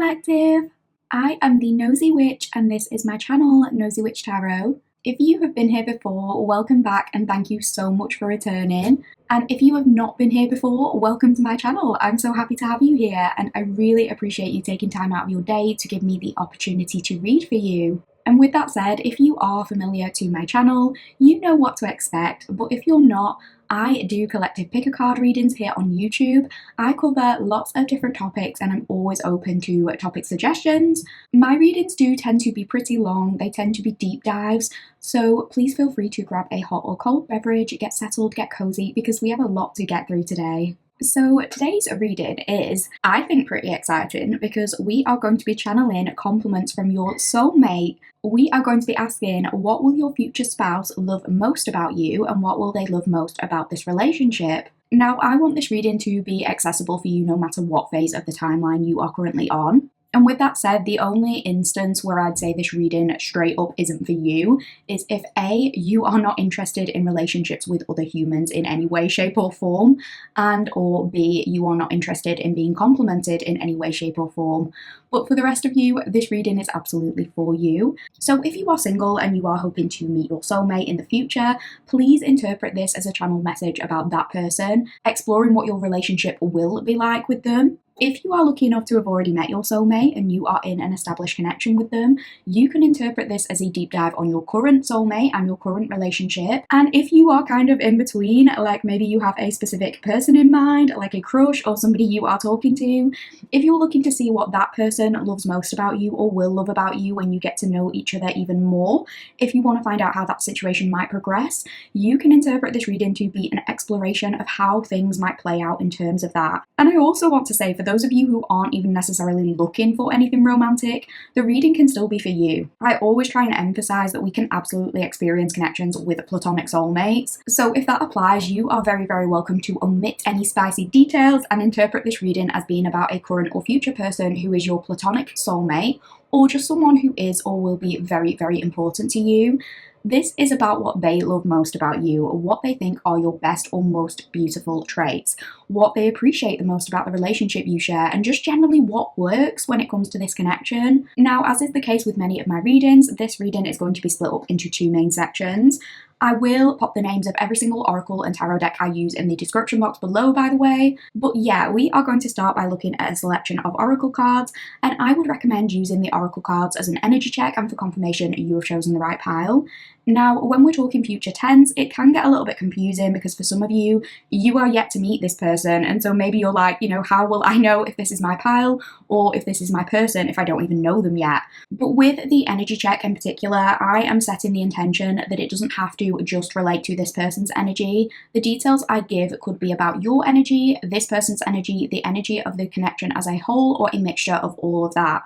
Collective! I am the Nosy Witch and this is my channel, Nosy Witch Tarot. If you have been here before, welcome back and thank you so much for returning. And if you have not been here before, welcome to my channel. I'm so happy to have you here and I really appreciate you taking time out of your day to give me the opportunity to read for you. And with that said, if you are familiar to my channel, you know what to expect, but if you're not, I do collective pick a card readings here on YouTube. I cover lots of different topics and I'm always open to topic suggestions. My readings do tend to be pretty long, they tend to be deep dives, so please feel free to grab a hot or cold beverage, get settled, get cozy, because we have a lot to get through today. So today's reading is, I think, pretty exciting because we are going to be channeling compliments from your soulmate. We are going to be asking, what will your future spouse love most about you and what will they love most about this relationship? Now, I want this reading to be accessible for you no matter what phase of the timeline you are currently on. And with that said, the only instance where I'd say this reading straight up isn't for you is if A, you are not interested in relationships with other humans in any way, shape or form, and or B, you are not interested in being complimented in any way, shape or form. But for the rest of you, this reading is absolutely for you. So if you are single and you are hoping to meet your soulmate in the future, please interpret this as a channel message about that person, exploring what your relationship will be like with them. If you are lucky enough to have already met your soulmate and you are in an established connection with them, you can interpret this as a deep dive on your current soulmate and your current relationship. And if you are kind of in between, like maybe you have a specific person in mind, like a crush or somebody you are talking to, if you're looking to see what that person loves most about you or will love about you when you get to know each other even more, if you want to find out how that situation might progress, you can interpret this reading to be an exploration of how things might play out in terms of that. And I also want to say, for those of you who aren't even necessarily looking for anything romantic, the reading can still be for you. I always try and emphasize that we can absolutely experience connections with platonic soulmates. So if that applies, you are very, very welcome to omit any spicy details and interpret this reading as being about a current or future person who is your platonic soulmate, or just someone who is or will be very, very important to you. This is about what they love most about you, what they think are your best or most beautiful traits, what they appreciate the most about the relationship you share, and just generally what works when it comes to this connection. Now, as is the case with many of my readings, this reading is going to be split up into two main sections. I will pop the names of every single oracle and tarot deck I use in the description box below, by the way. But yeah, we are going to start by looking at a selection of oracle cards, and I would recommend using the oracle cards as an energy check and for confirmation you have chosen the right pile. Now, when we're talking future tense, it can get a little bit confusing because for some of you, you are yet to meet this person, and so maybe you're like, how will I know if this is my pile or if this is my person if I don't even know them yet? But with the energy check in particular, I am setting the intention that it doesn't have to just relate to this person's energy. The details I give could be about your energy, this person's energy, the energy of the connection as a whole, or a mixture of all of that.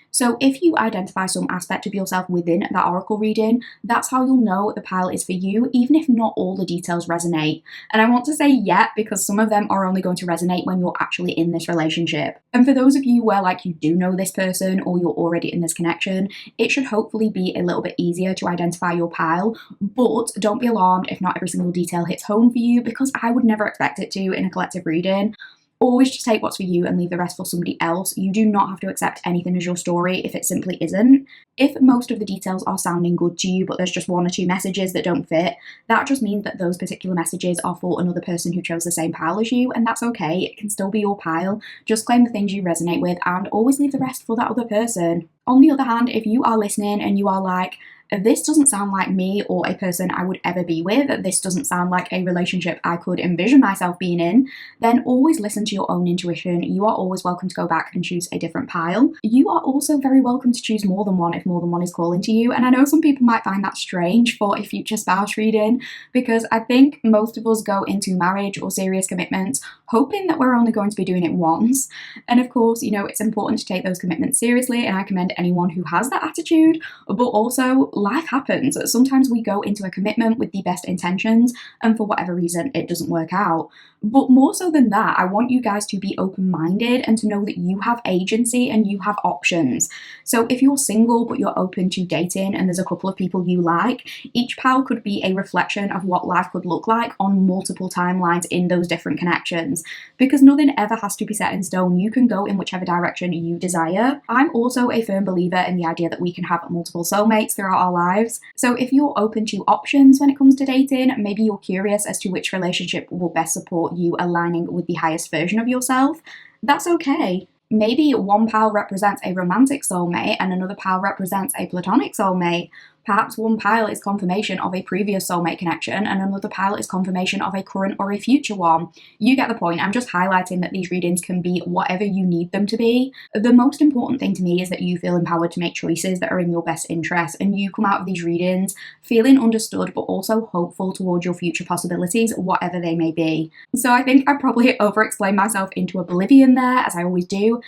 So if you identify some aspect of yourself within that oracle reading, that's how you'll know the pile is for you, even if not all the details resonate. And I want to say yet because some of them are only going to resonate when you're actually in this relationship. And for those of you where you do know this person or you're already in this connection, it should hopefully be a little bit easier to identify your pile. But don't be alarmed if not every single detail hits home for you, because I would never expect it to in a collective reading. Always just take what's for you and leave the rest for somebody else. You do not have to accept anything as your story if it simply isn't. If most of the details are sounding good to you, but there's just one or two messages that don't fit, that just means that those particular messages are for another person who chose the same pile as you, and that's okay. It can still be your pile. Just claim the things you resonate with and always leave the rest for that other person. On the other hand, if you are listening and you are like, this doesn't sound like me or a person I would ever be with, this doesn't sound like a relationship I could envision myself being in, then always listen to your own intuition. You are always welcome to go back and choose a different pile. You are also very welcome to choose more than one if more than one is calling to you. And I know some people might find that strange for a future spouse reading, because I think most of us go into marriage or serious commitments hoping that we're only going to be doing it once. And of course, it's important to take those commitments seriously, and I commend anyone who has that attitude, but also life happens. Sometimes we go into a commitment with the best intentions and for whatever reason it doesn't work out. But more so than that, I want you guys to be open-minded and to know that you have agency and you have options. So if you're single but you're open to dating and there's a couple of people you like, each pal could be a reflection of what life could look like on multiple timelines in those different connections. Because nothing ever has to be set in stone. You can go in whichever direction you desire. I'm also a firm believer in the idea that we can have multiple soulmates throughout our lives. So if you're open to options when it comes to dating, maybe you're curious as to which relationship will best support you aligning with the highest version of yourself, that's okay. Maybe one pal represents a romantic soulmate and another pal represents a platonic soulmate. Perhaps one pile is confirmation of a previous soulmate connection and another pile is confirmation of a current or a future one. You get the point. I'm just highlighting that these readings can be whatever you need them to be. The most important thing to me is that you feel empowered to make choices that are in your best interest and you come out of these readings feeling understood but also hopeful towards your future possibilities, whatever they may be. So I think I probably over-explained myself into oblivion there, as I always do.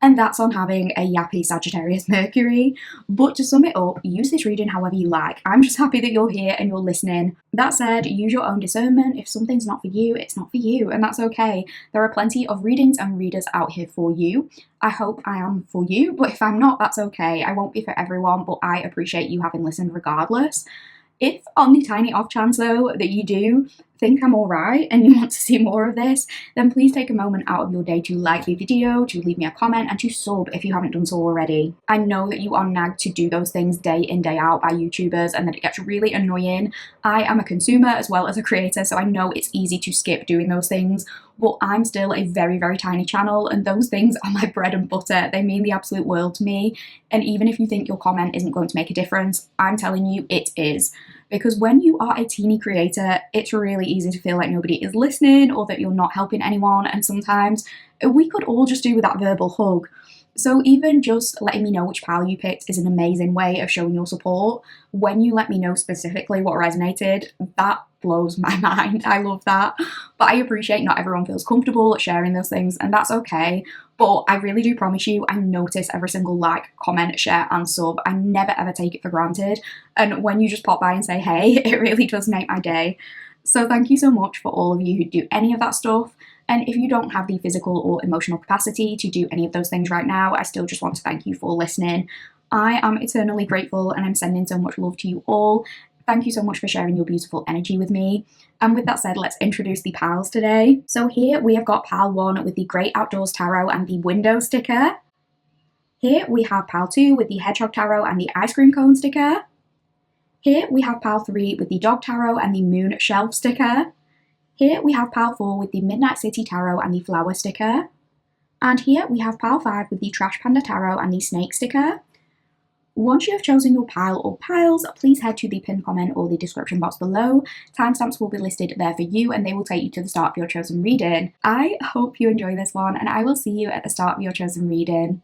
And that's on having a yappy Sagittarius Mercury. But to sum it up, use this reading however you like. I'm just happy that you're here and you're listening. That said, use your own discernment. If something's not for you, it's not for you, and that's okay. There are plenty of readings and readers out here for you. I hope I am for you, but if I'm not, that's okay. I won't be for everyone, but I appreciate you having listened regardless. If on the tiny off chance though that you do think I'm alright and you want to see more of this, then please take a moment out of your day to like the video, to leave me a comment and to sub if you haven't done so already. I know that you are nagged to do those things day in, day out by YouTubers and that it gets really annoying. I am a consumer as well as a creator, so I know it's easy to skip doing those things, but I'm still a very, very tiny channel and those things are my bread and butter. They mean the absolute world to me. And even if you think your comment isn't going to make a difference, I'm telling you it is. Because when you are a teeny creator, it's really easy to feel like nobody is listening or that you're not helping anyone. And sometimes we could all just do with that verbal hug. So even just letting me know which pal you picked is an amazing way of showing your support. When you let me know specifically what resonated, that blows my mind. I love that. But I appreciate not everyone feels comfortable sharing those things, and that's okay. But I really do promise you, I notice every single like, comment, share, and sub. I never ever take it for granted. And when you just pop by and say hey, it really does make my day. So thank you so much for all of you who do any of that stuff. And if you don't have the physical or emotional capacity to do any of those things right now, I still just want to thank you for listening. I am eternally grateful and I'm sending so much love to you all. Thank you so much for sharing your beautiful energy with me. And with that said, let's introduce the pals today. So here we have got pal 1 with the Great Outdoors Tarot and the window sticker. Here we have pal 2 with the Hedgehog Tarot and the ice cream cone sticker. Here we have pal 3 with the Dog Tarot and the Moon Shelf sticker. Here we have pal 4 with the Midnight City Tarot and the Flower sticker. And here we have pal 5 with the Trash Panda Tarot and the Snake sticker. Once you have chosen your pile or piles, please head to the pinned comment or the description box below. Timestamps will be listed there for you and they will take you to the start of your chosen reading. I hope you enjoy this one and I will see you at the start of your chosen reading.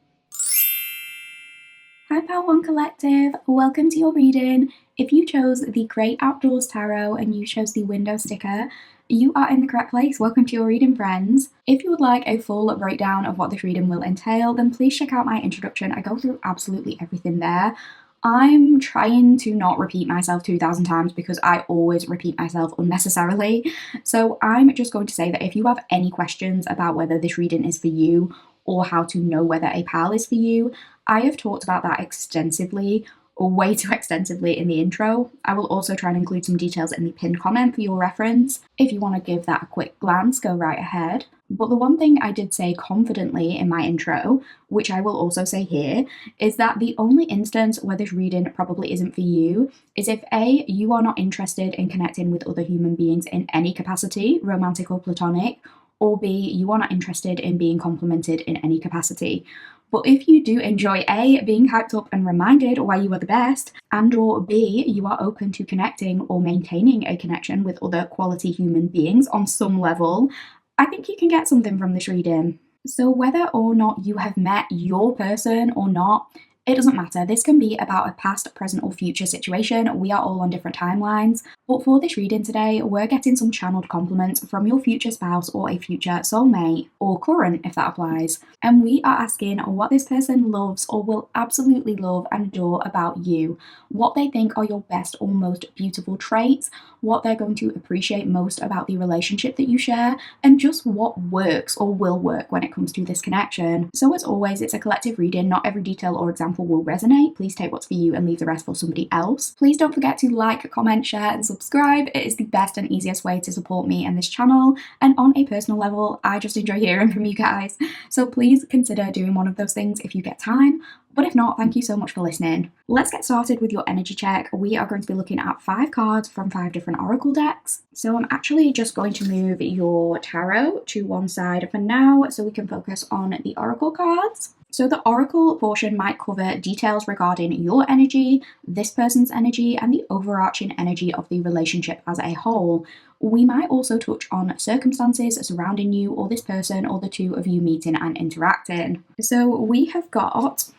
Hi Pal 1 Collective, welcome to your reading. If you chose the Great Outdoors Tarot and you chose the window sticker, you are in the correct place. Welcome to your reading, friends. If you would like a full breakdown of what this reading will entail, then please check out my introduction. I go through absolutely everything there. I'm trying to not repeat myself 2,000 times because I always repeat myself unnecessarily. So I'm just going to say that if you have any questions about whether this reading is for you or how to know whether a pal is for you, I have talked about that extensively, or way too extensively in the intro. I will also try and include some details in the pinned comment for your reference. If you want to give that a quick glance, go right ahead. But the one thing I did say confidently in my intro, which I will also say here, is that the only instance where this reading probably isn't for you is if A, you are not interested in connecting with other human beings in any capacity, romantic or platonic, or B, you are not interested in being complimented in any capacity. But if you do enjoy A, being hyped up and reminded why you are the best, and or B, you are open to connecting or maintaining a connection with other quality human beings on some level, I think you can get something from this reading. So whether or not you have met your person or not, It doesn't matter. This can be about a past, present, or future situation. We are all on different timelines. But for this reading today, we're getting some channeled compliments from your future spouse or a future soulmate, or current if that applies. And we are asking what this person loves or will absolutely love and adore about you, what they think are your best or most beautiful traits, what they're going to appreciate most about the relationship that you share, and just what works or will work when it comes to this connection. So as always, it's a collective reading. Not every detail or example will resonate. Please take what's for you and leave the rest for somebody else. Please don't forget to like, comment, share, and subscribe. It is the best and easiest way to support me and this channel. And on a personal level, I just enjoy hearing from you guys. So please consider doing one of those things if you get time. But if not, thank you so much for listening. Let's get started with your energy check. We are going to be looking at 5 cards from 5 different oracle decks. So I'm actually just going to move your tarot to one side for now so we can focus on the oracle cards. So the oracle portion might cover details regarding your energy, this person's energy, and the overarching energy of the relationship as a whole. We might also touch on circumstances surrounding you or this person or the two of you meeting and interacting. So we have got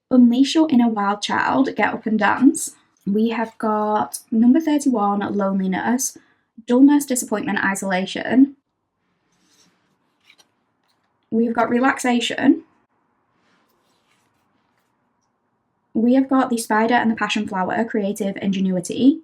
Unleash Your Inner Wild Child, Get Up and Dance. We have got number 31, Loneliness, Dullness, Disappointment, Isolation. We've got Relaxation. We have got the Spider and the Passion Flower, Creative Ingenuity.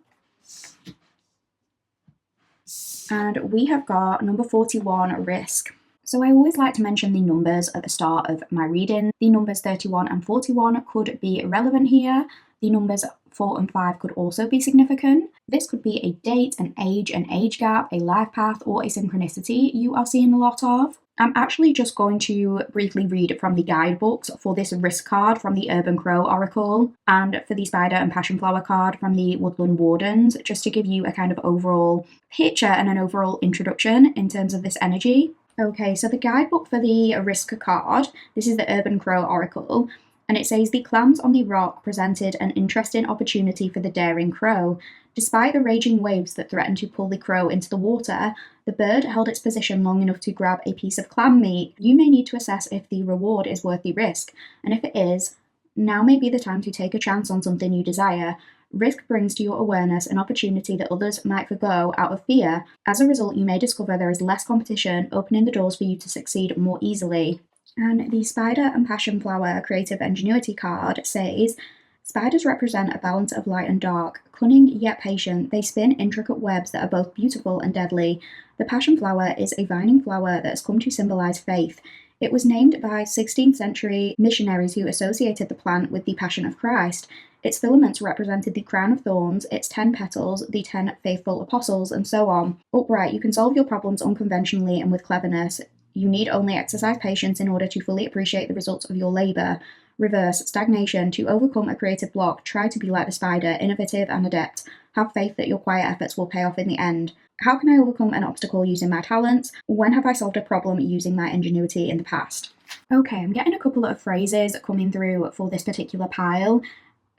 And we have got number 41, Risk. So I always like to mention the numbers at the start of my reading. The numbers 31 and 41 could be relevant here. The numbers 4 and 5 could also be significant. This could be a date, an age gap, a life path, or a synchronicity you are seeing a lot of. I'm actually just going to briefly read from the guidebooks for this Risk card from the Urban Crow Oracle and for the Spider and Passion Flower card from the Woodland Wardens, just to give you a kind of overall picture and an overall introduction in terms of this energy. Okay, so the guidebook for the Risk card, this is the Urban Crow Oracle, and it says the clams on the rock presented an interesting opportunity for the daring crow. Despite the raging waves that threatened to pull the crow into the water, the bird held its position long enough to grab a piece of clam meat. You may need to assess if the reward is worth the risk, and if it is, now may be the time to take a chance on something you desire. Risk brings to your awareness an opportunity that others might forgo out of fear. As a result, you may discover there is less competition, opening the doors for you to succeed more easily. And the Spider and Passion Flower Creative Ingenuity card says, spiders represent a balance of light and dark. Cunning yet patient, they spin intricate webs that are both beautiful and deadly. The passion flower is a vining flower that has come to symbolize faith. It was named by 16th century missionaries who associated the plant with the Passion of Christ. Its filaments represented the crown of thorns, its 10 petals, the 10 faithful apostles, and so on. Upright, you can solve your problems unconventionally and with cleverness. You need only exercise patience in order to fully appreciate the results of your labor. Reverse, stagnation, to overcome a creative block, try to be like the spider, innovative and adept. Have faith that your quiet efforts will pay off in the end. How can I overcome an obstacle using my talents? When have I solved a problem using my ingenuity in the past? Okay, I'm getting a couple of phrases coming through for this particular pile.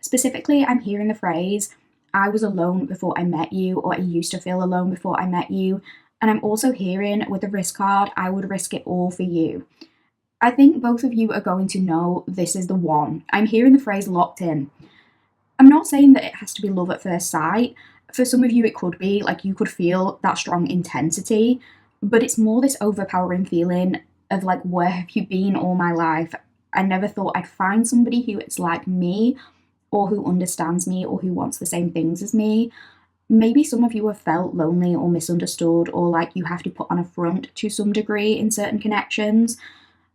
Specifically, I'm hearing the phrase, I was alone before I met you, or I used to feel alone before I met you. And I'm also hearing with the Risk card, I would risk it all for you. I think both of you are going to know this is the one. I'm hearing the phrase locked in. I'm not saying that it has to be love at first sight. For some of you, it could be, like you could feel that strong intensity, but it's more this overpowering feeling of like, where have you been all my life? I never thought I'd find somebody who is like me, or who understands me, or who wants the same things as me. Maybe some of you have felt lonely or misunderstood, or like you have to put on a front to some degree in certain connections.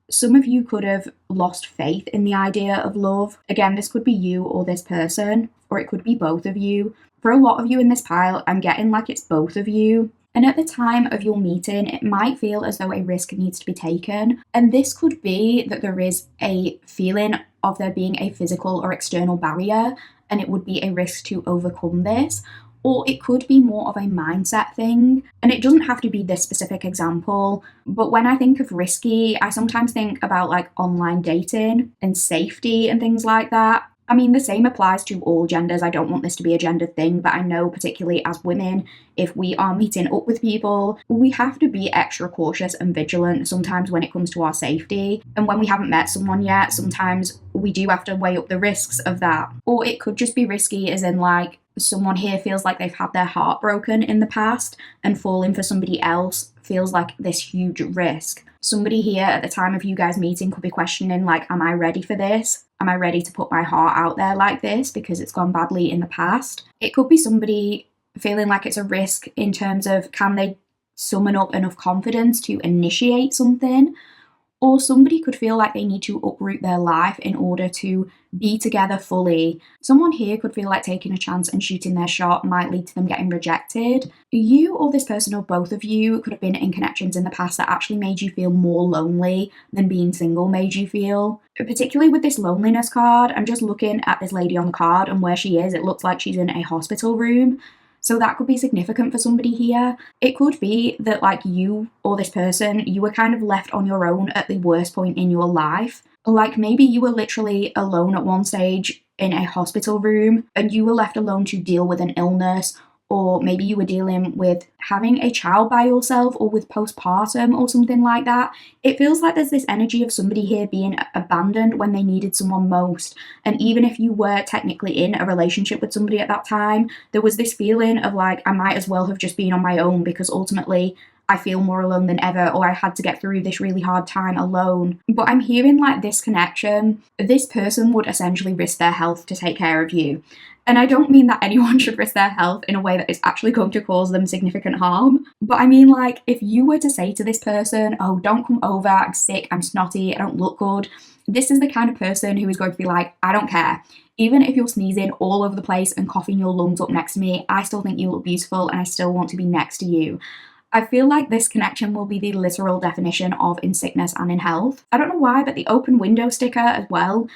Some of you could have lost faith in the idea of love. Again, this could be you or this person, or it could be both of you. For a lot of you in this pile, I'm getting like it's both of you. And at the time of your meeting, it might feel as though a risk needs to be taken. And this could be that there is a feeling of there being a physical or external barrier, and it would be a risk to overcome this. Or it could be more of a mindset thing. And it doesn't have to be this specific example, but when I think of risky, I sometimes think about like online dating and safety and things like that. I mean, the same applies to all genders. I don't want this to be a gendered thing, but I know, particularly as women, if we are meeting up with people, we have to be extra cautious and vigilant sometimes when it comes to our safety. And when we haven't met someone yet, sometimes we do have to weigh up the risks of that. Or it could just be risky, as in, like, someone here feels like they've had their heart broken in the past, and falling for somebody else feels like this huge risk. Somebody here at the time of you guys meeting could be questioning, like, am I ready for this? Am I ready to put my heart out there like this because it's gone badly in the past? It could be somebody feeling like it's a risk in terms of, can they summon up enough confidence to initiate something? Or somebody could feel like they need to uproot their life in order to be together fully. Someone here could feel like taking a chance and shooting their shot might lead to them getting rejected. You or this person, or both of you, could have been in connections in the past that actually made you feel more lonely than being single made you feel. Particularly with this loneliness card, I'm just looking at this lady on the card, and where she is, it looks like she's in a hospital room. So that could be significant for somebody here. It could be that, like, you or this person, you were kind of left on your own at the worst point in your life. Like, maybe you were literally alone at one stage in a hospital room and you were left alone to deal with an illness, or maybe you were dealing with having a child by yourself, or with postpartum or something like that. It feels like there's this energy of somebody here being abandoned when they needed someone most. And even if you were technically in a relationship with somebody at that time, there was this feeling of, like, I might as well have just been on my own because ultimately I feel more alone than ever, or I had to get through this really hard time alone. But I'm hearing, like, this connection, this person would essentially risk their health to take care of you. And I don't mean that anyone should risk their health in a way that is actually going to cause them significant harm. But I mean, like, if you were to say to this person, oh, don't come over, I'm sick, I'm snotty, I don't look good, this is the kind of person who is going to be like, I don't care. Even if you're sneezing all over the place and coughing your lungs up next to me, I still think you look beautiful and I still want to be next to you. I feel like this connection will be the literal definition of in sickness and in health. I don't know why, but the open window sticker as well,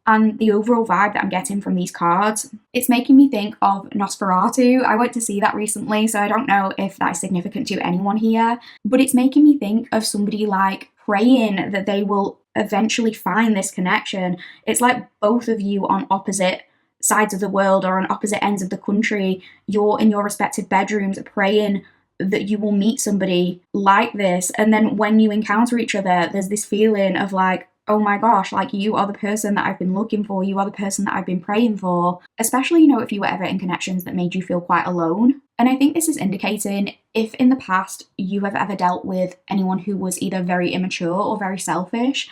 and the overall vibe that I'm getting from these cards, it's making me think of Nosferatu. I went to see that recently, so I don't know if that is significant to anyone here, but it's making me think of somebody, like, praying that they will eventually find this connection. It's like both of you on opposite sides of the world or on opposite ends of the country. You're in your respective bedrooms praying that you will meet somebody like this, and then when you encounter each other, there's this feeling of, like, oh my gosh, like, you are the person that I've been looking for, you are the person that I've been praying for, especially, you know, if you were ever in connections that made you feel quite alone. And I think this is indicating if in the past you have ever dealt with anyone who was either very immature or very selfish,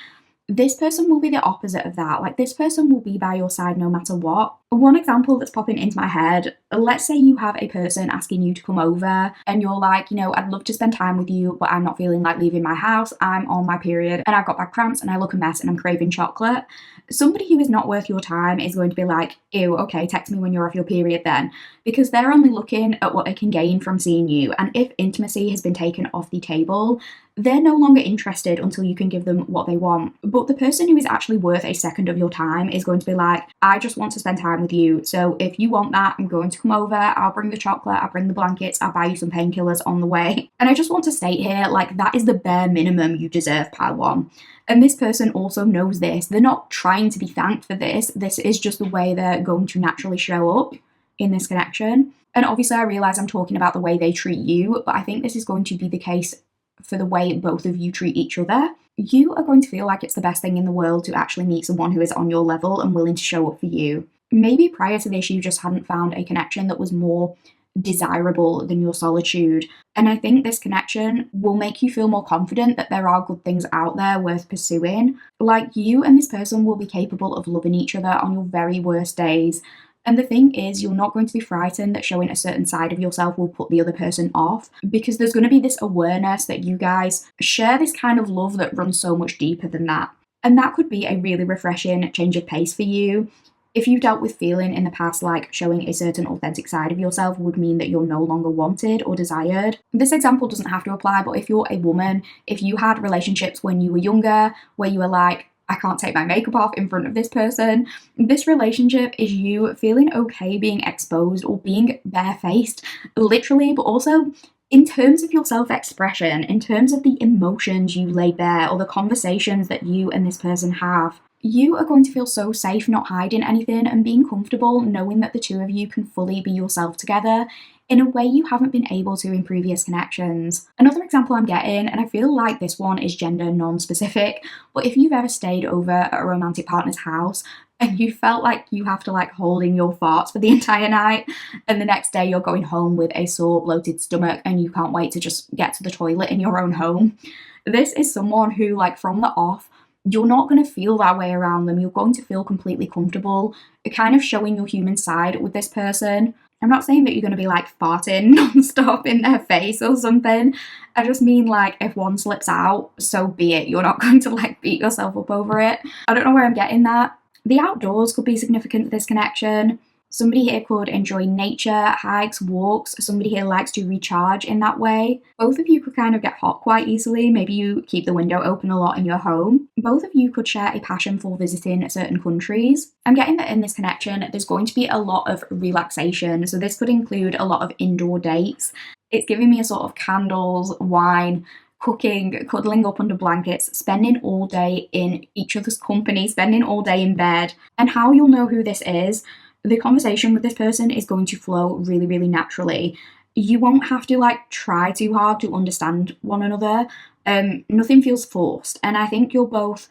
this person will be the opposite of that. Like, this person will be by your side no matter what. One example that's popping into my head, let's say you have a person asking you to come over and you're like, you know, I'd love to spend time with you, but I'm not feeling like leaving my house. I'm on my period and I've got bad cramps and I look a mess and I'm craving chocolate. Somebody who is not worth your time is going to be like, ew, okay, text me when you're off your period then. Because they're only looking at what they can gain from seeing you. And if intimacy has been taken off the table, they're no longer interested until you can give them what they want. But the person who is actually worth a second of your time is going to be like, I just want to spend time with you. So if you want that, I'm going to come over. I'll bring the chocolate, I'll bring the blankets, I'll buy you some painkillers on the way. And I just want to state here, like, that is the bare minimum you deserve, pile one. And this person also knows this. They're not trying to be thanked for this. This is just the way they're going to naturally show up in this connection. And obviously I realize I'm talking about the way they treat you, but I think this is going to be the case for the way both of you treat each other. You are going to feel like it's the best thing in the world to actually meet someone who is on your level and willing to show up for you. Maybe prior to this, you just hadn't found a connection that was more desirable than your solitude. And I think this connection will make you feel more confident that there are good things out there worth pursuing. Like, you and this person will be capable of loving each other on your very worst days. And the thing is, you're not going to be frightened that showing a certain side of yourself will put the other person off, because there's going to be this awareness that you guys share this kind of love that runs so much deeper than that. And that could be a really refreshing change of pace for you. If you've dealt with feeling in the past like showing a certain authentic side of yourself would mean that you're no longer wanted or desired. This example doesn't have to apply, but if you're a woman, if you had relationships when you were younger where you were like, I can't take my makeup off in front of this person, this relationship is you feeling okay being exposed or being barefaced, literally, but also in terms of your self-expression, in terms of the emotions you lay bare or the conversations that you and this person have. You are going to feel so safe not hiding anything and being comfortable knowing that the two of you can fully be yourself together in a way you haven't been able to in previous connections. Another example I'm getting, and I feel like this one is gender non-specific, but if you've ever stayed over at a romantic partner's house and you felt like you have to hold in your farts for the entire night, and the next day you're going home with a sore, bloated stomach and you can't wait to just get to the toilet in your own home. This is someone who, from the off, you're not going to feel that way around them. You're going to feel completely comfortable, kind of showing your human side with this person. I'm not saying that you're going to be farting non-stop in their face or something. I just mean if one slips out, so be it. You're not going to beat yourself up over it. I don't know where I'm getting that. The outdoors could be significant to this connection. Somebody here could enjoy nature, hikes, walks. Somebody here likes to recharge in that way. Both of you could kind of get hot quite easily. Maybe you keep the window open a lot in your home. Both of you could share a passion for visiting certain countries. I'm getting that in this connection, there's going to be a lot of relaxation. So this could include a lot of indoor dates. It's giving me a sort of candles, wine, cooking, cuddling up under blankets, spending all day in each other's company, spending all day in bed. And how you'll know who this is, the conversation with this person is going to flow really, really naturally. You won't have to try too hard to understand one another. Nothing feels forced. And I think you're both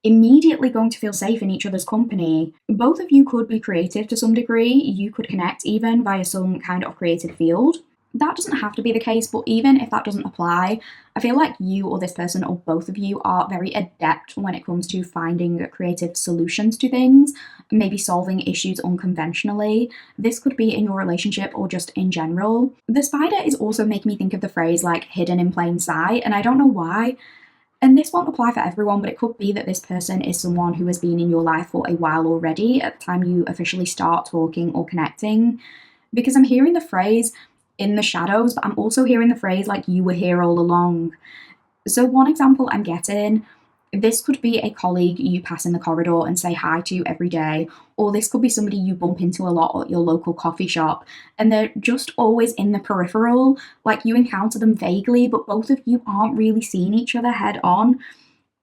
immediately going to feel safe in each other's company. Both of you could be creative to some degree. You could connect even via some kind of creative field. That doesn't have to be the case, but even if that doesn't apply, I feel like you or this person or both of you are very adept when it comes to finding creative solutions to things, maybe solving issues unconventionally. This could be in your relationship or just in general. The spider is also making me think of the phrase hidden in plain sight, and I don't know why. And this won't apply for everyone, but it could be that this person is someone who has been in your life for a while already at the time you officially start talking or connecting. Because I'm hearing the phrase in the shadows, but I'm also hearing the phrase you were here all along. So one example I'm getting, this could be a colleague you pass in the corridor and say hi to every day, or this could be somebody you bump into a lot at your local coffee shop, and they're just always in the peripheral, you encounter them vaguely, but both of you aren't really seeing each other head on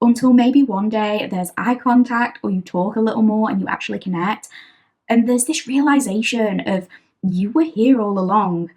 until maybe one day there's eye contact or you talk a little more and you actually connect, and there's this realization of you were here all along.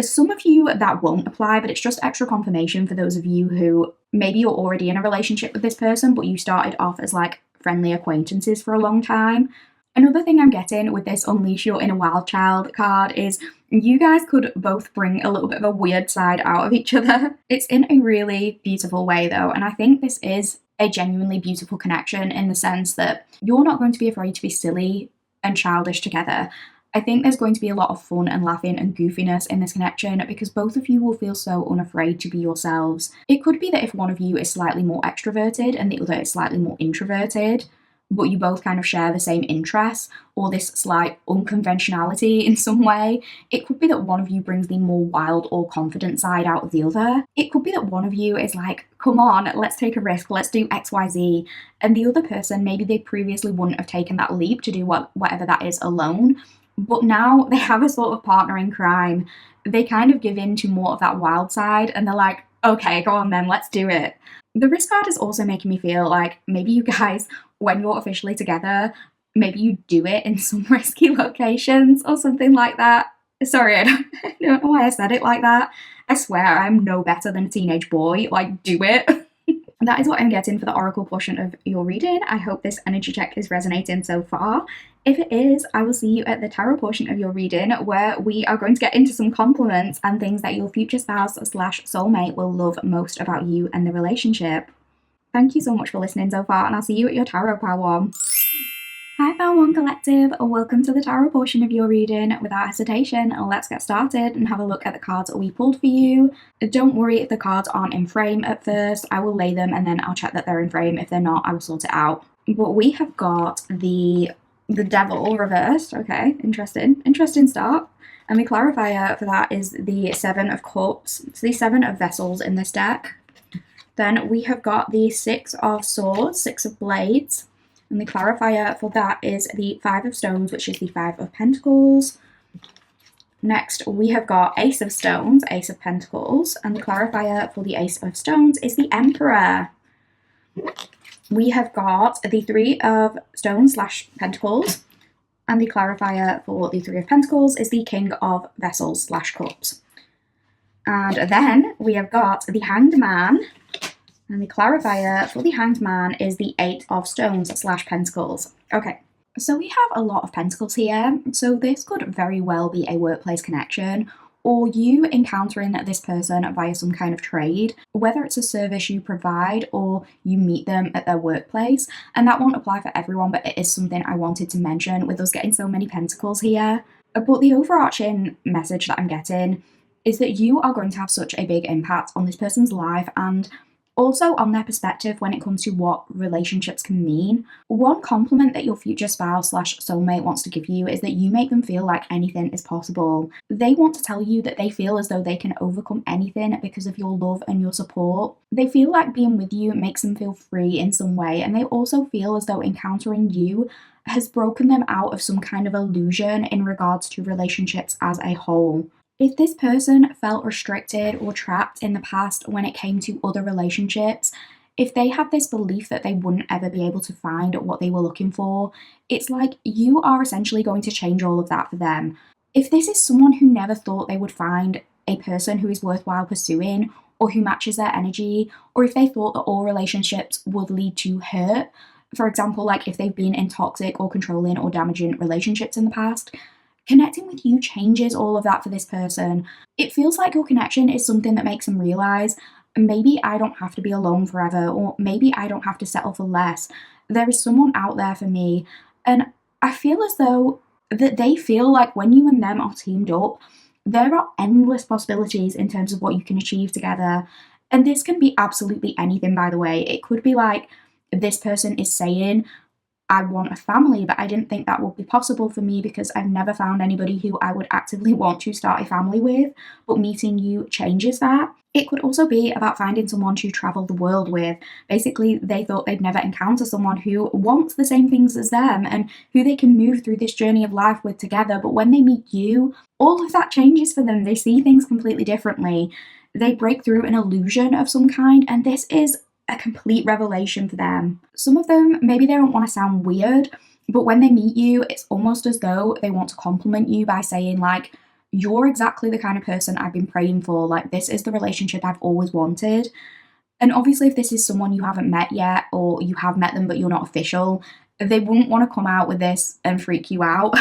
Some of you that won't apply, but it's just extra confirmation for those of you who maybe you're already in a relationship with this person, but you started off as friendly acquaintances for a long time. Another thing I'm getting with this Unleash Your Inner Wild Child card is you guys could both bring a little bit of a weird side out of each other. It's in a really beautiful way though, and I think this is a genuinely beautiful connection in the sense that you're not going to be afraid to be silly and childish together. I think there's going to be a lot of fun and laughing and goofiness in this connection because both of you will feel so unafraid to be yourselves. It could be that if one of you is slightly more extroverted and the other is slightly more introverted, but you both kind of share the same interests or this slight unconventionality in some way, it could be that one of you brings the more wild or confident side out of the other. It could be that one of you is come on, let's take a risk, let's do XYZ, and the other person, maybe they previously wouldn't have taken that leap to do whatever that is alone. But now they have a sort of partner in crime. They kind of give in to more of that wild side and they're okay, go on then, let's do it. The risk card is also making me feel maybe you guys, when you're officially together, maybe you do it in some risky locations or something like that. Sorry, I don't know why I said it like that. I swear I'm no better than a teenage boy. Do it. That is what I'm getting for the oracle portion of your reading. I hope this energy check is resonating so far. If it is, I will see you at the tarot portion of your reading where we are going to get into some compliments and things that your future spouse/soulmate will love most about you and the relationship. Thank you so much for listening so far, and I'll see you at your tarot power. Hi Power One Collective, welcome to the tarot portion of your reading. Without hesitation, let's get started and have a look at the cards we pulled for you. Don't worry if the cards aren't in frame at first, I will lay them and then I'll check that they're in frame. If they're not, I will sort it out. But we have got the devil reversed. Okay, interesting start. And the clarifier for that is the Seven of Cups. It's the Seven of Vessels in this deck. Then we have got the Six of Swords, Six of Blades. And the clarifier for that is the Five of Stones, which is the Five of Pentacles. Next, we have got Ace of Stones, Ace of Pentacles. And the clarifier for the Ace of Stones is the Emperor. we have got the Three of Stones / Pentacles, and the clarifier for the Three of Pentacles is the King of Vessels / Cups. And then we have got the Hanged Man, and the clarifier for the Hanged Man is the Eight of Stones / Pentacles. Okay, so we have a lot of pentacles here, so this could very well be a workplace connection, or you encountering this person via some kind of trade, whether it's a service you provide or you meet them at their workplace. And that won't apply for everyone, but it is something I wanted to mention with us getting so many pentacles here. But the overarching message that I'm getting is that you are going to have such a big impact on this person's life and also on their perspective when it comes to what relationships can mean. One compliment that your future spouse / soulmate wants to give you is that you make them feel like anything is possible. They want to tell you that they feel as though they can overcome anything because of your love and your support. They feel like being with you makes them feel free in some way, and they also feel as though encountering you has broken them out of some kind of illusion in regards to relationships as a whole. If this person felt restricted or trapped in the past when it came to other relationships, if they had this belief that they wouldn't ever be able to find what they were looking for, it's like you are essentially going to change all of that for them. If this is someone who never thought they would find a person who is worthwhile pursuing or who matches their energy, or if they thought that all relationships would lead to hurt, for example, like if they've been in toxic or controlling or damaging relationships in the past, connecting with you changes all of that for this person. It feels like your connection is something that makes them realize maybe I don't have to be alone forever, or maybe I don't have to settle for less. There is someone out there for me. And I feel as though that they feel like when you and them are teamed up, there are endless possibilities in terms of what you can achieve together. And this can be absolutely anything, by the way. It could be like this person is saying, I want a family, but I didn't think that would be possible for me because I've never found anybody who I would actively want to start a family with, but meeting you changes that. It could also be about finding someone to travel the world with. Basically, they thought they'd never encounter someone who wants the same things as them and who they can move through this journey of life with together, but when they meet you, all of that changes for them. They see things completely differently. They break through an illusion of some kind, and this is a complete revelation for them. Some of them, maybe they don't want to sound weird, but when they meet you, it's almost as though they want to compliment you by saying like, you're exactly the kind of person I've been praying for, like this is the relationship I've always wanted. And obviously if this is someone you haven't met yet, or you have met them but you're not official, they wouldn't want to come out with this and freak you out.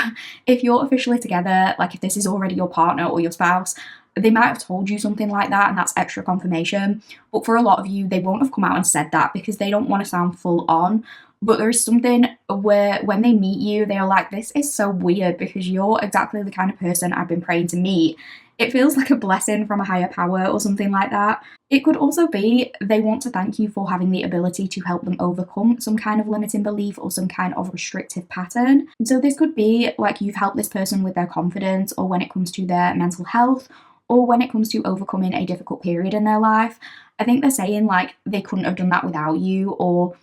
If you're officially together, like if this is already your partner or your spouse, they might have told you something like that and that's extra confirmation. But for a lot of you, they won't have come out and said that because they don't want to sound full on. But there is something where when they meet you, they are like, this is so weird because you're exactly the kind of person I've been praying to meet. It feels like a blessing from a higher power or something like that. It could also be they want to thank you for having the ability to help them overcome some kind of limiting belief or some kind of restrictive pattern. So this could be like you've helped this person with their confidence, or when it comes to their mental health, or when it comes to overcoming a difficult period in their life. I think they're saying like they couldn't have done that without you, or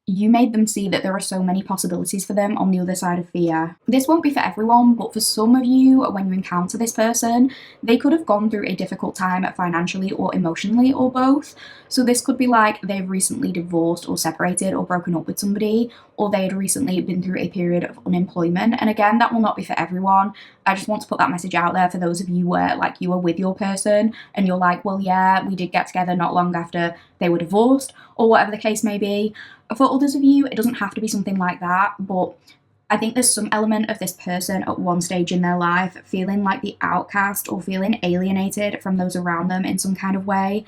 you made them see that there are so many possibilities for them on the other side of fear. This won't be for everyone, but for some of you, when you encounter this person, they could have gone through a difficult time financially or emotionally or both. So this could be like they've recently divorced or separated or broken up with somebody, or they had recently been through a period of unemployment. And again, that will not be for everyone. I just want to put that message out there for those of you where like you are with your person and you're like, well, yeah, we did get together not long after they were divorced, or whatever the case may be. For others of you, it doesn't have to be something like that, but I think there's some element of this person at one stage in their life feeling like the outcast or feeling alienated from those around them in some kind of way.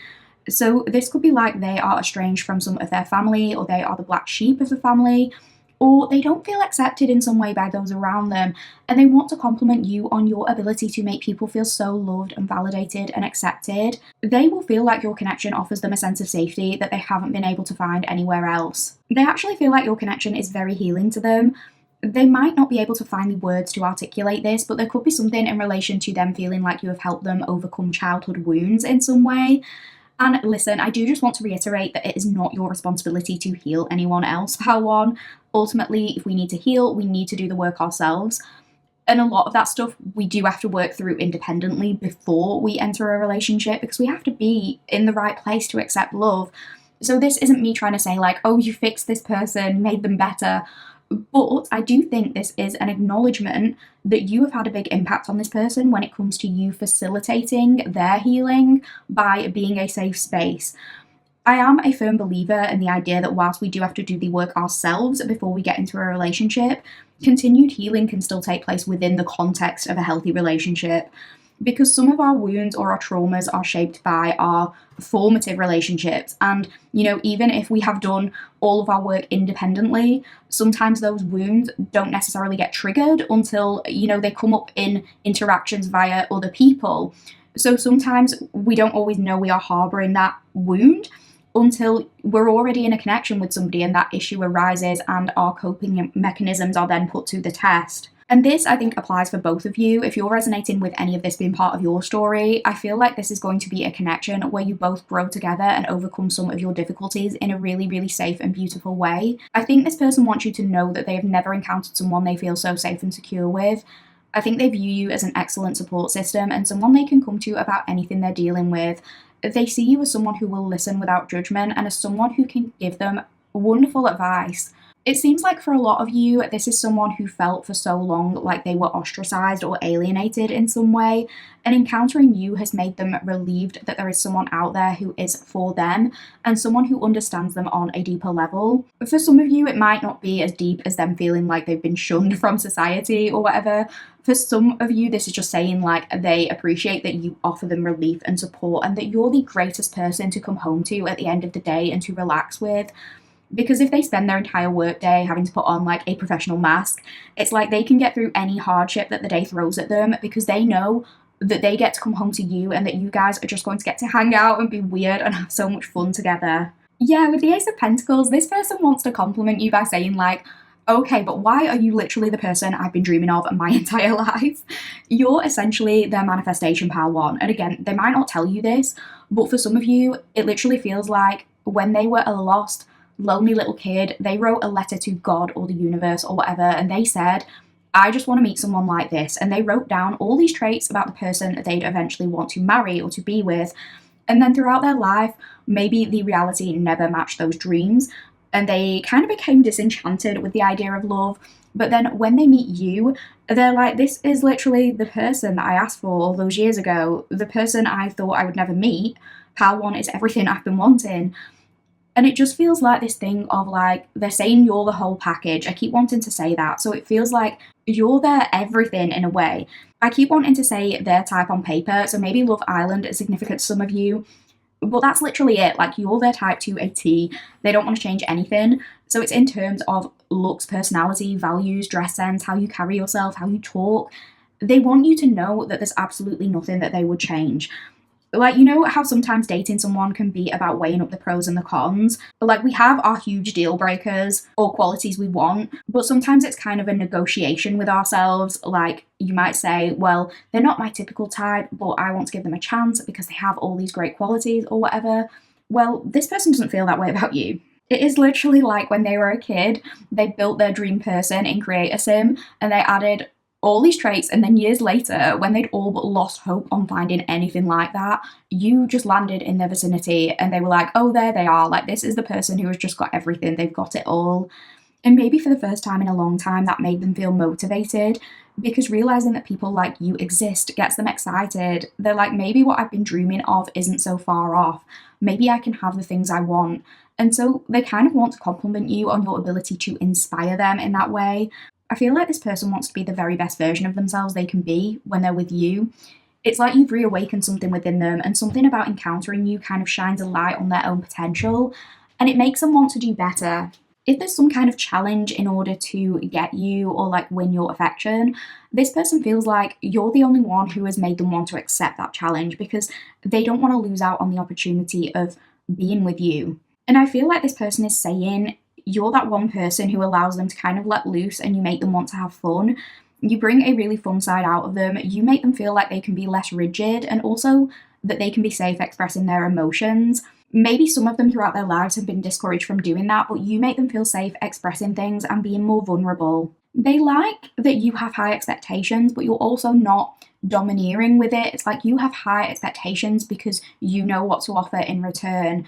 So this could be like they are estranged from some of their family, or they are the black sheep of the family, or they don't feel accepted in some way by those around them, and they want to compliment you on your ability to make people feel so loved and validated and accepted. They will feel like your connection offers them a sense of safety that they haven't been able to find anywhere else. They actually feel like your connection is very healing to them. They might not be able to find the words to articulate this, but there could be something in relation to them feeling like you have helped them overcome childhood wounds in some way. And listen, I do just want to reiterate that it is not your responsibility to heal anyone else, for one. Ultimately, if we need to heal, we need to do the work ourselves. And a lot of that stuff we do have to work through independently before we enter a relationship, because we have to be in the right place to accept love. So this isn't me trying to say like, oh, you fixed this person, made them better. But I do think this is an acknowledgement that you have had a big impact on this person when it comes to you facilitating their healing by being a safe space. I am a firm believer in the idea that whilst we do have to do the work ourselves before we get into a relationship, continued healing can still take place within the context of a healthy relationship. Because some of our wounds or our traumas are shaped by our formative relationships. And, even if we have done all of our work independently, sometimes those wounds don't necessarily get triggered until, they come up in interactions via other people. So sometimes we don't always know we are harboring that wound until we're already in a connection with somebody and that issue arises and our coping mechanisms are then put to the test. And this, I think, applies for both of you. If you're resonating with any of this being part of your story, I feel like this is going to be a connection where you both grow together and overcome some of your difficulties in a really, really safe and beautiful way. I think this person wants you to know that they have never encountered someone they feel so safe and secure with. I think they view you as an excellent support system and someone they can come to about anything they're dealing with. They see you as someone who will listen without judgment and as someone who can give them wonderful advice. It seems like for a lot of you, this is someone who felt for so long like they were ostracized or alienated in some way, and encountering you has made them relieved that there is someone out there who is for them and someone who understands them on a deeper level. For some of you, it might not be as deep as them feeling like they've been shunned from society or whatever. For some of you, this is just saying like they appreciate that you offer them relief and support and that you're the greatest person to come home to at the end of the day and to relax with. Because if they spend their entire workday having to put on like a professional mask, it's like they can get through any hardship that the day throws at them because they know that they get to come home to you and that you guys are just going to get to hang out and be weird and have so much fun together. Yeah, with the Ace of Pentacles, this person wants to compliment you by saying like, okay, but why are you literally the person I've been dreaming of my entire life? You're essentially their manifestation pile one. And again, they might not tell you this, but for some of you, it literally feels like when they were a lost, lonely little kid, they wrote a letter to God or the universe or whatever, and they said, I just want to meet someone like this. And they wrote down all these traits about the person they'd eventually want to marry or to be with. And then throughout their life, maybe the reality never matched those dreams, and they kind of became disenchanted with the idea of love. But then when they meet you, they're like, this is literally the person that I asked for all those years ago, the person I thought I would never meet. Pal one is everything I've been wanting. And it just feels like this thing of like, they're saying you're the whole package. I keep wanting to say that. So it feels like you're their everything in a way. I keep wanting to say their type on paper. So maybe Love Island is significant to some of you. But that's literally it. Like, you're their type to a T. They don't want to change anything. So it's in terms of looks, personality, values, dress sense, how you carry yourself, how you talk. They want you to know that there's absolutely nothing that they would change. Like, you know how sometimes dating someone can be about weighing up the pros and the cons? Like, we have our huge deal breakers or qualities we want, but sometimes it's kind of a negotiation with ourselves. Like, you might say, well, they're not my typical type, but I want to give them a chance because they have all these great qualities or whatever. Well, this person doesn't feel that way about you. It is literally like when they were a kid, they built their dream person in Create a Sim and they added all these traits, and then years later, when they'd all but lost hope on finding anything like that, you just landed in their vicinity and they were like, oh, there they are. Like, this is the person who has just got everything. They've got it all. And maybe for the first time in a long time, that made them feel motivated because realizing that people like you exist gets them excited. They're like, maybe what I've been dreaming of isn't so far off. Maybe I can have the things I want. And so they kind of want to compliment you on your ability to inspire them in that way. I feel like this person wants to be the very best version of themselves they can be when they're with you. It's like you've reawakened something within them, and something about encountering you kind of shines a light on their own potential, and it makes them want to do better. If there's some kind of challenge in order to get you or like win your affection, this person feels like you're the only one who has made them want to accept that challenge because they don't want to lose out on the opportunity of being with you. And I feel like this person is saying, you're that one person who allows them to kind of let loose and you make them want to have fun. You bring a really fun side out of them. You make them feel like they can be less rigid and also that they can be safe expressing their emotions. Maybe some of them throughout their lives have been discouraged from doing that, but you make them feel safe expressing things and being more vulnerable. They like that you have high expectations, but you're also not domineering with it. It's like you have high expectations because you know what to offer in return.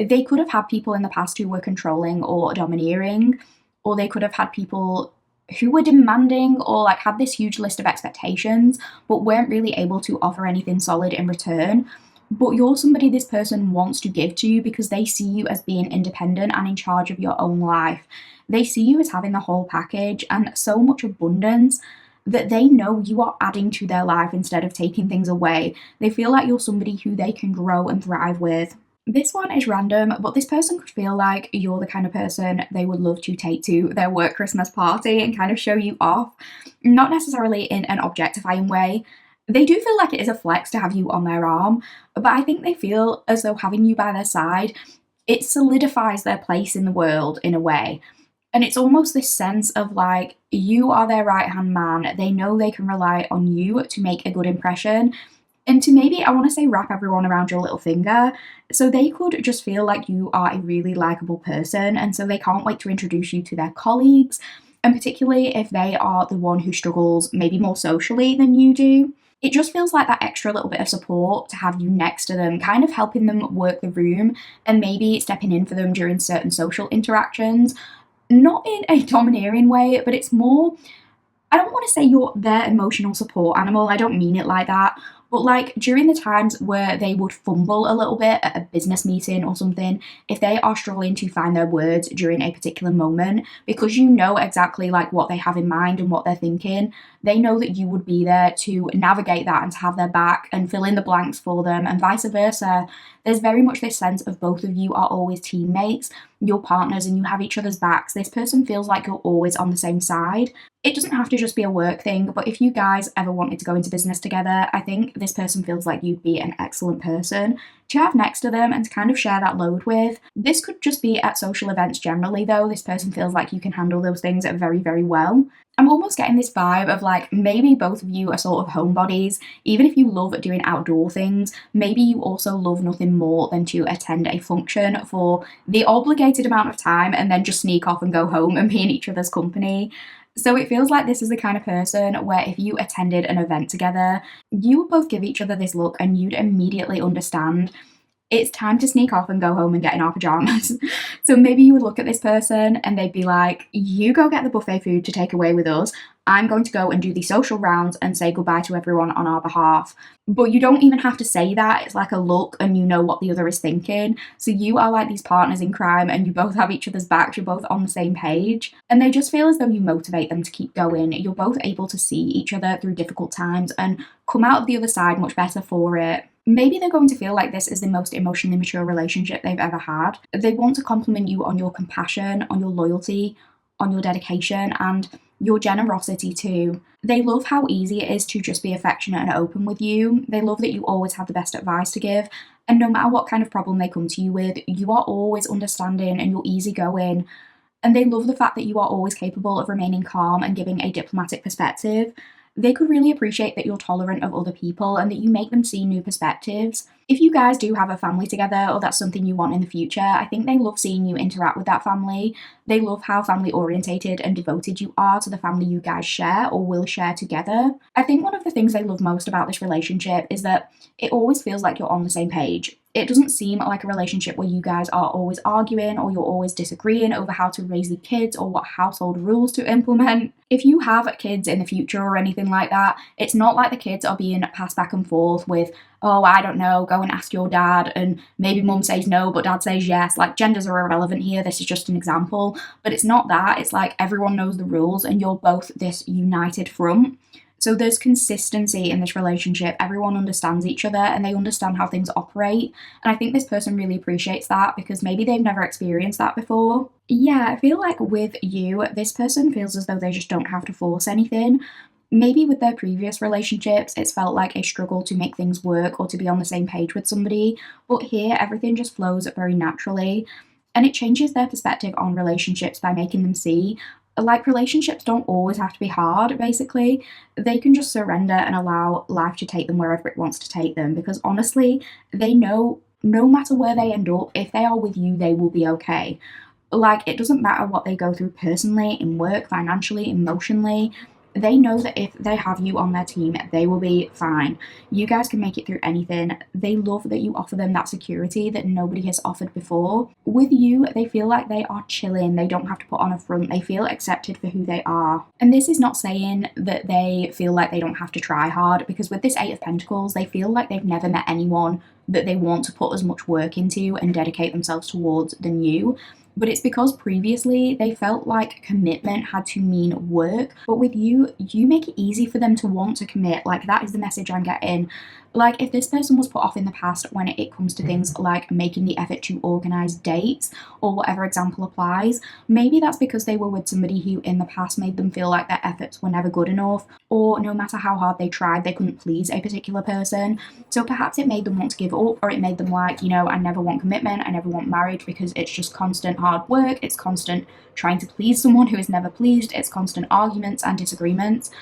They could have had people in the past who were controlling or domineering, or they could have had people who were demanding or like had this huge list of expectations but weren't really able to offer anything solid in return. But you're somebody this person wants to give to because they see you as being independent and in charge of your own life. They see you as having the whole package and so much abundance that they know you are adding to their life instead of taking things away. They feel like you're somebody who they can grow and thrive with. This one is random, but this person could feel like you're the kind of person they would love to take to their work Christmas party and kind of show you off, not necessarily in an objectifying way. They do feel like it is a flex to have you on their arm, but I think they feel as though having you by their side, it solidifies their place in the world in a way. And it's almost this sense of like, you are their right hand man. They know they can rely on you to make a good impression and to maybe, I want to say, wrap everyone around your little finger. So they could just feel like you are a really likable person. And so they can't wait to introduce you to their colleagues. And particularly if they are the one who struggles maybe more socially than you do. It just feels like that extra little bit of support to have you next to them, kind of helping them work the room and maybe stepping in for them during certain social interactions. Not in a domineering way, but it's more, I don't want to say you're their emotional support animal, I don't mean it like that, but like during the times where they would fumble a little bit at a business meeting or something, if they are struggling to find their words during a particular moment, because you know exactly like what they have in mind and what they're thinking, they know that you would be there to navigate that and to have their back and fill in the blanks for them and vice versa. There's very much this sense of both of you are always teammates, you're partners and you have each other's backs. This person feels like you're always on the same side. It doesn't have to just be a work thing, but if you guys ever wanted to go into business together, I think this person feels like you'd be an excellent person to have next to them and to kind of share that load with. This could just be at social events generally, though. This person feels like you can handle those things very, very well. I'm almost getting this vibe of like maybe both of you are sort of homebodies. Even if you love doing outdoor things, maybe you also love nothing more than to attend a function for the obligated amount of time and then just sneak off and go home and be in each other's company. So it feels like this is the kind of person where if you attended an event together, you would both give each other this look and you'd immediately understand it's time to sneak off and go home and get in our pajamas. So maybe you would look at this person and they'd be like, you go get the buffet food to take away with us. I'm going to go and do the social rounds and say goodbye to everyone on our behalf. But you don't even have to say that. It's like a look and you know what the other is thinking. So you are like these partners in crime and you both have each other's backs. You're both on the same page. And they just feel as though you motivate them to keep going. You're both able to see each other through difficult times and come out of the other side much better for it. Maybe they're going to feel like this is the most emotionally mature relationship they've ever had. They want to compliment you on your compassion, on your loyalty, on your dedication, and your generosity too. They love how easy it is to just be affectionate and open with you. They love that you always have the best advice to give. And no matter what kind of problem they come to you with, you are always understanding and you're easygoing. And they love the fact that you are always capable of remaining calm and giving a diplomatic perspective. They could really appreciate that you're tolerant of other people and that you make them see new perspectives. If you guys do have a family together or that's something you want in the future, I think they love seeing you interact with that family. They love how family orientated and devoted you are to the family you guys share or will share together. I think one of the things they love most about this relationship is that it always feels like you're on the same page. It doesn't seem like a relationship where you guys are always arguing or you're always disagreeing over how to raise the kids or what household rules to implement. If you have kids in the future or anything like that, it's not like the kids are being passed back and forth with, oh, I don't know, go and ask your dad, and maybe mum says no, but dad says yes. Like, genders are irrelevant here, this is just an example. But it's not that, it's like everyone knows the rules and you're both this united front. So there's consistency in this relationship. Everyone understands each other and they understand how things operate. And I think this person really appreciates that because maybe they've never experienced that before. Yeah, I feel like with you, this person feels as though they just don't have to force anything. Maybe with their previous relationships, it's felt like a struggle to make things work or to be on the same page with somebody. But here, everything just flows very naturally. And it changes their perspective on relationships by making them see like relationships don't always have to be hard, basically. They can just surrender and allow life to take them wherever it wants to take them because honestly, they know no matter where they end up, if they are with you, they will be okay. Like, it doesn't matter what they go through personally, in work, financially, emotionally. They know that if they have you on their team, they will be fine. You guys can make it through anything. They love that you offer them that security that nobody has offered before. With you, they feel like they are chilling. They don't have to put on a front. They feel accepted for who they are. And this is not saying that they feel like they don't have to try hard, because with this Eight of Pentacles, they feel like they've never met anyone that they want to put as much work into and dedicate themselves towards than you. But it's because previously they felt like commitment had to mean work. But with you, you make it easy for them to want to commit. Like, that is the message I'm getting. Like, if this person was put off in the past when it comes to things like making the effort to organise dates or whatever example applies, maybe that's because they were with somebody who in the past made them feel like their efforts were never good enough, or no matter how hard they tried, they couldn't please a particular person. So perhaps it made them want to give up, or it made them like, I never want commitment, I never want marriage, because it's just constant hard work, it's constant trying to please someone who is never pleased, it's constant arguments and disagreements.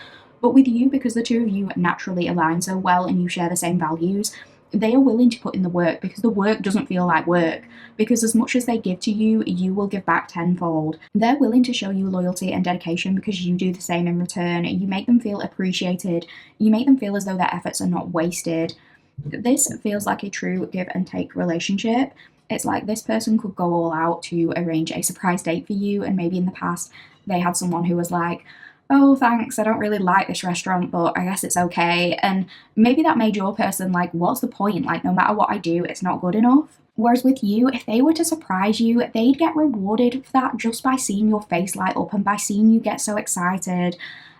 But with you, because the two of you naturally align so well and you share the same values, they are willing to put in the work, because the work doesn't feel like work. Because as much as they give to you, you will give back tenfold. They're willing to show you loyalty and dedication because you do the same in return. You make them feel appreciated. You make them feel as though their efforts are not wasted. This feels like a true give and take relationship. It's like this person could go all out to arrange a surprise date for you, and maybe in the past they had someone who was like, oh, thanks, I don't really like this restaurant, but I guess it's okay. And maybe that made your person like, what's the point? Like, no matter what I do, it's not good enough. Whereas with you, if they were to surprise you, they'd get rewarded for that just by seeing your face light up and by seeing you get so excited.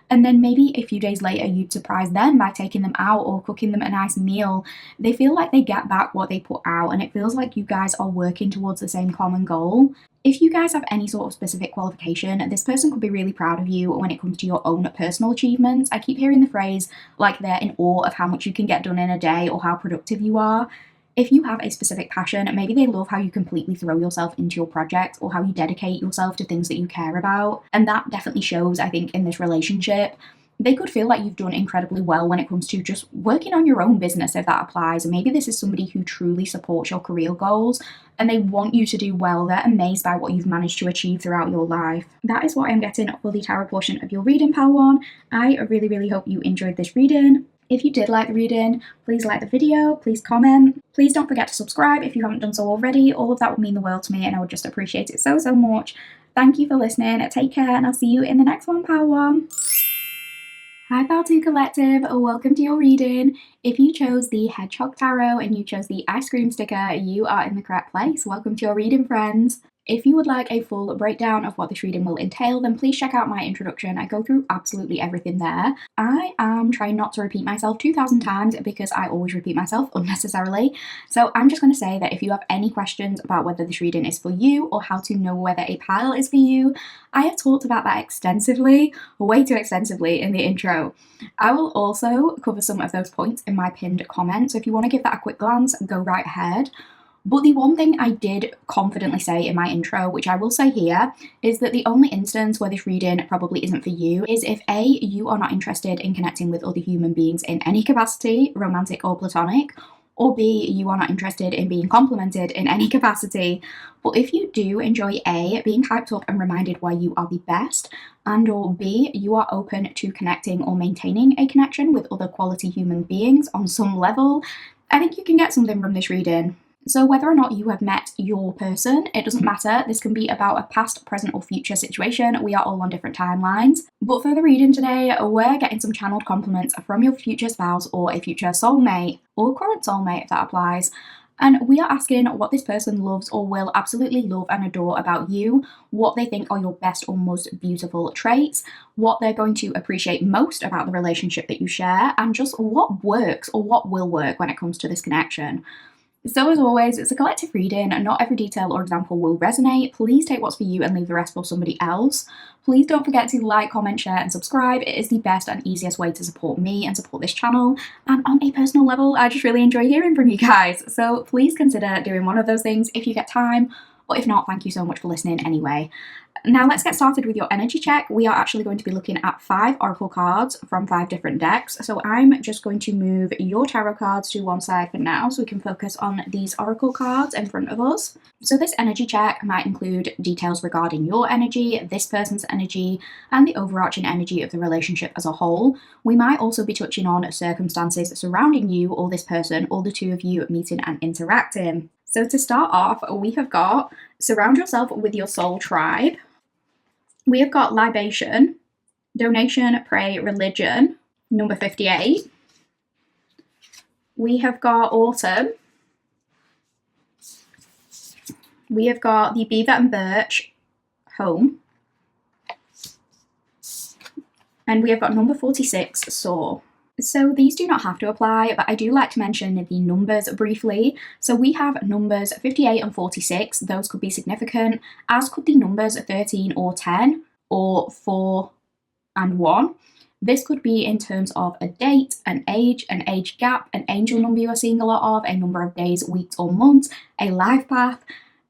And then maybe a few days later, you'd surprise them by taking them out or cooking them a nice meal. They feel like they get back what they put out, and it feels like you guys are working towards the same common goal. If you guys have any sort of specific qualification, this person could be really proud of you when it comes to your own personal achievements. I keep hearing the phrase like they're in awe of how much you can get done in a day or how productive you are. If you have a specific passion, maybe they love how you completely throw yourself into your project or how you dedicate yourself to things that you care about. And that definitely shows, I think, in this relationship. They could feel like you've done incredibly well when it comes to just working on your own business, if that applies. And maybe this is somebody who truly supports your career goals and they want you to do well. They're amazed by what you've managed to achieve throughout your life. That is what I'm getting for the tarot portion of your reading, Pile 1. I really, really hope you enjoyed this reading. If you did like the reading, please like the video, please comment. Please don't forget to subscribe if you haven't done so already. All of that would mean the world to me and I would just appreciate it so, so much. Thank you for listening. Take care and I'll see you in the next one, Pile 1. Hi Pile 2 Collective, welcome to your reading. If you chose the Hedgehog Tarot and you chose the ice cream sticker, you are in the correct place. Welcome to your reading, friends. If you would like a full breakdown of what this reading will entail, then please check out my introduction. I go through absolutely everything there. I am trying not to repeat myself 2,000 times because I always repeat myself unnecessarily. So I'm just going to say that if you have any questions about whether this reading is for you or how to know whether a pile is for you, I have talked about that extensively, way too extensively in the intro. I will also cover some of those points in my pinned comment, so if you want to give that a quick glance, go right ahead. But the one thing I did confidently say in my intro, which I will say here, is that the only instance where this reading probably isn't for you is if A, you are not interested in connecting with other human beings in any capacity, romantic or platonic, or B, you are not interested in being complimented in any capacity. But if you do enjoy A, being hyped up and reminded why you are the best, and or B, you are open to connecting or maintaining a connection with other quality human beings on some level, I think you can get something from this reading. So whether or not you have met your person, it doesn't matter. This can be about a past, present or future situation. We are all on different timelines. But for the reading today, we're getting some channeled compliments from your future spouse or a future soulmate or current soulmate if that applies. And we are asking what this person loves or will absolutely love and adore about you, what they think are your best or most beautiful traits, what they're going to appreciate most about the relationship that you share, and just what works or what will work when it comes to this connection. So as always, it's a collective reading and not every detail or example will resonate. Please take what's for you and leave the rest for somebody else. Please don't forget to like, comment, share and subscribe. It is the best and easiest way to support me and support this channel. And on a personal level, I just really enjoy hearing from you guys. So please consider doing one of those things if you get time. but if not, thank you so much for listening anyway. Now let's get started with your energy check. We are actually going to be looking at 5 oracle cards from 5 different decks. So I'm just going to move your tarot cards to one side for now so we can focus on these oracle cards in front of us. So this energy check might include details regarding your energy, this person's energy, and the overarching energy of the relationship as a whole. We might also be touching on circumstances surrounding you or this person, or the two of you meeting and interacting. So to start off, we have got surround yourself with your soul tribe. We have got libation, donation, pray, religion, number 58. We have got autumn. We have got the beaver and birch, home. And we have got number 46, soar. So these do not have to apply, but I do like to mention the numbers briefly. So we have numbers 58 and 46. Those could be significant, as could the numbers 13 or 10 or 4 and 1. This could be in terms of a date, an age gap, an angel number you are seeing a lot of, a number of days, weeks or months, a life path.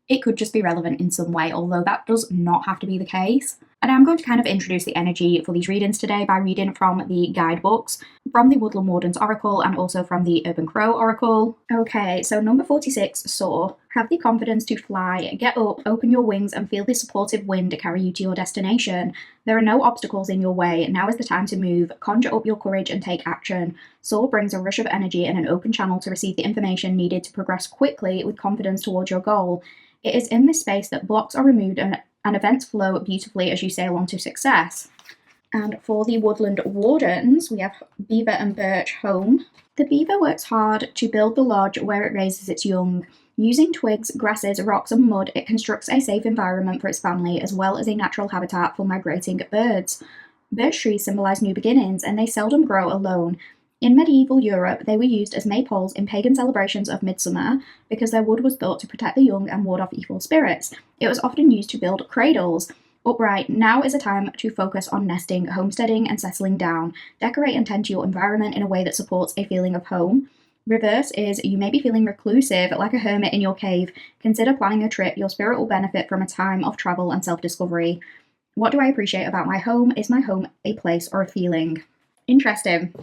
It could just be relevant in some way, although that does not have to be the case. And I'm going to kind of introduce the energy for these readings today by reading from the guidebooks, from the Woodland Warden's Oracle and also from the Urban Crow Oracle. Okay, so number 46, soar. Have the confidence to fly, get up, open your wings and feel the supportive wind carry you to your destination. There are no obstacles in your way. Now is the time to move. Conjure up your courage and take action. Soar brings a rush of energy and an open channel to receive the information needed to progress quickly with confidence towards your goal. It is in this space that blocks are removed and events flow beautifully as you sail on to success. And for the Woodland Wardens, we have beaver and birch, home. The beaver works hard to build the lodge where it raises its young. Using twigs, grasses, rocks and mud, it constructs a safe environment for its family as well as a natural habitat for migrating birds. Birch trees symbolise new beginnings and they seldom grow alone. In medieval Europe, they were used as maypoles in pagan celebrations of midsummer because their wood was thought to protect the young and ward off evil spirits. It was often used to build cradles. Upright, now is a time to focus on nesting, homesteading and settling down. Decorate and tend to your environment in a way that supports a feeling of home. Reverse is you may be feeling reclusive, like a hermit in your cave. Consider planning a trip. Your spirit will benefit from a time of travel and self-discovery. What do I appreciate about my home? Is my home a place or a feeling? Interesting.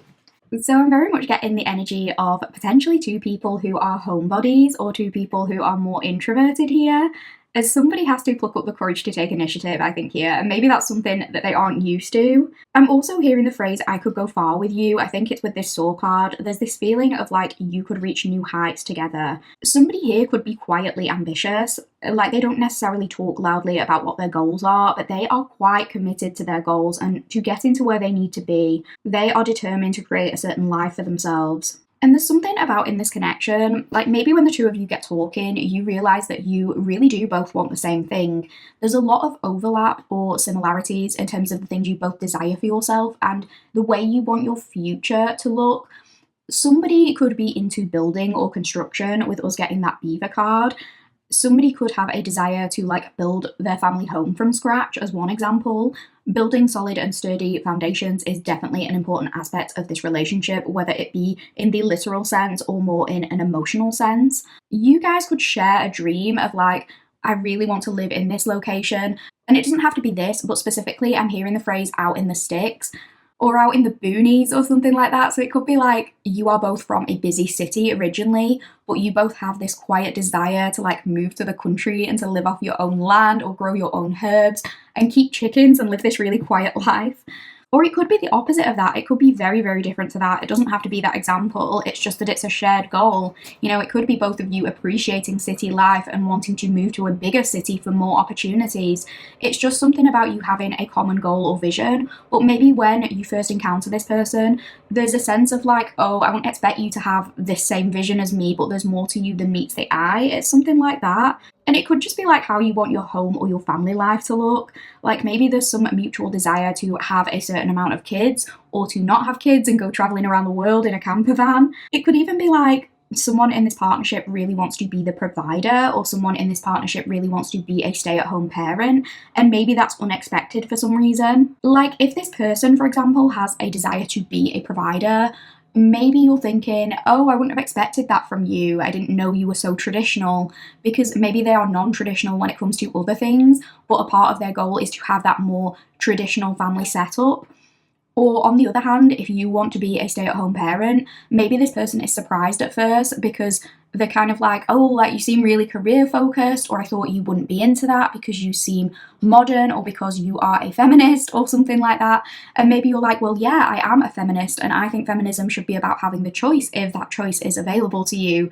So I'm very much getting the energy of potentially 2 people who are homebodies or 2 people who are more introverted here. As somebody has to pluck up the courage to take initiative, I think, here, and maybe that's something that they aren't used to. I'm also hearing the phrase, I could go far with you. I think it's with this soul card. There's this feeling of like you could reach new heights together. Somebody here could be quietly ambitious. Like they don't necessarily talk loudly about what their goals are, but they are quite committed to their goals and to getting to where they need to be. They are determined to create a certain life for themselves. And there's something about in this connection, like maybe when the 2 of you get talking, you realise that you really do both want the same thing. There's a lot of overlap or similarities in terms of the things you both desire for yourself and the way you want your future to look. Somebody could be into building or construction with us getting that beaver card. Somebody could have a desire to like build their family home from scratch as one example. Building solid and sturdy foundations is definitely an important aspect of this relationship, whether it be in the literal sense or more in an emotional sense. You guys could share a dream of like, I really want to live in this location. And it doesn't have to be this, but specifically I'm hearing the phrase out in the sticks or out in the boonies or something like that. So it could be like you are both from a busy city originally, but you both have this quiet desire to like move to the country and to live off your own land or grow your own herbs and keep chickens and live this really quiet life. Or it could be the opposite of that. It could be very, very different to that. It doesn't have to be that example. It's just that it's a shared goal. You know, it could be both of you appreciating city life and wanting to move to a bigger city for more opportunities. It's just something about you having a common goal or vision. But maybe when you first encounter this person, there's a sense of like, oh, I won't expect you to have this same vision as me, but there's more to you than meets the eye. It's something like that. And it could just be like how you want your home or your family life to look. Like maybe there's some mutual desire to have a certain amount of kids or to not have kids and go traveling around the world in a camper van. It could even be like someone in this partnership really wants to be the provider, or someone in this partnership really wants to be a stay-at-home parent, and maybe that's unexpected for some reason. Like if this person, for example, has a desire to be a provider, maybe you're thinking, oh, I wouldn't have expected that from you. I didn't know you were so traditional, because maybe they are non-traditional when it comes to other things, but a part of their goal is to have that more traditional family setup. Or on the other hand, if you want to be a stay-at-home parent, maybe this person is surprised at first because they're kind of like, oh, like you seem really career focused, or I thought you wouldn't be into that because you seem modern, or because you are a feminist or something like that. And maybe you're like, well, yeah, I am a feminist and I think feminism should be about having the choice if that choice is available to you.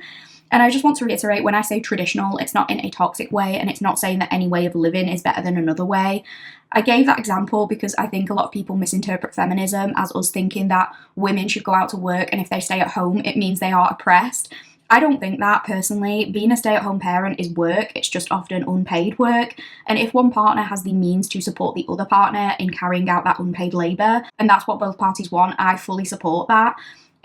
And I just want to reiterate, when I say traditional, it's not in a toxic way, and it's not saying that any way of living is better than another way. I gave that example because I think a lot of people misinterpret feminism as us thinking that women should go out to work, and if they stay at home, it means they are oppressed. I don't think that personally. Being a stay-at-home parent is work, it's just often unpaid work. And if one partner has the means to support the other partner in carrying out that unpaid labour, and that's what both parties want, I fully support that.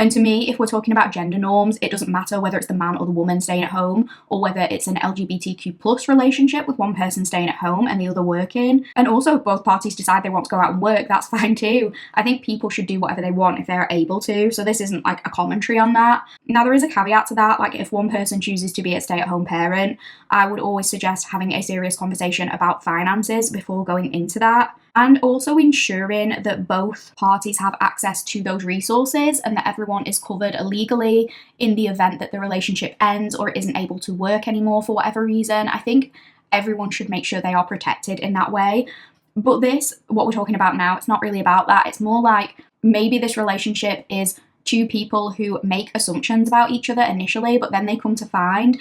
And to me, if we're talking about gender norms, it doesn't matter whether it's the man or the woman staying at home, or whether it's an LGBTQ plus relationship with one person staying at home and the other working. And also, if both parties decide they want to go out and work, that's fine too. I think people should do whatever they want if they're able to, so this isn't like a commentary on that. Now, there is a caveat to that, like if one person chooses to be a stay-at-home parent, I would always suggest having a serious conversation about finances before going into that. And also ensuring that both parties have access to those resources and that everyone is covered illegally in the event that the relationship ends or isn't able to work anymore for whatever reason. I think everyone should make sure they are protected in that way. But this, what we're talking about now, it's not really about that. It's more like maybe this relationship is two people who make assumptions about each other initially, but then they come to find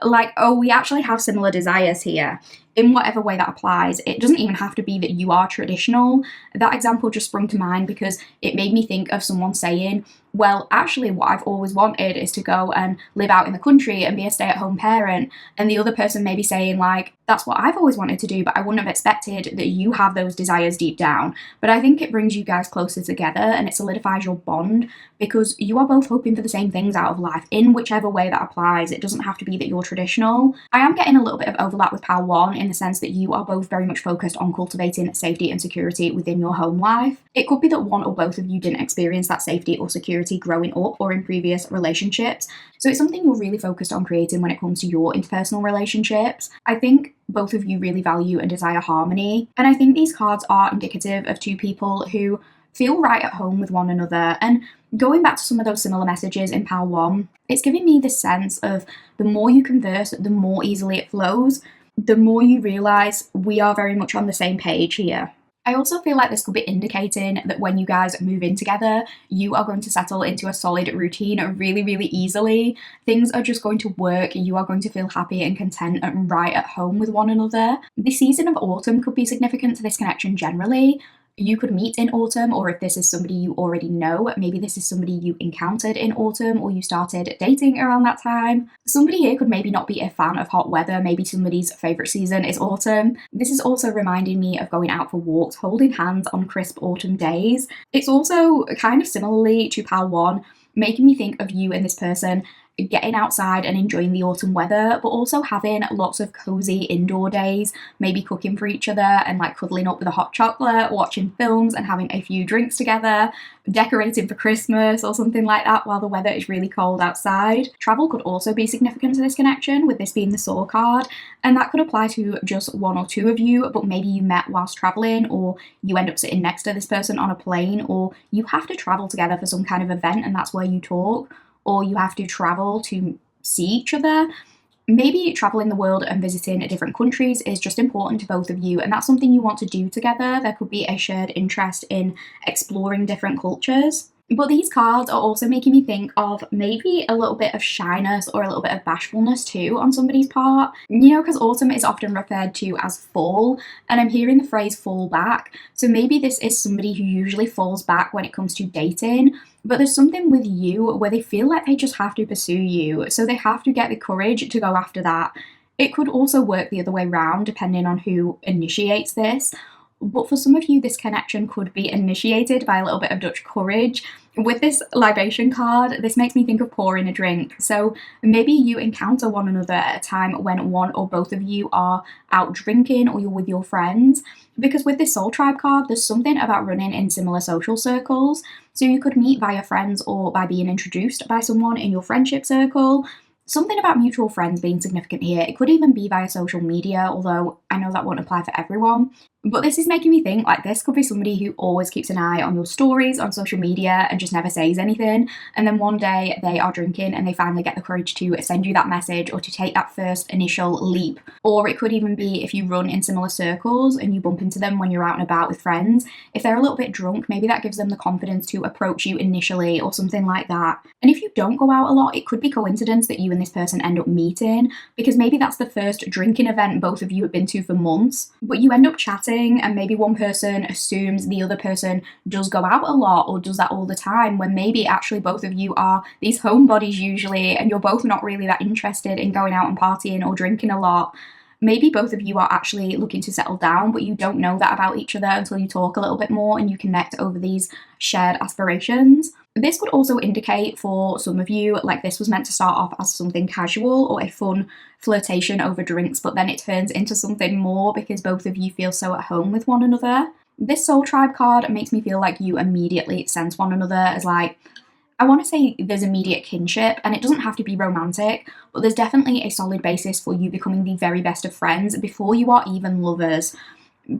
like, oh, we actually have similar desires here. In whatever way that applies, it doesn't even have to be that you are traditional. That example just sprung to mind because it made me think of someone saying, well, actually what I've always wanted is to go and live out in the country and be a stay-at-home parent. And the other person may be saying like, that's what I've always wanted to do, but I wouldn't have expected that you have those desires deep down. But I think it brings you guys closer together and it solidifies your bond because you are both hoping for the same things out of life in whichever way that applies. It doesn't have to be that you're traditional. I am getting a little bit of overlap with Pal 1 in the sense that you are both very much focused on cultivating safety and security within your home life. It could be that one or both of you didn't experience that safety or security growing up or in previous relationships. So it's something you're really focused on creating when it comes to your interpersonal relationships. I think both of you really value and desire harmony. And I think these cards are indicative of two people who feel right at home with one another. And going back to some of those similar messages in Pal 1, it's giving me this sense of the more you converse, the more easily it flows, the more you realise we are very much on the same page here. I also feel like this could be indicating that when you guys move in together, you are going to settle into a solid routine really, really easily. Things are just going to work. You are going to feel happy and content and right at home with one another. The season of autumn could be significant to this connection generally. You could meet in autumn, or if this is somebody you already know, maybe this is somebody you encountered in autumn or you started dating around that time. Somebody here could maybe not be a fan of hot weather, maybe somebody's favourite season is autumn. This is also reminding me of going out for walks, holding hands on crisp autumn days. It's also kind of similarly to Pal 1, making me think of you and this person getting outside and enjoying the autumn weather, but also having lots of cozy indoor days, maybe cooking for each other and like cuddling up with a hot chocolate, watching films and having a few drinks together, decorating for Christmas or something like that while the weather is really cold outside. Travel could also be significant to this connection, with this being the Soul card, and that could apply to just one or two of you, but maybe you met whilst traveling, or you end up sitting next to this person on a plane, or you have to travel together for some kind of event and that's where you talk, or you have to travel to see each other. Maybe traveling the world and visiting different countries is just important to both of you, and that's something you want to do together. There could be a shared interest in exploring different cultures. But these cards are also making me think of maybe a little bit of shyness or a little bit of bashfulness too on somebody's part. You know, because autumn is often referred to as fall, and I'm hearing the phrase fall back. So maybe this is somebody who usually falls back when it comes to dating, but there's something with you where they feel like they just have to pursue you. So they have to get the courage to go after that. It could also work the other way around depending on who initiates this. But for some of you, this connection could be initiated by a little bit of Dutch courage. With this libation card, this makes me think of pouring a drink. So maybe you encounter one another at a time when one or both of you are out drinking or you're with your friends. Because with this soul tribe card, there's something about running in similar social circles. So you could meet via friends or by being introduced by someone in your friendship circle. Something about mutual friends being significant here. It could even be via social media, although I know that won't apply for everyone. But this is making me think like this could be somebody who always keeps an eye on your stories on social media and just never says anything. And then one day they are drinking and they finally get the courage to send you that message or to take that first initial leap. Or it could even be if you run in similar circles and you bump into them when you're out and about with friends. If they're a little bit drunk, maybe that gives them the confidence to approach you initially or something like that. And if you don't go out a lot, it could be coincidence that you and this person end up meeting, because maybe that's the first drinking event both of you have been to for months. But you end up chatting and maybe one person assumes the other person does go out a lot or does that all the time, when maybe actually both of you are these homebodies usually and you're both not really that interested in going out and partying or drinking a lot. Maybe both of you are actually looking to settle down, but you don't know that about each other until you talk a little bit more and you connect over these shared aspirations. This could also indicate for some of you, like this was meant to start off as something casual or a fun flirtation over drinks, but then it turns into something more because both of you feel so at home with one another. This soul tribe card makes me feel like you immediately sense one another as like, I want to say there's immediate kinship, and it doesn't have to be romantic, but there's definitely a solid basis for you becoming the very best of friends before you are even lovers.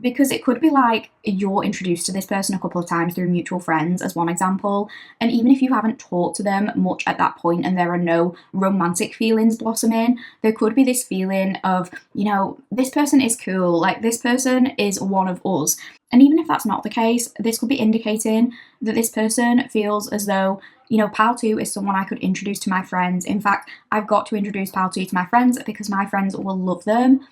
Because it could be like you're introduced to this person a couple of times through mutual friends, as one example, and even if you haven't talked to them much at that point and there are no romantic feelings blossoming, there could be this feeling of, you know, this person is cool, like this person is one of us. And even if that's not the case, this could be indicating that this person feels as though, you know, Pal 2 is someone I could introduce to my friends. In fact, I've got to introduce Pal 2 to my friends because my friends will love them.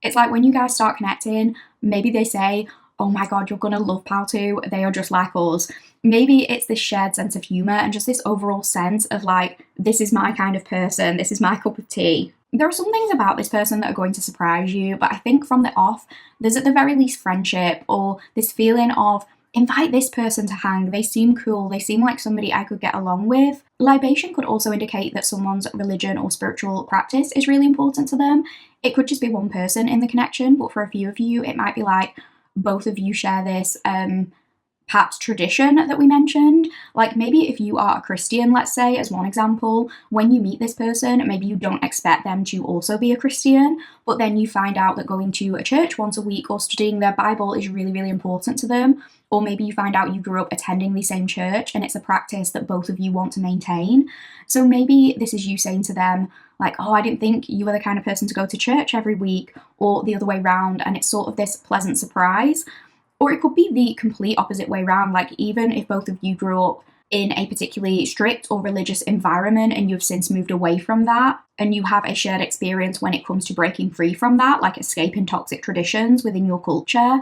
It's like when you guys start connecting, maybe they say, oh my god, you're gonna love Pal 2, they are just like us. Maybe it's this shared sense of humour and just this overall sense of like, this is my kind of person, this is my cup of tea. There are some things about this person that are going to surprise you, but I think from the off, there's at the very least friendship or this feeling of, invite this person to hang, they seem cool, they seem like somebody I could get along with. Libation could also indicate that someone's religion or spiritual practice is really important to them. It could just be one person in the connection, but for a few of you, it might be like both of you share this perhaps tradition that we mentioned. Like maybe if you are a Christian, let's say, as one example, when you meet this person, maybe you don't expect them to also be a Christian, but then you find out that going to a church once a week or studying their Bible is really, really important to them. Or maybe you find out you grew up attending the same church and it's a practice that both of you want to maintain. So maybe this is you saying to them, like, oh, I didn't think you were the kind of person to go to church every week, or the other way round, and it's sort of this pleasant surprise. Or it could be the complete opposite way round, like even if both of you grew up in a particularly strict or religious environment and you've since moved away from that, and you have a shared experience when it comes to breaking free from that, like escaping toxic traditions within your culture.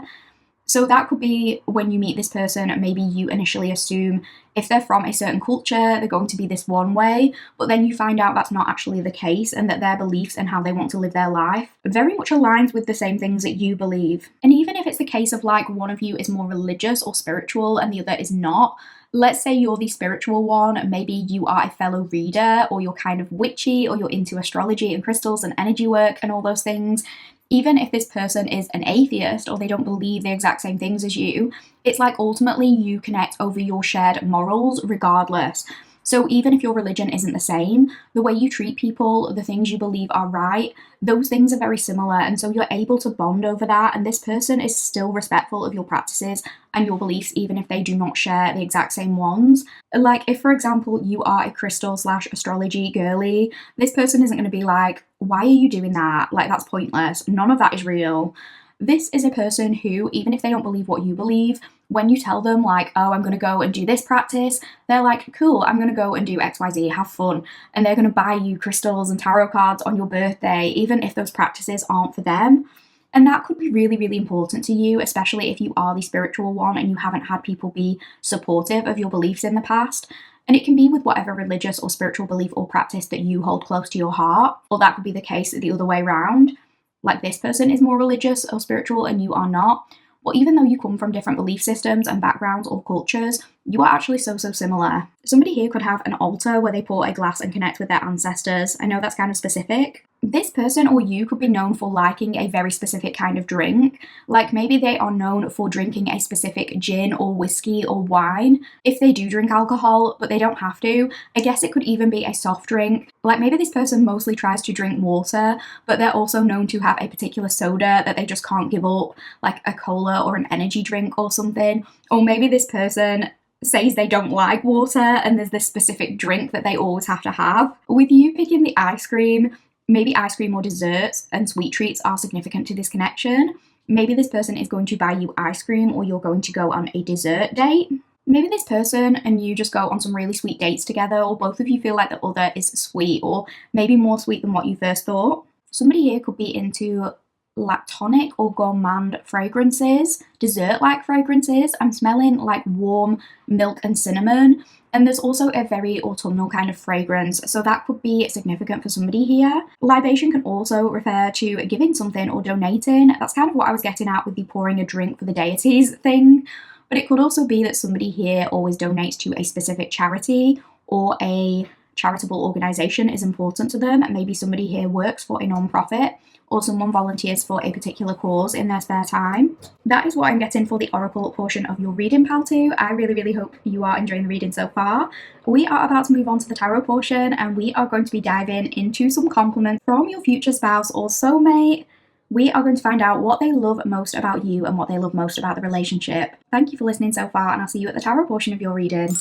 So that could be when you meet this person, maybe you initially assume if they're from a certain culture, they're going to be this one way, but then you find out that's not actually the case and that their beliefs and how they want to live their life very much aligns with the same things that you believe. And even if it's the case of like one of you is more religious or spiritual and the other is not, let's say you're the spiritual one, maybe you are a fellow reader or you're kind of witchy or you're into astrology and crystals and energy work and all those things. Even if this person is an atheist or they don't believe the exact same things as you, it's like ultimately you connect over your shared morals regardless. So even if your religion isn't the same, the way you treat people, the things you believe are right, those things are very similar. And so you're able to bond over that. And this person is still respectful of your practices and your beliefs, even if they do not share the exact same ones. Like if, for example, you are a crystal/astrology girly, this person isn't going to be like, why are you doing that? Like, that's pointless. None of that is real. This is a person who, even if they don't believe what you believe, when you tell them like, oh, I'm going to go and do this practice, they're like, cool, I'm going to go and do XYZ, have fun. And they're going to buy you crystals and tarot cards on your birthday, even if those practices aren't for them. And that could be really, really important to you, especially if you are the spiritual one and you haven't had people be supportive of your beliefs in the past. And it can be with whatever religious or spiritual belief or practice that you hold close to your heart, or that could be the case the other way around. Like this person is more religious or spiritual and you are not. But even though you come from different belief systems and backgrounds or cultures, you are actually so similar. Somebody here could have an altar where they pour a glass and connect with their ancestors. I know that's kind of specific. This person or you could be known for liking a very specific kind of drink. Like maybe they are known for drinking a specific gin or whiskey or wine. If they do drink alcohol, but they don't have to, I guess it could even be a soft drink. Like maybe this person mostly tries to drink water, but they're also known to have a particular soda that they just can't give up, like a cola or an energy drink or something. Or maybe this person says they don't like water and there's this specific drink that they always have to have. With you picking the ice cream, maybe ice cream or desserts and sweet treats are significant to this connection. Maybe this person is going to buy you ice cream or you're going to go on a dessert date. Maybe this person and you just go on some really sweet dates together, or both of you feel like the other is sweet, or maybe more sweet than what you first thought. Somebody here could be into lactonic or gourmand fragrances, dessert-like fragrances. I'm smelling like warm milk and cinnamon. And there's also a very autumnal kind of fragrance, so that could be significant for somebody here. Libation can also refer to giving something or donating. That's kind of what I was getting at with the pouring a drink for the deities thing. But it could also be that somebody here always donates to a specific charity, or a charitable organisation is important to them. Maybe somebody here works for a non-profit, or someone volunteers for a particular cause in their spare time. That is what I'm getting for the oracle portion of your reading, pal 2. I really hope you are enjoying the reading so far. We are about to move on to the tarot portion, and we are going to be diving into some compliments from your future spouse or soulmate. We are going to find out what they love most about you and what they love most about the relationship. Thank you for listening so far, and I'll see you at the tarot portion of your reading.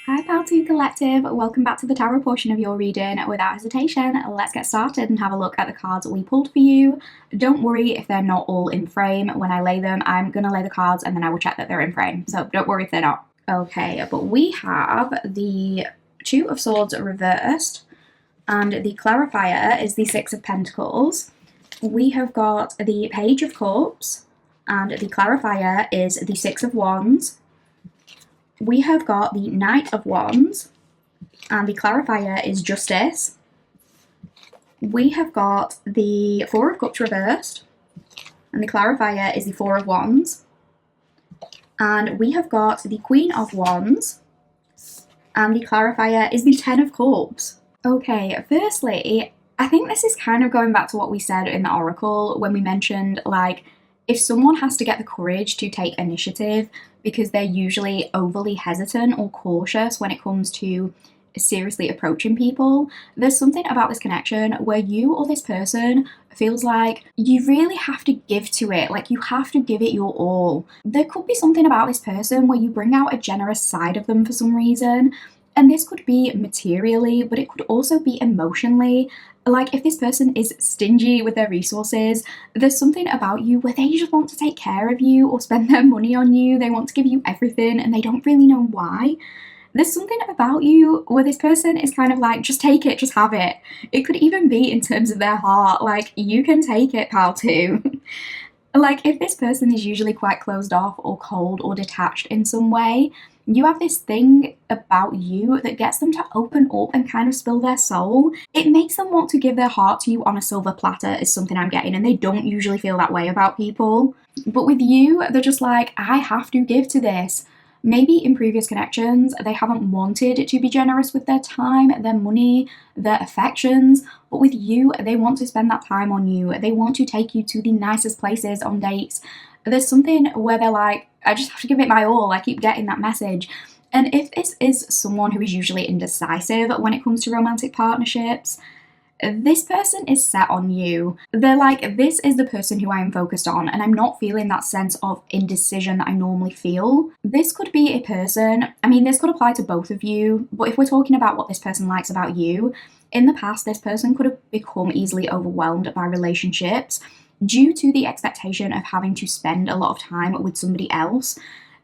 Hi Pal 2 Collective, welcome back to the tarot portion of your reading. Without hesitation, let's get started and have a look at the cards we pulled for you. Don't worry if they're not all in frame. When I lay them, I'm going to lay the cards and then I will check that they're in frame. So don't worry if they're not. Okay, but we have the Two of Swords reversed, and the clarifier is the Six of Pentacles. We have got the Page of Cups, and the clarifier is the Six of Wands. We have got the Knight of Wands, and the clarifier is Justice. We have got the Four of Cups reversed, and the clarifier is the Four of Wands. And we have got the Queen of Wands, and the clarifier is the Ten of Cups. Okay, firstly, I think this is kind of going back to what we said in the oracle when we mentioned, like, if someone has to get the courage to take initiative because they're usually overly hesitant or cautious when it comes to seriously approaching people, there's something about this connection where you or this person feels like you really have to give to it, like you have to give it your all. There could be something about this person where you bring out a generous side of them for some reason, and this could be materially, but it could also be emotionally. Like if this person is stingy with their resources, there's something about you where they just want to take care of you or spend their money on you. They want to give you everything and they don't really know why. There's something about you where this person is kind of like, just take it, just have it. It could even be in terms of their heart, like, you can take it, pal 2. Like if this person is usually quite closed off or cold or detached in some way, you have this thing about you that gets them to open up and kind of spill their soul. It makes them want to give their heart to you on a silver platter is something I'm getting, and they don't usually feel that way about people. But with you, they're just like, I have to give to this. Maybe in previous connections, they haven't wanted to be generous with their time, their money, their affections, but with you, they want to spend that time on you. They want to take you to the nicest places on dates. There's something where they're like, I just have to give it my all. I keep getting that message. And if this is someone who is usually indecisive when it comes to romantic partnerships, this person is set on you. They're like, this is the person who I am focused on, and I'm not feeling that sense of indecision that I normally feel. This could be a person, I mean, this could apply to both of you, but if we're talking about what this person likes about you, in the past, this person could have become easily overwhelmed by relationships due to the expectation of having to spend a lot of time with somebody else.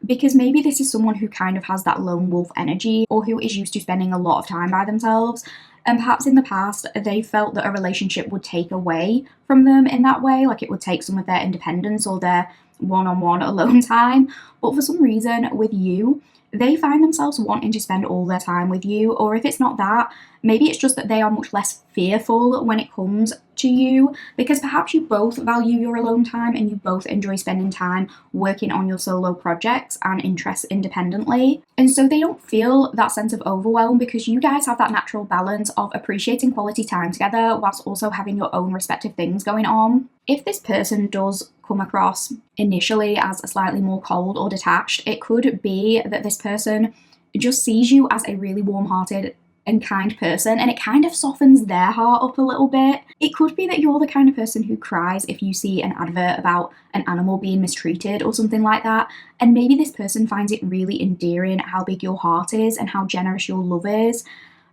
Because maybe this is someone who kind of has that lone wolf energy, or who is used to spending a lot of time by themselves. And perhaps in the past, they felt that a relationship would take away from them in that way, like it would take some of their independence or their one-on-one alone time. But for some reason, with you, they find themselves wanting to spend all their time with you. Or if it's not that, maybe it's just that they are much less fearful when it comes to you, because perhaps you both value your alone time and you both enjoy spending time working on your solo projects and interests independently. And so they don't feel that sense of overwhelm because you guys have that natural balance of appreciating quality time together whilst also having your own respective things going on. If this person does come across initially as slightly more cold or detached, it could be that this person just sees you as a really warm-hearted and kind person, and it kind of softens their heart up a little bit. It could be that you're the kind of person who cries if you see an advert about an animal being mistreated or something like that, and maybe this person finds it really endearing how big your heart is and how generous your love is.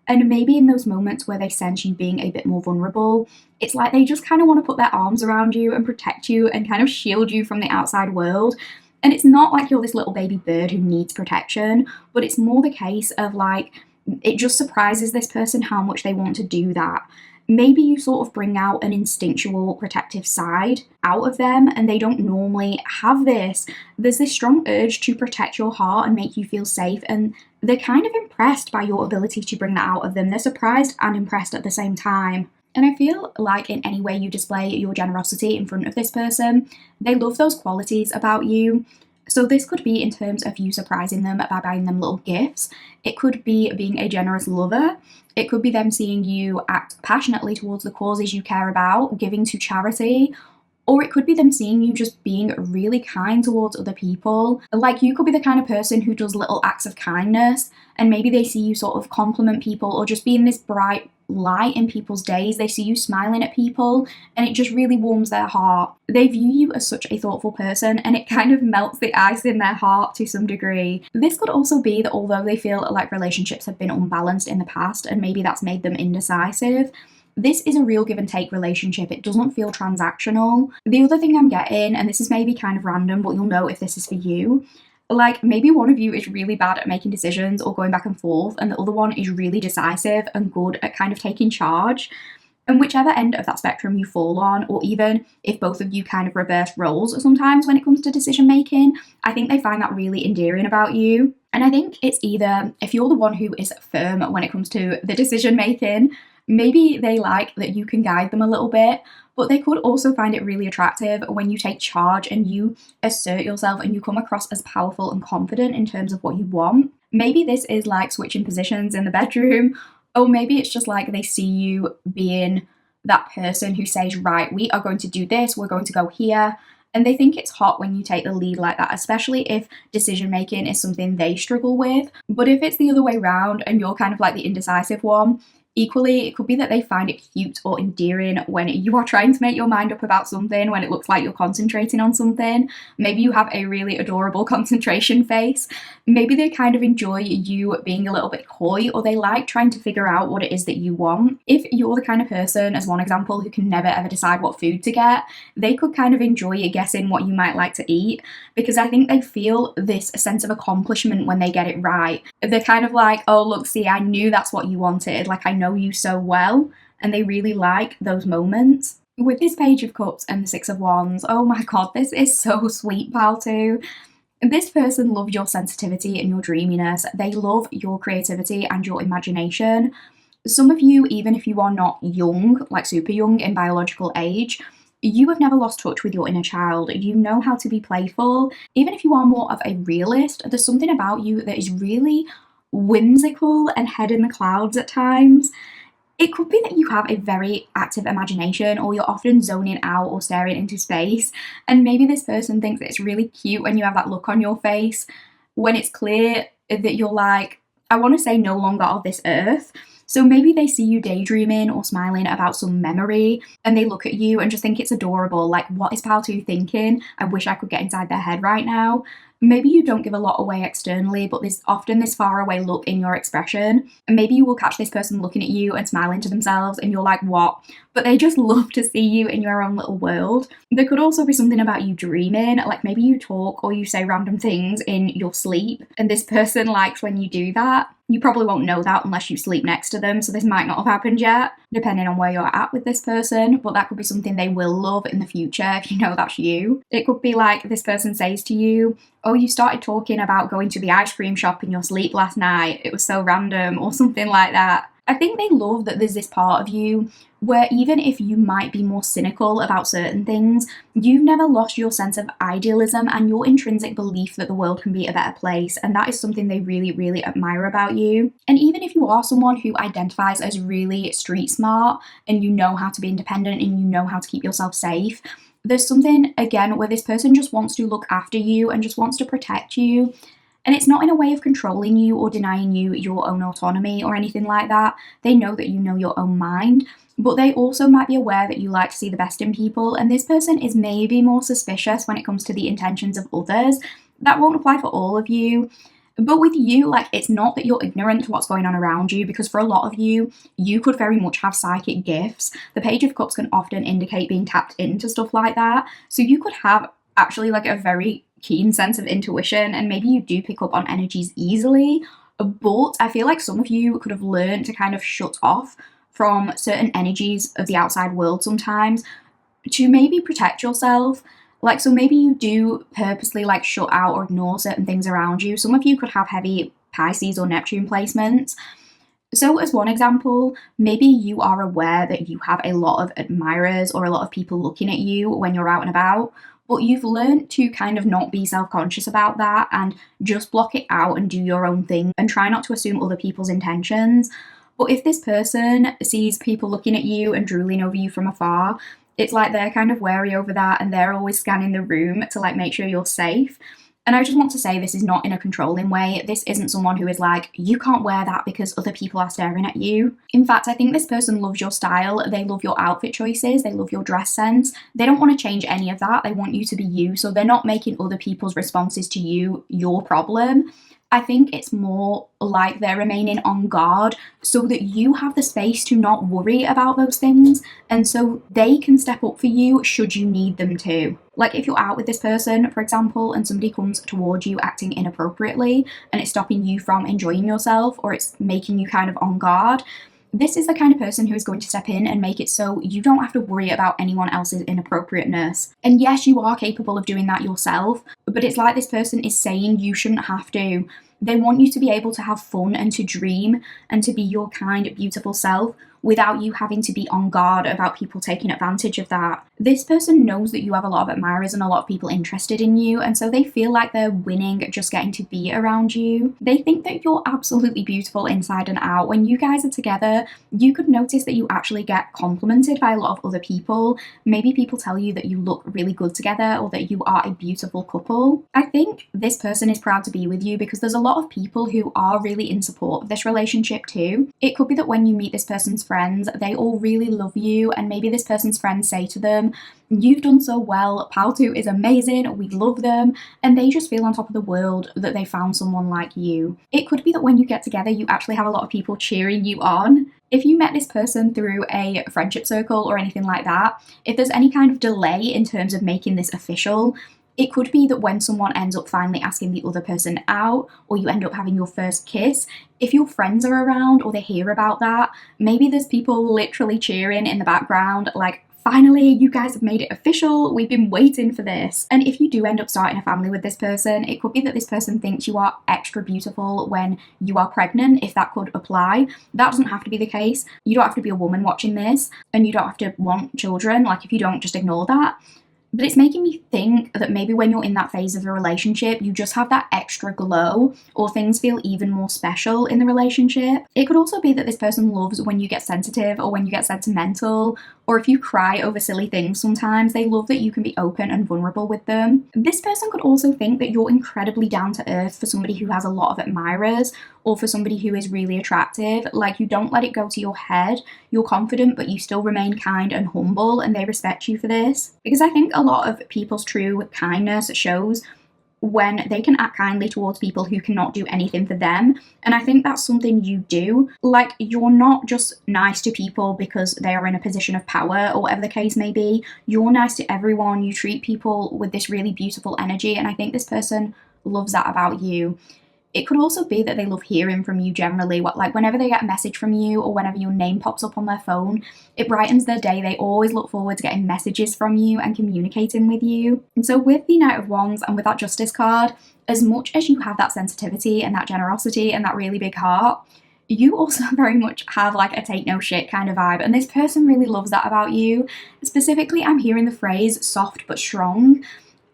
And maybe in those moments where they sense you being a bit more vulnerable, it's like they just kind of want to put their arms around you and protect you and kind of shield you from the outside world. And it's not like you're this little baby bird who needs protection, but it's more the case of like, it just surprises this person how much they want to do that. Maybe you sort of bring out an instinctual protective side out of them and they don't normally have this. There's this strong urge to protect your heart and make you feel safe, and they're kind of impressed by your ability to bring that out of them. They're surprised and impressed at the same time. And I feel like in any way you display your generosity in front of this person, they love those qualities about you. So this could be in terms of you surprising them by buying them little gifts. It could be being a generous lover. It could be them seeing you act passionately towards the causes you care about, giving to charity. Or it could be them seeing you just being really kind towards other people. Like you could be the kind of person who does little acts of kindness, and maybe they see you sort of compliment people or just being this bright light in people's days. They see you smiling at people and it just really warms their heart. They view you as such a thoughtful person and it kind of melts the ice in their heart to some degree. This could also be that although they feel like relationships have been unbalanced in the past and maybe that's made them indecisive, this is a real give and take relationship. It doesn't feel transactional. The other thing I'm getting, and this is maybe kind of random, but you'll know if this is for you, like maybe one of you is really bad at making decisions or going back and forth, and the other one is really decisive and good at kind of taking charge. And whichever end of that spectrum you fall on, or even if both of you kind of reverse roles sometimes when it comes to decision making, I think they find that really endearing about you. And I think it's either if you're the one who is firm when it comes to the decision making, maybe they like that you can guide them a little bit, but they could also find it really attractive when you take charge and you assert yourself and you come across as powerful and confident in terms of what you want. Maybe this is like switching positions in the bedroom, or maybe it's just like they see you being that person who says, right, we are going to do this, we're going to go here. And they think it's hot when you take the lead like that, especially if decision making is something they struggle with. But if it's the other way around and you're kind of like the indecisive one, equally, it could be that they find it cute or endearing when you are trying to make your mind up about something, when it looks like you're concentrating on something. Maybe you have a really adorable concentration face. Maybe they kind of enjoy you being a little bit coy, or they like trying to figure out what it is that you want. If you're the kind of person, as one example, who can never ever decide what food to get, they could kind of enjoy guessing what you might like to eat, because I think they feel this sense of accomplishment when they get it right. They're kind of like, oh, look, see, I knew that's what you wanted. Like, I know you so well, and they really like those moments. With this Page of Cups and the Six of Wands, oh my god, this is so sweet, pal too. This person loves your sensitivity and your dreaminess. They love your creativity and your imagination. Some of you, even if you are not young, like super young in biological age, you have never lost touch with your inner child. You know how to be playful. Even if you are more of a realist, there's something about you that is really whimsical and head in the clouds at times. It could be that you have a very active imagination, or you're often zoning out or staring into space, and maybe this person thinks it's really cute when you have that look on your face when it's clear that you're like, I want to say no longer of this earth. So maybe they see you daydreaming or smiling about some memory and they look at you and just think it's adorable. Like, what is Paltu thinking? I wish I could get inside their head right now. Maybe you don't give a lot away externally, but there's often this far away look in your expression. And maybe you will catch this person looking at you and smiling to themselves and you're like, what? But they just love to see you in your own little world. There could also be something about you dreaming, like maybe you talk or you say random things in your sleep and this person likes when you do that. You probably won't know that unless you sleep next to them, so this might not have happened yet, depending on where you're at with this person, but that could be something they will love in the future if you know that's you. It could be like this person says to you, oh, you started talking about going to the ice cream shop in your sleep last night, it was so random, or something like that. I think they love that there's this part of you where even if you might be more cynical about certain things, you've never lost your sense of idealism and your intrinsic belief that the world can be a better place. And that is something they really, really admire about you. And even if you are someone who identifies as really street smart and you know how to be independent and you know how to keep yourself safe, there's something, again, where this person just wants to look after you and just wants to protect you. And it's not in a way of controlling you or denying you your own autonomy or anything like that. They know that you know your own mind, but they also might be aware that you like to see the best in people. And this person is maybe more suspicious when it comes to the intentions of others. That won't apply for all of you. But with you, like, it's not that you're ignorant to what's going on around you, because for a lot of you, you could very much have psychic gifts. The Page of Cups can often indicate being tapped into stuff like that. So you could have actually like a very keen sense of intuition, and maybe you do pick up on energies easily, but I feel like some of you could have learned to kind of shut off from certain energies of the outside world sometimes to maybe protect yourself. Like, so maybe you do purposely like shut out or ignore certain things around you. Some of you could have heavy Pisces or Neptune placements. So as one example, maybe you are aware that you have a lot of admirers or a lot of people looking at you when you're out and about, but you've learned to kind of not be self-conscious about that and just block it out and do your own thing and try not to assume other people's intentions. But if this person sees people looking at you and drooling over you from afar, it's like they're kind of wary over that and they're always scanning the room to like make sure you're safe. And I just want to say, this is not in a controlling way. This isn't someone who is like, you can't wear that because other people are staring at you. In fact, I think this person loves your style. They love your outfit choices. They love your dress sense. They don't want to change any of that. They want you to be you. So they're not making other people's responses to you your problem. I think it's more like they're remaining on guard so that you have the space to not worry about those things, and so they can step up for you should you need them to. Like, if you're out with this person, for example, and somebody comes towards you acting inappropriately and it's stopping you from enjoying yourself, or it's making you kind of on guard, this is the kind of person who is going to step in and make it so you don't have to worry about anyone else's inappropriateness. And yes, you are capable of doing that yourself, but it's like this person is saying you shouldn't have to. They want you to be able to have fun and to dream and to be your kind, beautiful self without you having to be on guard about people taking advantage of that. This person knows that you have a lot of admirers and a lot of people interested in you, and so they feel like they're winning just getting to be around you. They think that you're absolutely beautiful inside and out. When you guys are together, you could notice that you actually get complimented by a lot of other people. Maybe people tell you that you look really good together or that you are a beautiful couple. I think this person is proud to be with you because there's a lot of people who are really in support of this relationship too. It could be that when you meet this person's friends, they all really love you, and maybe this person's friends say to them, you've done so well, Pal2 is amazing, we love them, and they just feel on top of the world that they found someone like you. It could be that when you get together, you actually have a lot of people cheering you on. If you met this person through a friendship circle or anything like that, if there's any kind of delay in terms of making this official, it could be that when someone ends up finally asking the other person out, or you end up having your first kiss, if your friends are around or they hear about that, maybe there's people literally cheering in the background, like, finally, you guys have made it official, we've been waiting for this. And if you do end up starting a family with this person, it could be that this person thinks you are extra beautiful when you are pregnant, if that could apply. That doesn't have to be the case. You don't have to be a woman watching this, and you don't have to want children. Like, if you don't, just ignore that. But it's making me think that maybe when you're in that phase of a relationship, you just have that extra glow, or things feel even more special in the relationship. It could also be that this person loves when you get sensitive or when you get sentimental, or if you cry over silly things sometimes. They love that you can be open and vulnerable with them. This person could also think that you're incredibly down to earth for somebody who has a lot of admirers, or for somebody who is really attractive. Like, you don't let it go to your head. You're confident, but you still remain kind and humble, and they respect you for this. Because I think a lot of people's true kindness shows when they can act kindly towards people who cannot do anything for them. And I think that's something you do. Like, you're not just nice to people because they are in a position of power or whatever the case may be. You're nice to everyone. You treat people with this really beautiful energy, and I think this person loves that about you. It could also be that they love hearing from you generally. Like, whenever they get a message from you or whenever your name pops up on their phone, it brightens their day. They always look forward to getting messages from you and communicating with you. And so with the Knight of Wands and with that Justice card, as much as you have that sensitivity and that generosity and that really big heart, You also very much have like a take no shit kind of vibe, and this person really loves that about you. Specifically, I'm hearing the phrase soft but strong.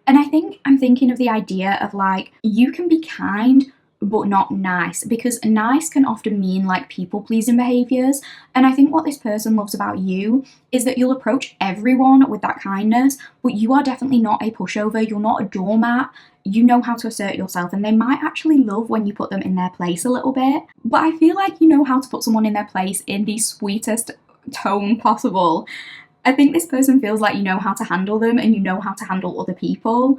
And I think I'm thinking of the idea of like, you can be kind, but not nice, because nice can often mean like people pleasing behaviors. And I think what this person loves about you is that you'll approach everyone with that kindness, but you are definitely not a pushover. You're not a doormat. You know how to assert yourself, and they might actually love when you put them in their place a little bit. But I feel like you know how to put someone in their place in the sweetest tone possible. I think this person feels like you know how to handle them and you know how to handle other people.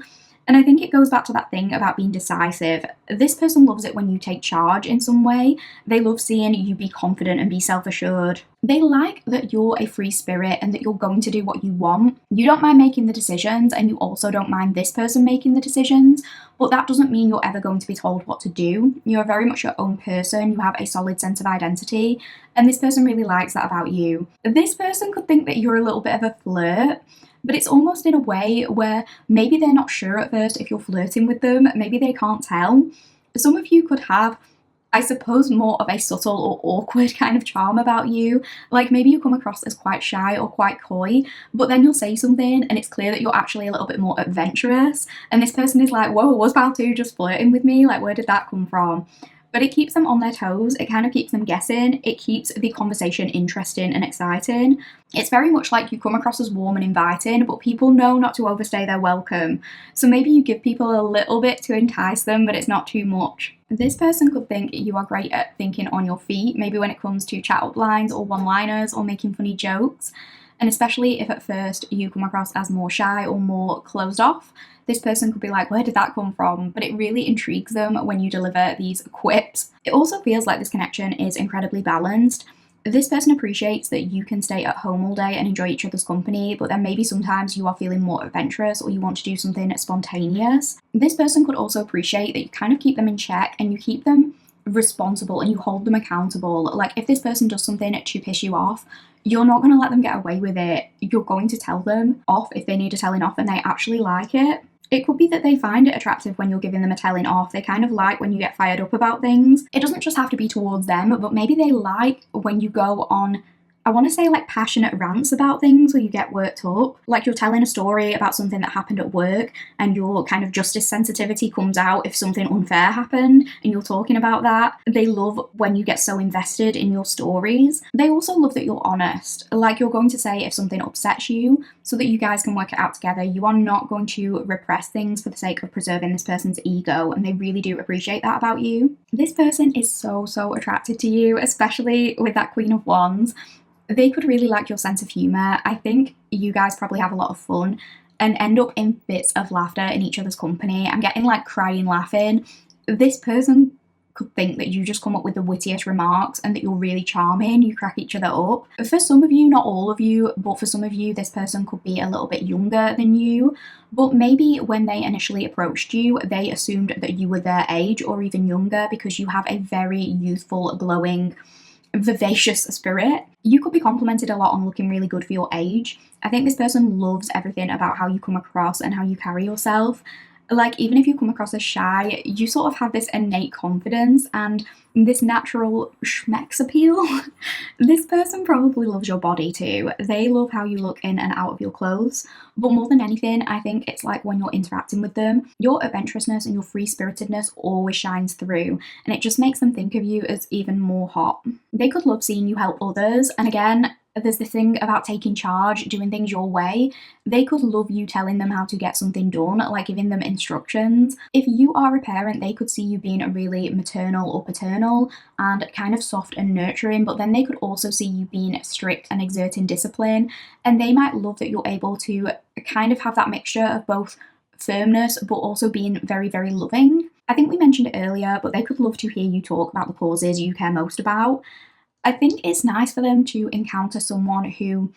And I think it goes back to that thing about being decisive. This person loves it when you take charge in some way. They love seeing you be confident and be self-assured. They like that you're a free spirit and that you're going to do what you want. You don't mind making the decisions, and you also don't mind this person making the decisions, but that doesn't mean you're ever going to be told what to do. You're very much your own person. You have a solid sense of identity, and this person really likes that about you. This person could think that you're a little bit of a flirt, but it's almost in a way where maybe they're not sure at first if you're flirting with them. Maybe they can't tell. Some of you could have, I suppose, more of a subtle or awkward kind of charm about you. Like maybe you come across as quite shy or quite coy, but then you'll say something and it's clear that you're actually a little bit more adventurous. And this person is like, whoa, was Baltu just flirting with me? Like, where did that come from? But it keeps them on their toes. It kind of keeps them guessing. It keeps the conversation interesting and exciting. It's very much like you come across as warm and inviting, but people know not to overstay their welcome. So maybe you give people a little bit to entice them, but it's not too much. This person could think you are great at thinking on your feet, maybe when it comes to chat up lines or one-liners or making funny jokes. And especially if at first you come across as more shy or more closed off, this person could be like, where did that come from? But it really intrigues them when you deliver these quips. It also feels like this connection is incredibly balanced. This person appreciates that you can stay at home all day and enjoy each other's company, but then maybe sometimes you are feeling more adventurous or you want to do something spontaneous. This person could also appreciate that you kind of keep them in check and you keep them responsible and you hold them accountable. Like if this person does something to piss you off, you're not going to let them get away with it. You're going to tell them off if they need a telling off and they actually like it. It could be that they find it attractive when you're giving them a telling off. They kind of like when you get fired up about things. It doesn't just have to be towards them, but maybe they like when you go on, I want to say like passionate rants about things where you get worked up. Like you're telling a story about something that happened at work and your kind of justice sensitivity comes out if something unfair happened and you're talking about that. They love when you get so invested in your stories. They also love that you're honest. Like you're going to say if something upsets you so that you guys can work it out together. You are not going to repress things for the sake of preserving this person's ego, and they really do appreciate that about you. This person is so attracted to you, especially with that Queen of Wands. They could really like your sense of humour. I think you guys probably have a lot of fun and end up in bits of laughter in each other's company. I'm getting like crying laughing. This person could think that you just come up with the wittiest remarks and that you're really charming. You crack each other up. For some of you, not all of you, but for some of you, this person could be a little bit younger than you. But maybe when they initially approached you, they assumed that you were their age or even younger because you have a very youthful, glowing, vivacious spirit. You could be complimented a lot on looking really good for your age. I think this person loves everything about how you come across and how you carry yourself. Like even if you come across as shy, you sort of have this innate confidence and this natural schmex appeal. This person probably loves your body too. They love how you look in and out of your clothes. But more than anything, I think it's like when you're interacting with them, your adventurousness and your free-spiritedness always shines through, and it just makes them think of you as even more hot. They could love seeing you help others, and again, there's the thing about taking charge, doing things your way. They could love you telling them how to get something done, like giving them instructions. If you are a parent, they could see you being really maternal or paternal and kind of soft and nurturing, but then they could also see you being strict and exerting discipline. And they might love that you're able to kind of have that mixture of both firmness, but also being very loving. I think we mentioned it earlier, but they could love to hear you talk about the causes you care most about. I think it's nice for them to encounter someone who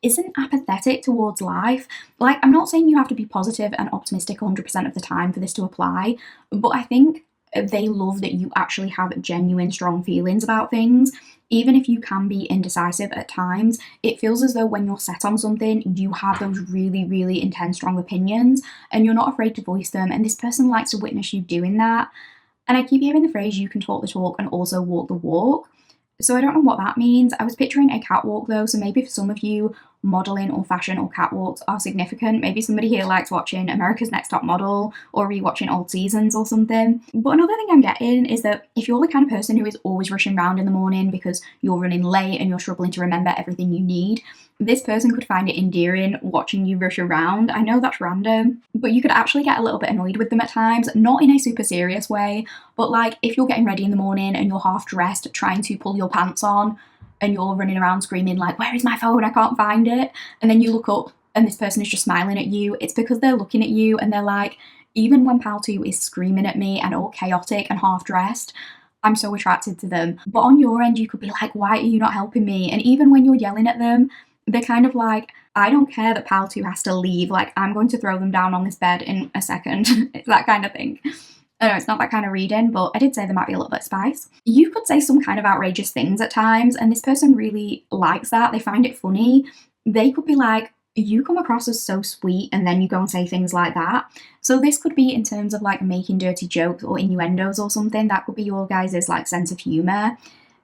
isn't apathetic towards life. Like, I'm not saying you have to be positive and optimistic 100% of the time for this to apply, but I think they love that you actually have genuine, strong feelings about things. Even if you can be indecisive at times, it feels as though when you're set on something, you have those really intense, strong opinions, and you're not afraid to voice them, and this person likes to witness you doing that. And I keep hearing the phrase, you can talk the talk and also walk the walk. So I don't know what that means. I was picturing a catwalk though, so maybe for some of you, modelling or fashion or catwalks are significant. Maybe somebody here likes watching America's Next Top Model or rewatching old seasons or something. But another thing I'm getting is that if you're the kind of person who is always rushing around in the morning because you're running late and you're struggling to remember everything you need, this person could find it endearing watching you rush around. I know that's random, but you could actually get a little bit annoyed with them at times, not in a super serious way, but like if you're getting ready in the morning and you're half dressed trying to pull your pants on and you're running around screaming like, where is my phone? I can't find it. And then you look up and this person is just smiling at you. It's because they're looking at you and they're like, even when pal 2 is screaming at me and all chaotic and half dressed, I'm so attracted to them. But on your end, you could be like, why are you not helping me? And even when you're yelling at them, they're kind of like, I don't care that pal 2 has to leave. Like, I'm going to throw them down on this bed in a second. It's that kind of thing. I know it's not that kind of reading, but I did say there might be a little bit of spice. You could say some kind of outrageous things at times, and this person really likes that. They find it funny. They could be like, you come across as so sweet, and then you go and say things like that. So this could be in terms of like making dirty jokes or innuendos or something. That could be your guys' like sense of humor.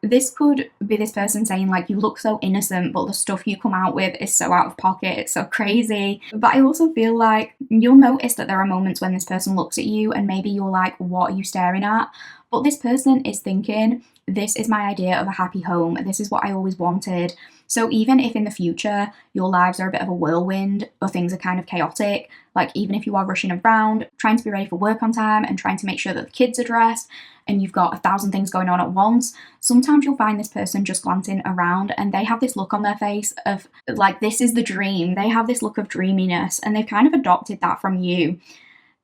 This could be this person saying like, you look so innocent, but the stuff you come out with is so out of pocket, it's so crazy. But I also feel like you'll notice that there are moments when this person looks at you and maybe you're like, what are you staring at? But this person is thinking, this is my idea of a happy home. This is what I always wanted. So even if in the future your lives are a bit of a whirlwind or things are kind of chaotic, like even if you are rushing around, trying to be ready for work on time and trying to make sure that the kids are dressed and you've got 1,000 things going on at once, sometimes you'll find this person just glancing around and they have this look on their face of like, this is the dream. They have this look of dreaminess and they've kind of adopted that from you.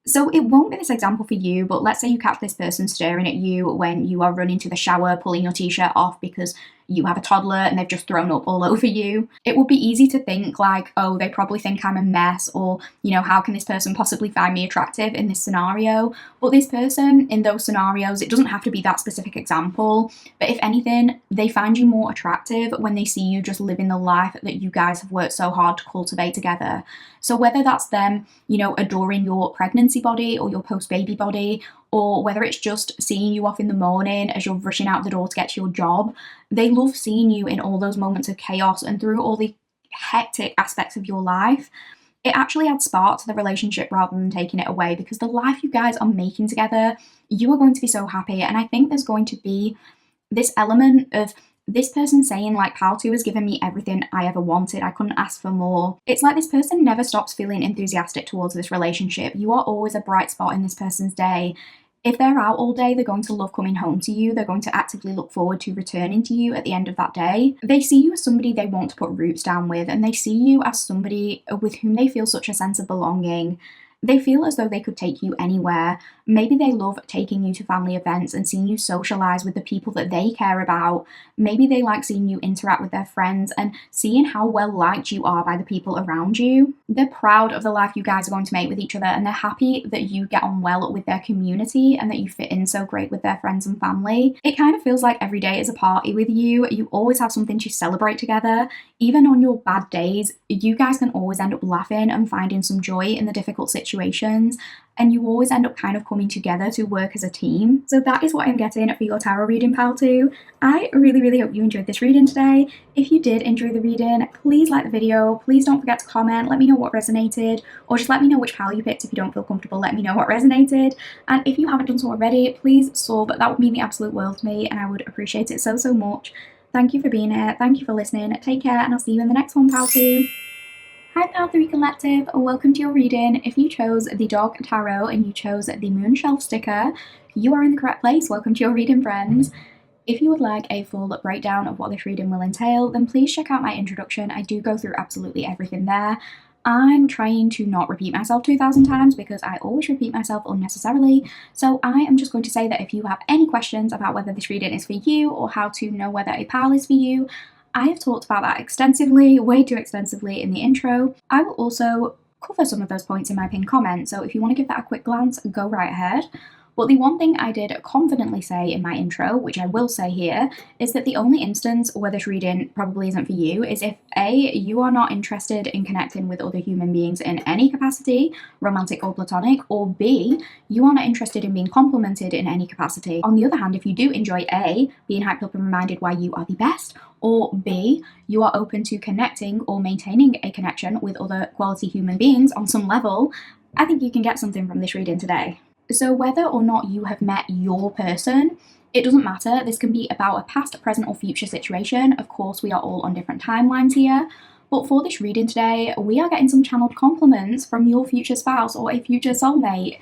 So it won't be this example for you, but let's say you catch this person staring at you when you are running to the shower, pulling your t-shirt off because you have a toddler and they've just thrown up all over you. It would be easy to think like, oh, they probably think I'm a mess, or, you know, how can this person possibly find me attractive in this scenario? But this person in those scenarios, it doesn't have to be that specific example, but if anything, they find you more attractive when they see you just living the life that you guys have worked so hard to cultivate together. So whether that's them, you know, adoring your pregnancy body or your post-baby body, or whether it's just seeing you off in the morning as you're rushing out the door to get to your job, they love seeing you in all those moments of chaos and through all the hectic aspects of your life. It actually adds spark to the relationship rather than taking it away, because the life you guys are making together, you are going to be so happy. And I think there's going to be this element of this person saying like, pal 2 has given me everything I ever wanted. I couldn't ask for more. It's like this person never stops feeling enthusiastic towards this relationship. You are always a bright spot in this person's day. If they're out all day, they're going to love coming home to you. They're going to actively look forward to returning to you at the end of that day. They see you as somebody they want to put roots down with, and they see you as somebody with whom they feel such a sense of belonging. They feel as though they could take you anywhere. Maybe they love taking you to family events and seeing you socialize with the people that they care about. Maybe they like seeing you interact with their friends and seeing how well liked you are by the people around you. They're proud of the life you guys are going to make with each other, and they're happy that you get on well with their community and that you fit in so great with their friends and family. It kind of feels like every day is a party with you. You always have something to celebrate together. Even on your bad days, you guys can always end up laughing and finding some joy in the difficult situations, and you always end up kind of coming together to work as a team. So that is what I'm getting for your tarot reading, pal 2. I really hope you enjoyed this reading today. If you did enjoy the reading, please like the video. Please don't forget to comment. Let me know what resonated, or just let me know which pal you picked if you don't feel comfortable. Let me know what resonated. And if you haven't done so already, please sub. That would mean the absolute world to me, and I would appreciate it so much. Thank you for being here. Thank you for listening. Take care, and I'll see you in the next one, pal 2. Hi Pal 3 Collective, welcome to your reading. If you chose the Dog Tarot and you chose the Moon Shelf sticker, you are in the correct place. Welcome to your reading, friends. If you would like a full breakdown of what this reading will entail, then please check out my introduction. I do go through absolutely everything there. I'm trying to not repeat myself 2,000 times because I always repeat myself unnecessarily. So I am just going to say that if you have any questions about whether this reading is for you or how to know whether a pal is for you, I have talked about that extensively, way too extensively in the intro. I will also cover some of those points in my pinned comment, so if you want to give that a quick glance, go right ahead. But the one thing I did confidently say in my intro, which I will say here, is that the only instance where this reading probably isn't for you is if A, you are not interested in connecting with other human beings in any capacity, romantic or platonic, or B, you are not interested in being complimented in any capacity. On the other hand, if you do enjoy A, being hyped up and reminded why you are the best, or B, you are open to connecting or maintaining a connection with other quality human beings on some level, I think you can get something from this reading today. So whether or not you have met your person, it doesn't matter. This can be about a past, present, or future situation. Of course, we are all on different timelines here. But for this reading today, we are getting some channeled compliments from your future spouse or a future soulmate.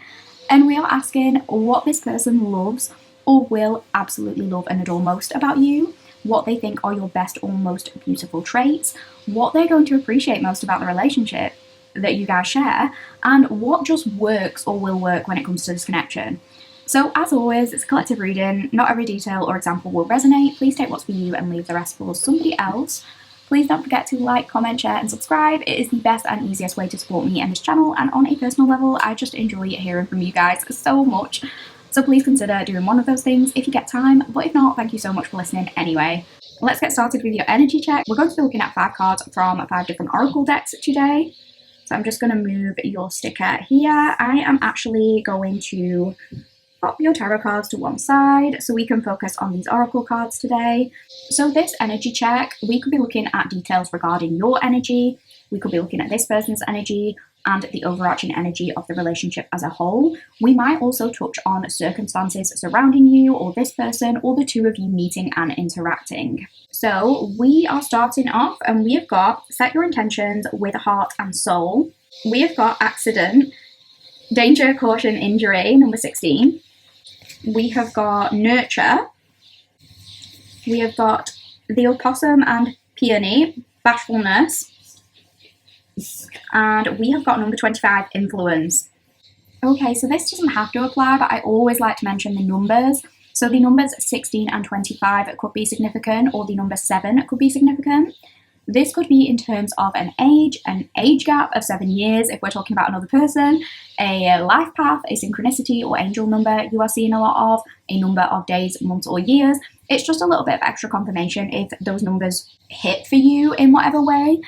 And we are asking what this person loves or will absolutely love and adore most about you, what they think are your best or most beautiful traits, what they're going to appreciate most about the relationship that you guys share, and what just works or will work when it comes to this connection. So as always, it's a collective reading. Not every detail or example will resonate. Please take what's for you and leave the rest for somebody else. Please don't forget to like, comment, share, and subscribe. It is the best and easiest way to support me and this channel, and on a personal level, I just enjoy hearing from you guys so much. So please consider doing one of those things if you get time, but if not, thank you so much for listening anyway. Let's get started with your energy check. We're going to be looking at 5 cards from 5 different oracle decks today. So I'm just going to move your sticker here. I am actually going to pop your tarot cards to one side so we can focus on these oracle cards today. So this energy check, we could be looking at details regarding your energy. We could be looking at this person's energy and the overarching energy of the relationship as a whole. We might also touch on circumstances surrounding you or this person or the two of you meeting and interacting. So we are starting off and we have got set your intentions with heart and soul. We have got accident, danger, caution, injury, number 16. We have got nurture. We have got the opossum and peony, bashfulness. And we have got number 25, influence. Okay, so this doesn't have to apply, but I always like to mention the numbers. So the numbers 16 and 25 could be significant, or the number 7 could be significant. This could be in terms of an age gap of 7 years if we're talking about another person, a life path, a synchronicity or angel number you are seeing a lot of, a number of days, months or years. It's just a little bit of extra confirmation if those numbers hit for you in whatever way.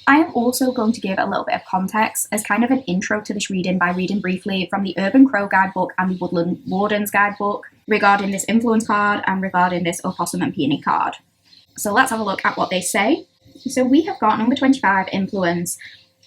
I am also going to give a little bit of context as kind of an intro to this reading by reading briefly from the Urban Crow Guidebook and the Woodland Warden's Guidebook regarding this influence card and regarding this opossum and peony card. So let's have a look at what they say. So we have got number 25, influence.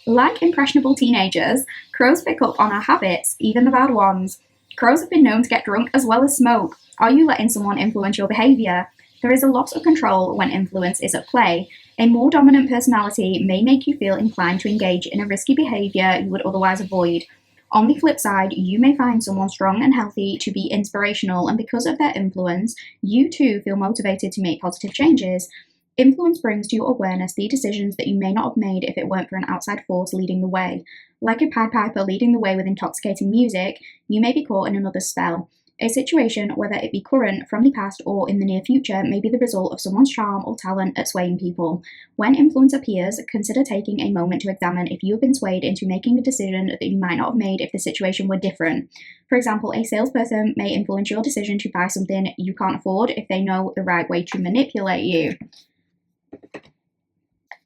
Like impressionable teenagers, crows pick up on our habits, even the bad ones. Crows have been known to get drunk as well as smoke. Are you letting someone influence your behaviour? There is a loss of control when influence is at play. A more dominant personality may make you feel inclined to engage in a risky behaviour you would otherwise avoid. On the flip side, you may find someone strong and healthy to be inspirational, and because of their influence, you too feel motivated to make positive changes. Influence brings to your awareness the decisions that you may not have made if it weren't for an outside force leading the way. Like a Pied Piper leading the way with intoxicating music, you may be caught in another's spell. A situation, whether it be current, from the past, or in the near future, may be the result of someone's charm or talent at swaying people. When influence appears, consider taking a moment to examine if you have been swayed into making a decision that you might not have made if the situation were different. For example, a salesperson may influence your decision to buy something you can't afford if they know the right way to manipulate you.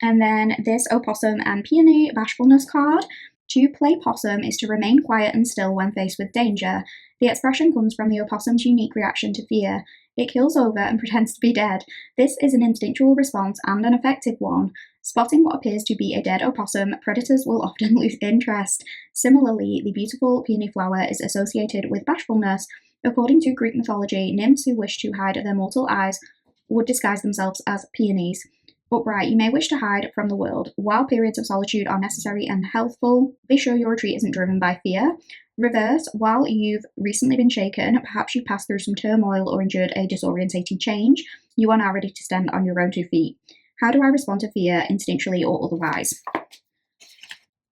And then this opossum and peony bashfulness card. To play possum is to remain quiet and still when faced with danger. The expression comes from the opossum's unique reaction to fear. It kills over and pretends to be dead. This is an instinctual response and an effective one. Spotting what appears to be a dead opossum, predators will often lose interest. Similarly, the beautiful peony flower is associated with bashfulness. According to Greek mythology, nymphs who wish to hide their mortal eyes would disguise themselves as peonies. Upright, you may wish to hide from the world. While periods of solitude are necessary and healthful, be sure your retreat isn't driven by fear. Reverse, while you've recently been shaken, perhaps you passed through some turmoil or endured a disorientating change, you are now ready to stand on your own 2 feet. How do I respond to fear, instinctually or otherwise?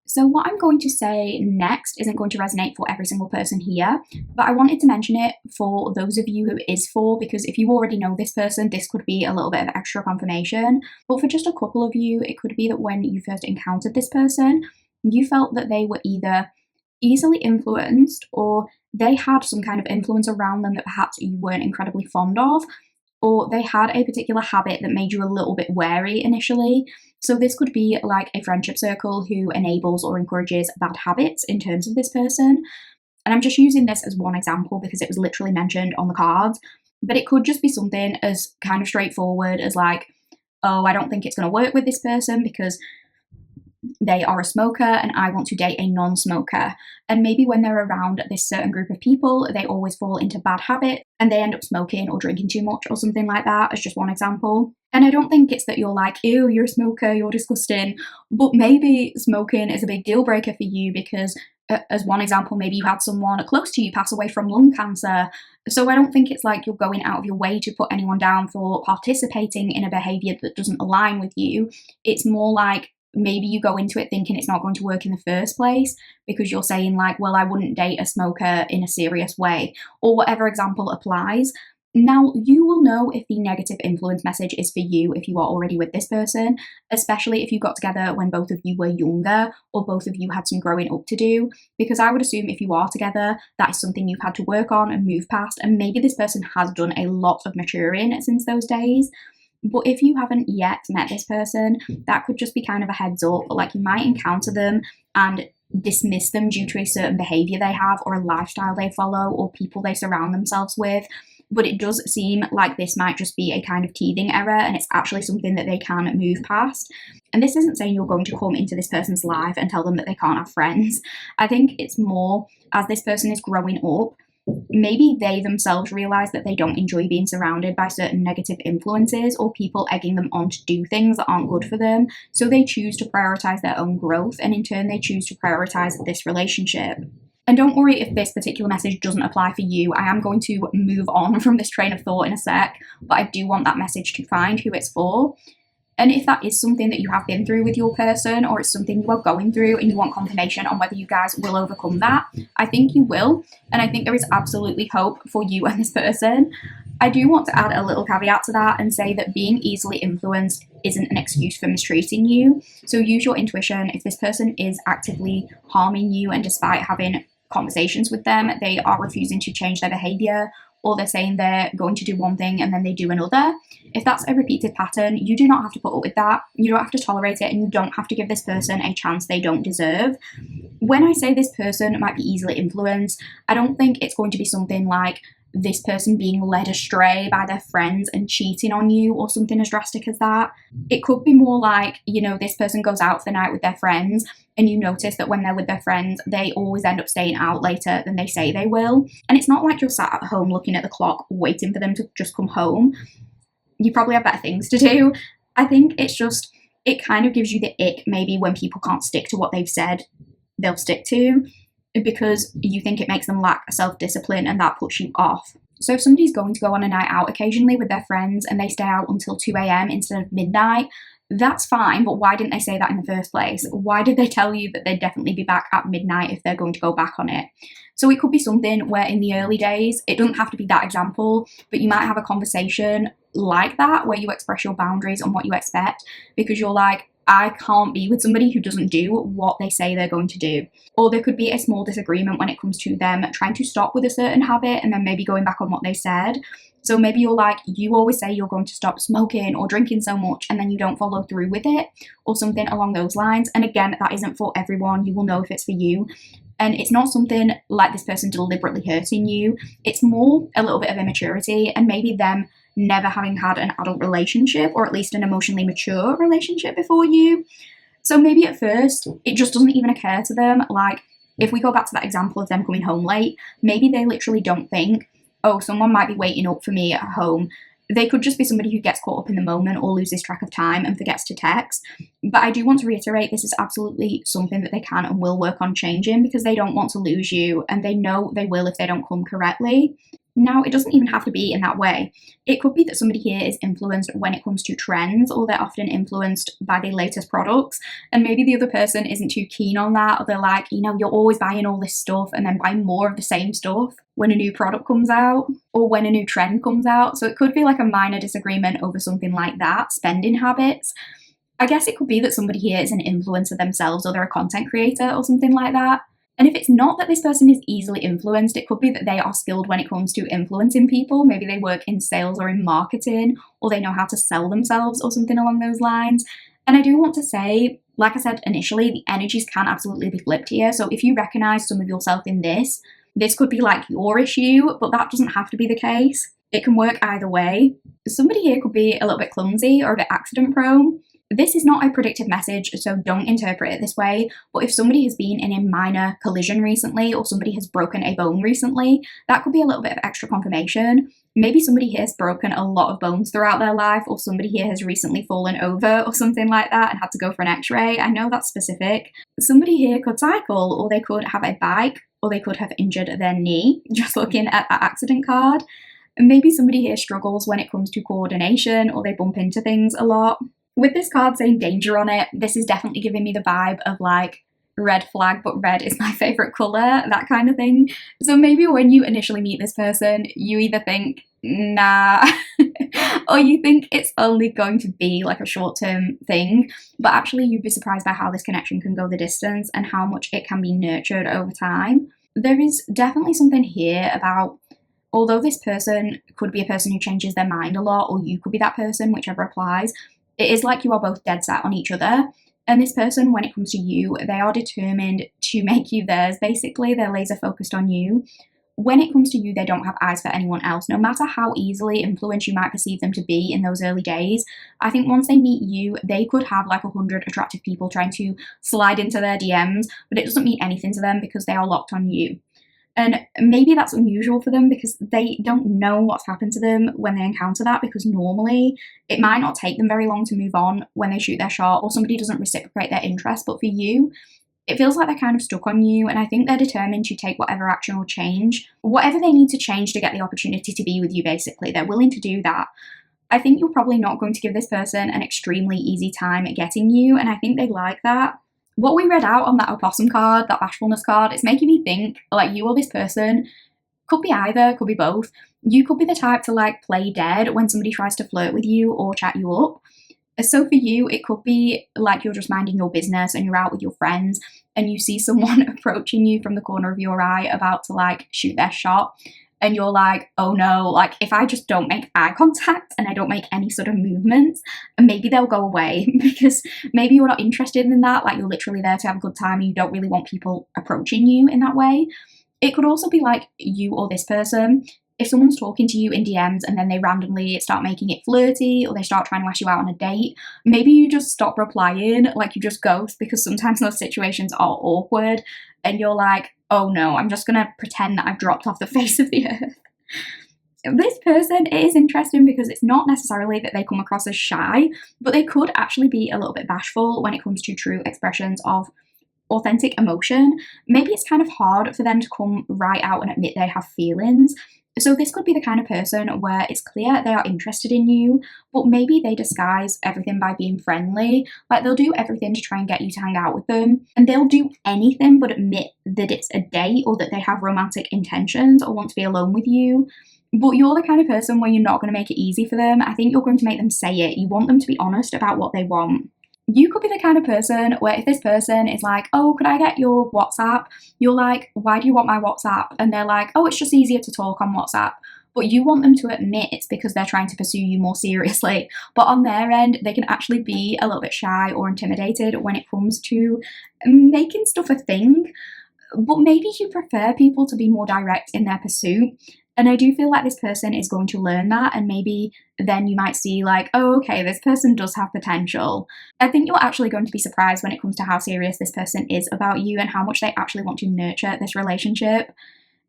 So what I'm going to say next isn't going to resonate for every single person here, but I wanted to mention it for those of you who it is for, because if you already know this person, this could be a little bit of extra confirmation. But for just a couple of you, it could be that when you first encountered this person, you felt that they were either easily influenced, or they had some kind of influence around them that perhaps you weren't incredibly fond of, or they had a particular habit that made you a little bit wary initially. So this could be like a friendship circle who enables or encourages bad habits in terms of this person. And I'm just using this as one example because it was literally mentioned on the cards. But it could just be something as kind of straightforward as like, oh, I don't think it's going to work with this person because they are a smoker and I want to date a non-smoker. And maybe when they're around this certain group of people, they always fall into bad habits and they end up smoking or drinking too much or something like that, as just one example. And I don't think it's that you're like, ew, you're a smoker, you're disgusting. But maybe smoking is a big deal breaker for you because, as one example, maybe you had someone close to you pass away from lung cancer. So I don't think it's like you're going out of your way to put anyone down for participating in a behaviour that doesn't align with you. It's more like maybe you go into it thinking it's not going to work in the first place because you're saying like, well, I wouldn't date a smoker in a serious way, or whatever example applies. Now, you will know if the negative influence message is for you if you are already with this person, especially if you got together when both of you were younger or both of you had some growing up to do, because I would assume if you are together, that is something you've had to work on and move past, and maybe this person has done a lot of maturing since those days. But if you haven't yet met this person, that could just be kind of a heads up. Like you might encounter them and dismiss them due to a certain behaviour they have or a lifestyle they follow or people they surround themselves with. But it does seem like this might just be a kind of teething error and it's actually something that they can move past. And this isn't saying you're going to come into this person's life and tell them that they can't have friends. I think it's more as this person is growing up, maybe they themselves realize that they don't enjoy being surrounded by certain negative influences or people egging them on to do things that aren't good for them. So they choose to prioritize their own growth and in turn they choose to prioritize this relationship. And don't worry if this particular message doesn't apply for you. I am going to move on from this train of thought in a sec, but I do want that message to find who it's for. And if that is something that you have been through with your person or it's something you are going through and you want confirmation on whether you guys will overcome that, I think you will. And I think there is absolutely hope for you and this person. I do want to add a little caveat to that and say that being easily influenced isn't an excuse for mistreating you. So use your intuition. If this person is actively harming you and despite having conversations with them, they are refusing to change their behaviour, or they're saying they're going to do one thing and then they do another. If that's a repeated pattern, you do not have to put up with that. You don't have to tolerate it and you don't have to give this person a chance they don't deserve. When I say this person might be easily influenced, I don't think it's going to be something like this person being led astray by their friends and cheating on you or something as drastic as that. It could be more like, you know, this person goes out for the night with their friends and you notice that when they're with their friends, they always end up staying out later than they say they will. And it's not like you're sat at home looking at the clock waiting for them to just come home. You probably have better things to do. I think it's just, it kind of gives you the ick maybe when people can't stick to what they've said they'll stick to, because you think it makes them lack self-discipline and that puts you off. So if somebody's going to go on a night out occasionally with their friends and they stay out until 2 a.m. instead of midnight, that's fine, but why didn't they say that in the first place? Why did they tell you that they'd definitely be back at midnight if they're going to go back on it? So it could be something where in the early days, it doesn't have to be that example, but you might have a conversation like that where you express your boundaries on what you expect, because you're like, I can't be with somebody who doesn't do what they say they're going to do. Or there could be a small disagreement when it comes to them trying to stop with a certain habit and then maybe going back on what they said. So maybe you're like, you always say you're going to stop smoking or drinking so much and then you don't follow through with it or something along those lines. And again, that isn't for everyone. You will know if it's for you. And it's not something like this person deliberately hurting you. It's more a little bit of immaturity and maybe them never having had an adult relationship or at least an emotionally mature relationship before you. So maybe at first it just doesn't even occur to them. Like if we go back to that example of them coming home late, maybe they literally don't think, oh, someone might be waiting up for me at home. They could just be somebody who gets caught up in the moment or loses track of time and forgets to text. But I do want to reiterate, this is absolutely something that they can and will work on changing because they don't want to lose you and they know they will if they don't come correctly. Now, it doesn't even have to be in that way. It could be that somebody here is influenced when it comes to trends, or they're often influenced by the latest products, and maybe the other person isn't too keen on that, or they're like, you know, you're always buying all this stuff and then buying more of the same stuff when a new product comes out, or when a new trend comes out. So it could be like a minor disagreement over something like that, spending habits. I guess it could be that somebody here is an influencer themselves, or they're a content creator or something like that. And if it's not that this person is easily influenced, it could be that they are skilled when it comes to influencing people. Maybe they work in sales or in marketing, or they know how to sell themselves or something along those lines. And I do want to say, like I said initially, the energies can absolutely be flipped here. So if you recognize some of yourself in this could be like your issue, but that doesn't have to be the case. It can work either way. Somebody here could be a little bit clumsy or a bit accident prone. This is not a predictive message, so don't interpret it this way, but if somebody has been in a minor collision recently or somebody has broken a bone recently, that could be a little bit of extra confirmation. Maybe somebody here has broken a lot of bones throughout their life, or somebody here has recently fallen over or something like that and had to go for an x-ray. I know that's specific. Somebody here could cycle, or they could have a bike, or they could have injured their knee, just looking at that accident card. Maybe somebody here struggles when it comes to coordination, or they bump into things a lot. With this card saying danger on it, this is definitely giving me the vibe of like red flag, but red is my favourite colour, that kind of thing. So maybe when you initially meet this person, you either think, nah, or you think it's only going to be like a short-term thing, but actually you'd be surprised by how this connection can go the distance and how much it can be nurtured over time. There is definitely something here about, although this person could be a person who changes their mind a lot, or you could be that person, whichever applies, it is like you are both dead set on each other. And this person, when it comes to you, they are determined to make you theirs, basically. They're laser focused on you. When it comes to you, they don't have eyes for anyone else. No matter how easily influenced you might perceive them to be in those early days, I think once they meet you, they could have like 100 attractive people trying to slide into their DMs, but it doesn't mean anything to them because they are locked on you. And maybe that's unusual for them because they don't know what's happened to them when they encounter that, because normally it might not take them very long to move on when they shoot their shot or somebody doesn't reciprocate their interest. But for you, it feels like they're kind of stuck on you, and I think they're determined to take whatever action or change, whatever they need to change to get the opportunity to be with you, basically. They're willing to do that. I think you're probably not going to give this person an extremely easy time at getting you, and I think they like that. What we read out on that opossum card, that bashfulness card, it's making me think like you or this person could be either, could be both. You could be the type to like play dead when somebody tries to flirt with you or chat you up. So for you, it could be like you're just minding your business and you're out with your friends and you see someone approaching you from the corner of your eye about to like shoot their shot. And you're like, oh no, like if I just don't make eye contact and I don't make any sort of movements, maybe they'll go away because maybe you're not interested in that. Like you're literally there to have a good time and you don't really want people approaching you in that way. It could also be like you or this person. If someone's talking to you in DMs and then they randomly start making it flirty or they start trying to ask you out on a date, maybe you just stop replying, like you just ghost, because sometimes those situations are awkward and you're like, oh no, I'm just going to pretend that I've dropped off the face of the earth. This person, it is interesting because it's not necessarily that they come across as shy, but they could actually be a little bit bashful when it comes to true expressions of authentic emotion. Maybe it's kind of hard for them to come right out and admit they have feelings. So this could be the kind of person where it's clear they are interested in you, but maybe they disguise everything by being friendly. Like they'll do everything to try and get you to hang out with them, and they'll do anything but admit that it's a date or that they have romantic intentions or want to be alone with you. But you're the kind of person where you're not going to make it easy for them. I think you're going to make them say it. You want them to be honest about what they want. You could be the kind of person where if this person is like, oh, could I get your WhatsApp? You're like, why do you want my WhatsApp? And they're like, oh, it's just easier to talk on WhatsApp. But you want them to admit it's because they're trying to pursue you more seriously. But on their end, they can actually be a little bit shy or intimidated when it comes to making stuff a thing. But maybe you prefer people to be more direct in their pursuit. And I do feel like this person is going to learn that, and maybe then you might see like, oh, okay, this person does have potential. I think you're actually going to be surprised when it comes to how serious this person is about you and how much they actually want to nurture this relationship.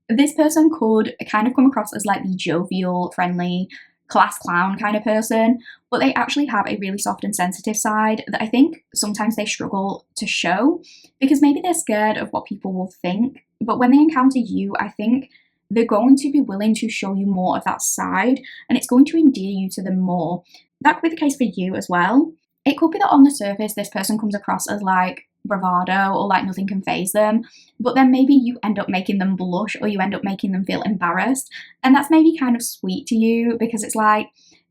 This person could kind of come across as like the jovial, friendly, class clown kind of person, but they actually have a really soft and sensitive side that I think sometimes they struggle to show because maybe they're scared of what people will think. But when they encounter you, I think they're going to be willing to show you more of that side, and it's going to endear you to them more. That could be the case for you as well. It could be that on the surface, this person comes across as like bravado or like nothing can faze them, but then maybe you end up making them blush or you end up making them feel embarrassed. And that's maybe kind of sweet to you because it's like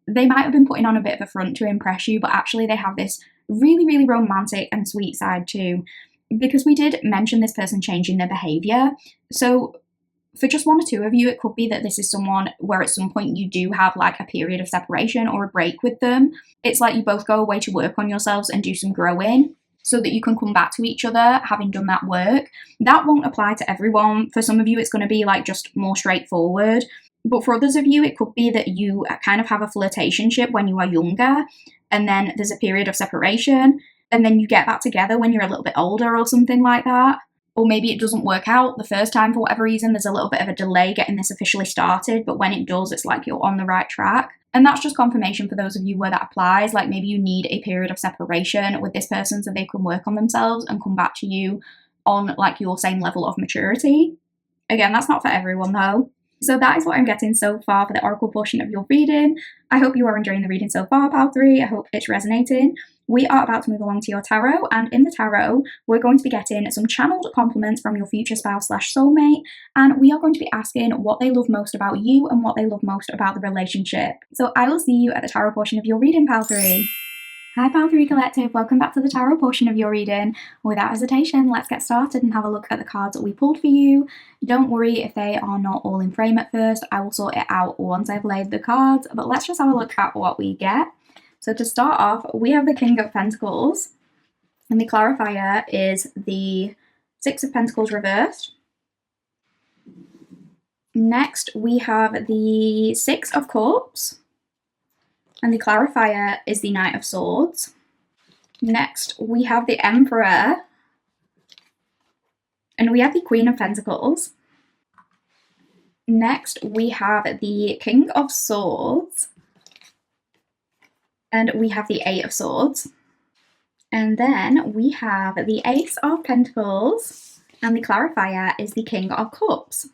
they might have been putting on a bit of a front to impress you, but actually they have this really, really romantic and sweet side too. because we did mention this person changing their behaviour. So for just one or two of you, it could be that this is someone where at some point you do have like a period of separation or a break with them. It's like you both go away to work on yourselves and do some growing so that you can come back to each other having done that work. That won't apply to everyone. For some of you, it's going to be like just more straightforward. But for others of you, it could be that you kind of have a flirtationship when you are younger, and then there's a period of separation, and then you get back together when you're a little bit older or something like that. Or maybe it doesn't work out the first time for whatever reason. There's a little bit of a delay getting this officially started, but when it does, it's like you're on the right track. And that's just confirmation for those of you where that applies. Like maybe you need a period of separation with this person so they can work on themselves and come back to you on like your same level of maturity. Again, that's not for everyone though. So that is what I'm getting so far for the oracle portion of your reading. I hope you are enjoying the reading so far, pile 3. I hope it's resonating. We are about to move along to your tarot, and in the tarot, we're going to be getting some channeled compliments from your future spouse / soulmate, and we are going to be asking what they love most about you and what they love most about the relationship. So I will see you at the tarot portion of your reading, pile 3. Hi Pile 3 Collective, welcome back to the tarot portion of your reading. Without hesitation, let's get started and have a look at the cards that we pulled for you. Don't worry if they are not all in frame at first, I will sort it out once I've laid the cards, but let's just have a look at what we get. So to start off, we have the King of Pentacles, and the clarifier is the Six of Pentacles reversed. Next, we have the Six of Cups, and the clarifier is the Knight of Swords. Next, we have the Emperor, and we have the Queen of Pentacles. Next, we have the King of Swords, and we have the Eight of Swords. And then we have the Ace of Pentacles, and the clarifier is the King of Cups.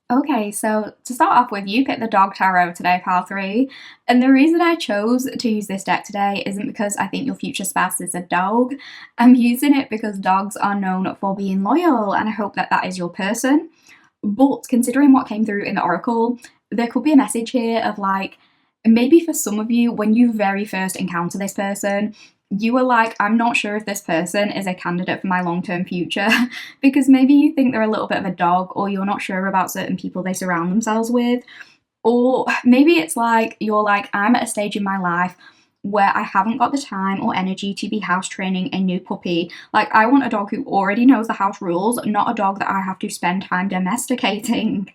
Okay, so to start off with, you picked the Dog Tarot today, pile 3. And the reason I chose to use this deck today isn't because I think your future spouse is a dog. I'm using it because dogs are known for being loyal, and I hope that that is your person. But considering what came through in the oracle, there could be a message here of like, maybe for some of you, when you very first encounter this person, you were like, I'm not sure if this person is a candidate for my long-term future, because maybe you think they're a little bit of a dog, or you're not sure about certain people they surround themselves with. Or maybe it's like, you're like, I'm at a stage in my life where I haven't got the time or energy to be house training a new puppy. Like, I want a dog who already knows the house rules, not a dog that I have to spend time domesticating.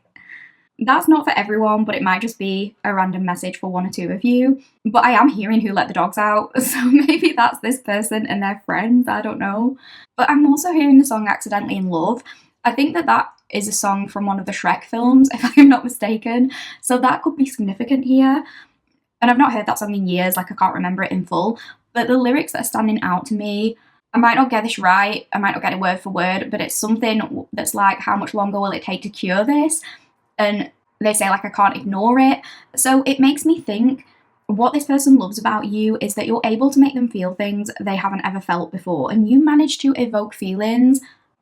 That's not for everyone, but it might just be a random message for one or two of you. But I am hearing who let the dogs out, so maybe that's this person and their friends, I don't know. But I'm also hearing the song Accidentally in Love. I think that that is a song from one of the Shrek films, if I'm not mistaken. So that could be significant here. And I've not heard that song in years, like I can't remember it in full. But the lyrics that are standing out to me, I might not get this right, I might not get it word for word, but it's something that's like, how much longer will it take to cure this? And they say like, I can't ignore it. So it makes me think what this person loves about you is that you're able to make them feel things they haven't ever felt before, and you manage to evoke feelings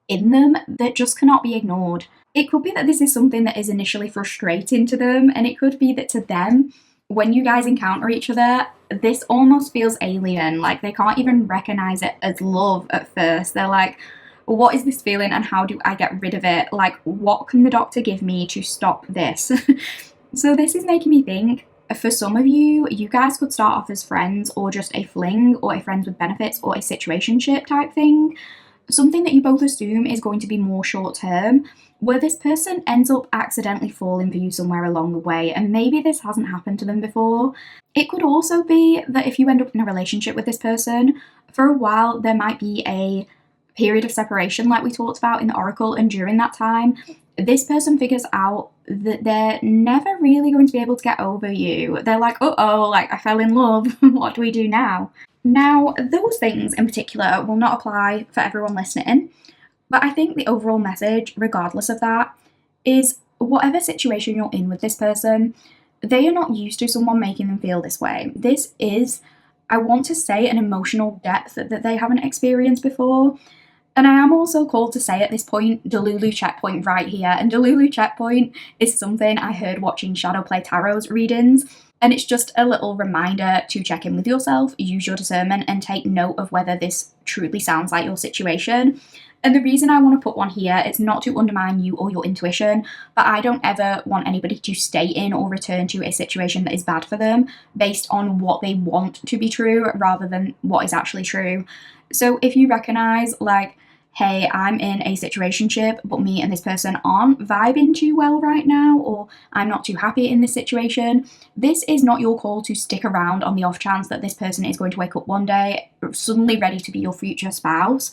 in them that just cannot be ignored. It could be that this is something that is initially frustrating to them, and it could be that to them, when you guys encounter each other, this almost feels alien, like they can't even recognize it as love at first. They're like, what is this feeling and how do I get rid of it? Like, what can the doctor give me to stop this? So this is making me think, for some of you, you guys could start off as friends, or just a fling, or a friends with benefits, or a situationship type thing. Something that you both assume is going to be more short term, where this person ends up accidentally falling for you somewhere along the way, and maybe this hasn't happened to them before. It could also be that if you end up in a relationship with this person, for a while there might be a period of separation like we talked about in the oracle, and during that time this person figures out that they're never really going to be able to get over you. They're like, uh-oh, like I fell in love, what do we do now? Now, those things in particular will not apply for everyone listening, but I think the overall message, regardless of that, is whatever situation you're in with this person, they are not used to someone making them feel this way. This is, I want to say, an emotional depth that they haven't experienced before. And I am also called to say at this point, Delulu checkpoint right here. And Delulu checkpoint is something I heard watching Shadow Play Tarot's readings. And it's just a little reminder to check in with yourself, use your discernment, and take note of whether this truly sounds like your situation. And the reason I want to put one here is not to undermine you or your intuition, but I don't ever want anybody to stay in or return to a situation that is bad for them based on what they want to be true rather than what is actually true. So if you recognize, like, hey, I'm in a situationship, but me and this person aren't vibing too well right now, or I'm not too happy in this situation, this is not your call to stick around on the off chance that this person is going to wake up one day suddenly ready to be your future spouse.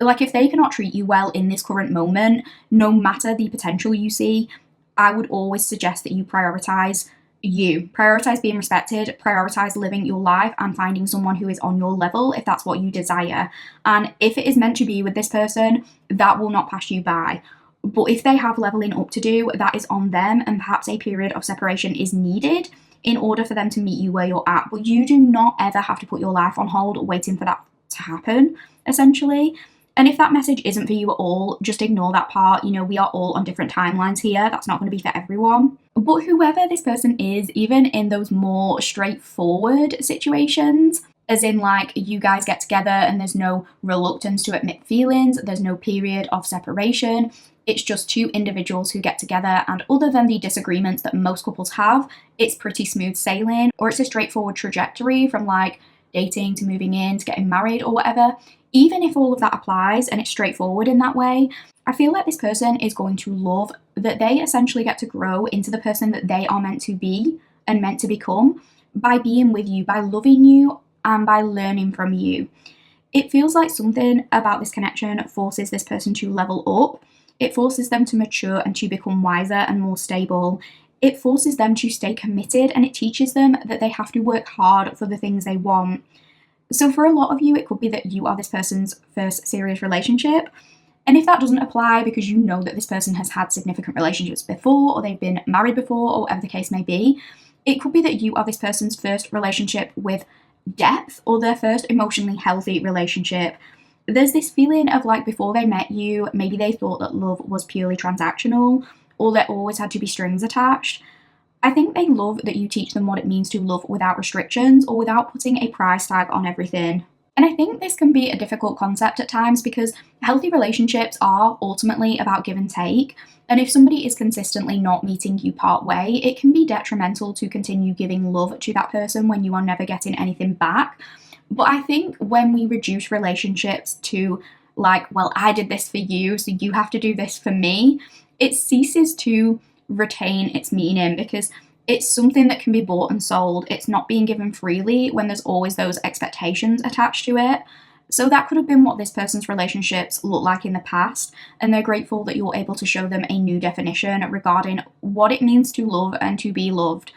Like, if they cannot treat you well in this current moment, no matter the potential you see, I would always suggest that you prioritize you. Prioritize being respected, prioritize living your life and finding someone who is on your level if that's what you desire. And if it is meant to be with this person, that will not pass you by. But if they have leveling up to do, that is on them, and perhaps a period of separation is needed in order for them to meet you where you're at. But you do not ever have to put your life on hold waiting for that to happen, essentially. And if that message isn't for you at all, just ignore that part. You know, we are all on different timelines here. That's not going to be for everyone. But whoever this person is, even in those more straightforward situations, as in like you guys get together and there's no reluctance to admit feelings, there's no period of separation, it's just two individuals who get together, and other than the disagreements that most couples have, it's pretty smooth sailing, or it's a straightforward trajectory from like dating to moving in to getting married or whatever. Even if all of that applies and it's straightforward in that way, I feel like this person is going to love that they essentially get to grow into the person that they are meant to be and meant to become by being with you, by loving you, and by learning from you. It feels like something about this connection forces this person to level up. It forces them to mature and to become wiser and more stable. It forces them to stay committed, and it teaches them that they have to work hard for the things they want. So for a lot of you, it could be that you are this person's first serious relationship. And if that doesn't apply because you know that this person has had significant relationships before, or they've been married before, or whatever the case may be, it could be that you are this person's first relationship with depth, or their first emotionally healthy relationship. There's this feeling of like before they met you, maybe they thought that love was purely transactional, or there always had to be strings attached. I think they love that you teach them what it means to love without restrictions or without putting a price tag on everything. And I think this can be a difficult concept at times because healthy relationships are ultimately about give and take. And if somebody is consistently not meeting you part way, it can be detrimental to continue giving love to that person when you are never getting anything back. But I think when we reduce relationships to like, well, I did this for you, so you have to do this for me, it ceases to retain its meaning because it's something that can be bought and sold. It's not being given freely when there's always those expectations attached to it. So that could have been what this person's relationships look like in the past, and they're grateful that you're able to show them a new definition regarding what it means to love and to be loved.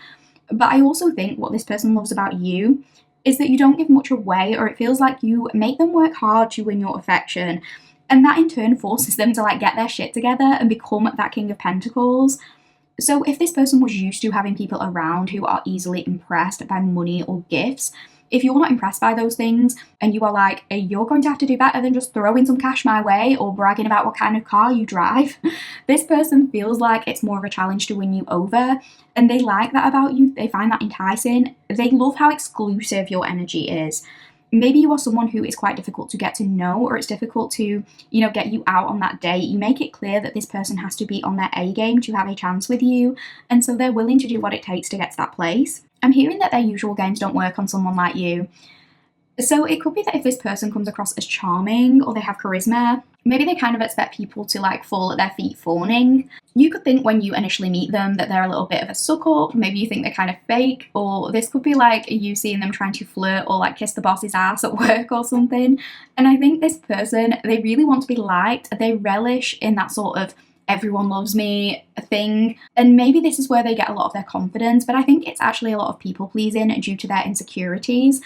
But I also think what this person loves about you is that you don't give much away, or it feels like you make them work hard to win your affection. And that in turn forces them to like get their shit together and become that King of Pentacles. So if this person was used to having people around who are easily impressed by money or gifts, if you're not impressed by those things and you are like, hey, you're going to have to do better than just throwing some cash my way or bragging about what kind of car you drive, this person feels like it's more of a challenge to win you over. And they like that about you. They find that enticing. They love how exclusive your energy is. Maybe you are someone who is quite difficult to get to know, or it's difficult to, get you out on that date. You make it clear that this person has to be on their A game to have a chance with you, and so they're willing to do what it takes to get to that place. I'm hearing that their usual games don't work on someone like you. So it could be that if this person comes across as charming or they have charisma, maybe they kind of expect people to like fall at their feet fawning. You could think when you initially meet them that they're a little bit of a suck up. Maybe you think they're kind of fake, or this could be like you seeing them trying to flirt or like kiss the boss's ass at work or something. And I think this person, they really want to be liked. They relish in that sort of everyone loves me thing. And maybe this is where they get a lot of their confidence, but I think it's actually a lot of people pleasing due to their insecurities.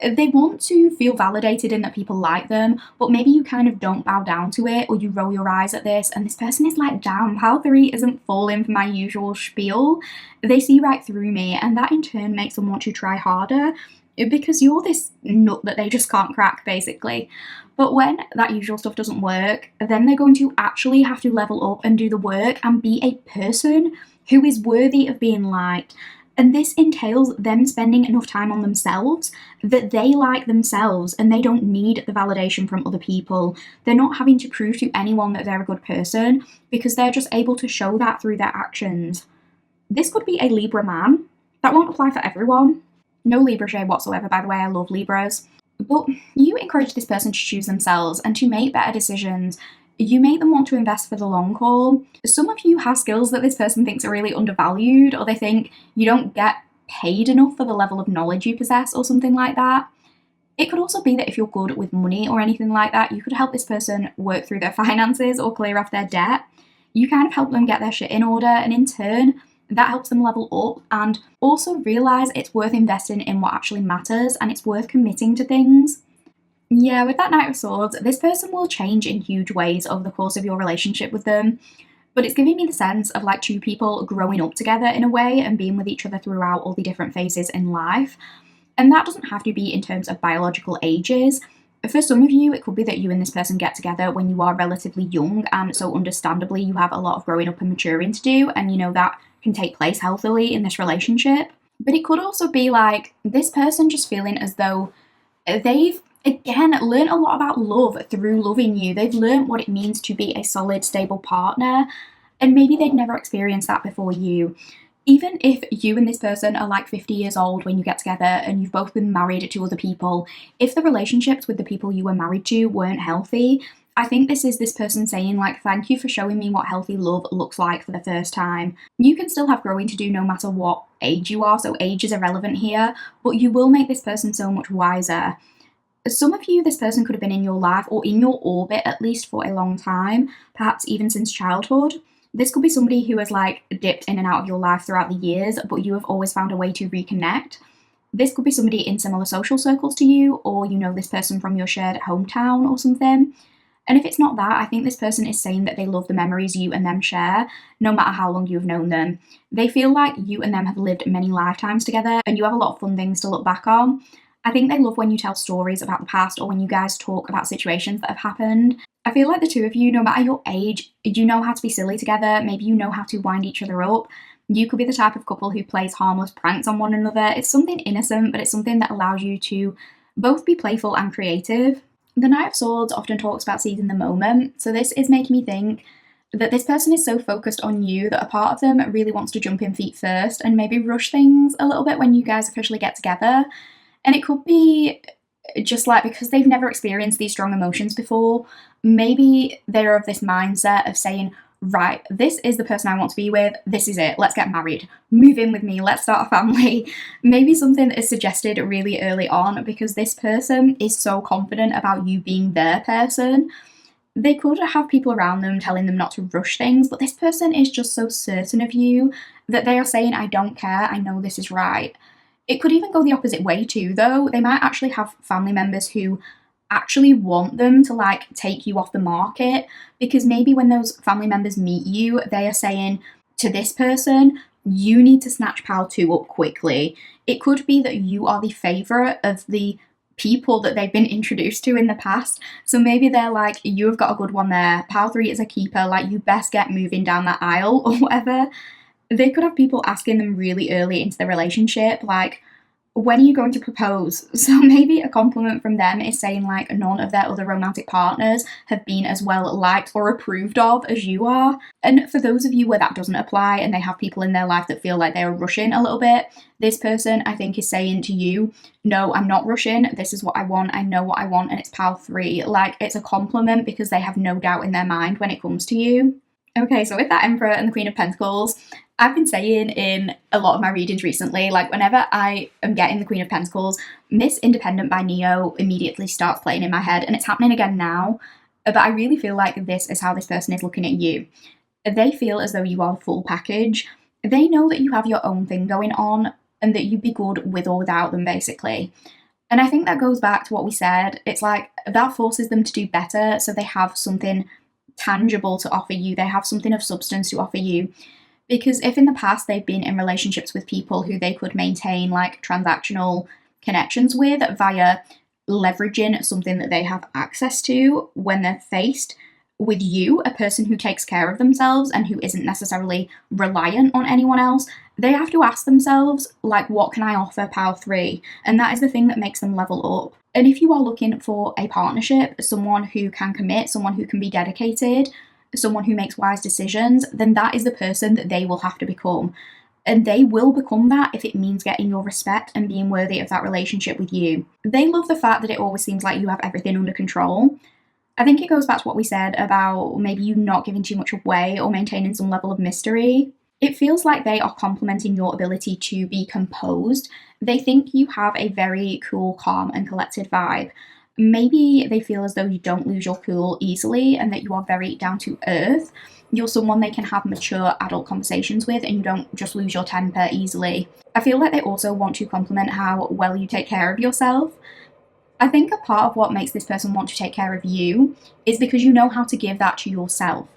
They want to feel validated in that people like them, but maybe you kind of don't bow down to it, or you roll your eyes at this, and this person is like, damn, pile 3 isn't falling for my usual spiel. They see right through me, and that in turn makes them want to try harder because you're this nut that they just can't crack, basically. But when that usual stuff doesn't work, then they're going to actually have to level up and do the work and be a person who is worthy of being liked. And this entails them spending enough time on themselves that they like themselves and they don't need the validation from other people. They're not having to prove to anyone that they're a good person because they're just able to show that through their actions. This could be a Libra man. That won't apply for everyone. No Libra shade whatsoever, by the way. I love Libras. But you encourage this person to choose themselves and to make better decisions. You make them want to invest for the long haul. Some of you have skills that this person thinks are really undervalued, or they think you don't get paid enough for the level of knowledge you possess, or something like that. It could also be that if you're good with money or anything like that, you could help this person work through their finances or clear off their debt. You kind of help them get their shit in order, and in turn, that helps them level up and also realize it's worth investing in what actually matters and it's worth committing to things. Yeah, with that Knight of Swords, this person will change in huge ways over the course of your relationship with them, but it's giving me the sense of like two people growing up together in a way and being with each other throughout all the different phases in life. And that doesn't have to be in terms of biological ages. For some of you, it could be that you and this person get together when you are relatively young, and so understandably you have a lot of growing up and maturing to do, and you know that can take place healthily in this relationship. But it could also be like this person just feeling as though they've, again, learned a lot about love through loving you. They've learned what it means to be a solid, stable partner, and maybe they'd never experienced that before you. Even if you and this person are like 50 years old when you get together and you've both been married to other people, if the relationships with the people you were married to weren't healthy, I think this is this person saying like, thank you for showing me what healthy love looks like for the first time. You can still have growing to do no matter what age you are, so age is irrelevant here, but you will make this person so much wiser. Some of you, this person could have been in your life or in your orbit at least for a long time, perhaps even since childhood. This could be somebody who has like dipped in and out of your life throughout the years, but you have always found a way to reconnect. This could be somebody in similar social circles to you, or you know this person from your shared hometown or something. And if it's not that, I think this person is saying that they love the memories you and them share, no matter how long you've known them. They feel like you and them have lived many lifetimes together and you have a lot of fun things to look back on. I think they love when you tell stories about the past or when you guys talk about situations that have happened. I feel like the two of you, no matter your age, you know how to be silly together. Maybe you know how to wind each other up. You could be the type of couple who plays harmless pranks on one another. It's something innocent, but it's something that allows you to both be playful and creative. The Knight of Swords often talks about seizing the moment, so this is making me think that this person is so focused on you that a part of them really wants to jump in feet first and maybe rush things a little bit when you guys officially get together. And it could be just like because they've never experienced these strong emotions before, maybe they're of this mindset of saying, right, this is the person I want to be with, this is it, let's get married, move in with me, let's start a family. Maybe something that is suggested really early on because this person is so confident about you being their person. They could have people around them telling them not to rush things, but this person is just so certain of you that they are saying, I don't care, I know this is right. It could even go the opposite way too, though. They might actually have family members who actually want them to like take you off the market because maybe when those family members meet you, they are saying to this person, you need to snatch pile 2 up quickly. It could be that you are the favourite of the people that they've been introduced to in the past. So maybe they're like, you've got a good one there, pile 3 is a keeper, like you best get moving down that aisle or whatever. They could have people asking them really early into the relationship, like, when are you going to propose? So maybe a compliment from them is saying like none of their other romantic partners have been as well liked or approved of as you are. And for those of you where that doesn't apply and they have people in their life that feel like they're rushing a little bit, this person I think is saying to you, no, I'm not rushing, this is what I want, I know what I want, and it's pile 3. Like, it's a compliment because they have no doubt in their mind when it comes to you. Okay, so with that Emperor and the Queen of Pentacles, I've been saying in a lot of my readings recently, like whenever I am getting the Queen of Pentacles, Miss Independent by Neo immediately starts playing in my head, and it's happening again now. But I really feel like this is how this person is looking at you. They feel as though you are the full package. They know that you have your own thing going on and that you'd be good with or without them, basically. And I think that goes back to what we said. It's like that forces them to do better, so they have something tangible to offer you. They have something of substance to offer you. Because if in the past they've been in relationships with people who they could maintain like transactional connections with via leveraging something that they have access to when they're faced with you, a person who takes care of themselves and who isn't necessarily reliant on anyone else, They have to ask themselves, like, what can I offer pile 3? And that is the thing that makes them level up. And if you are looking for a partnership, someone who can commit, someone who can be dedicated, someone who makes wise decisions, then that is the person that they will have to become. And they will become that if it means getting your respect and being worthy of that relationship with you. They love the fact that it always seems like you have everything under control. I think it goes back to what we said about maybe you not giving too much away or maintaining some level of mystery. It feels like they are complimenting your ability to be composed. They think you have a very cool, calm, and collected vibe. Maybe they feel as though you don't lose your cool easily and that you are very down to earth. You're someone they can have mature adult conversations with and you don't just lose your temper easily. I feel like they also want to compliment how well you take care of yourself. I think a part of what makes this person want to take care of you is because you know how to give that to yourself.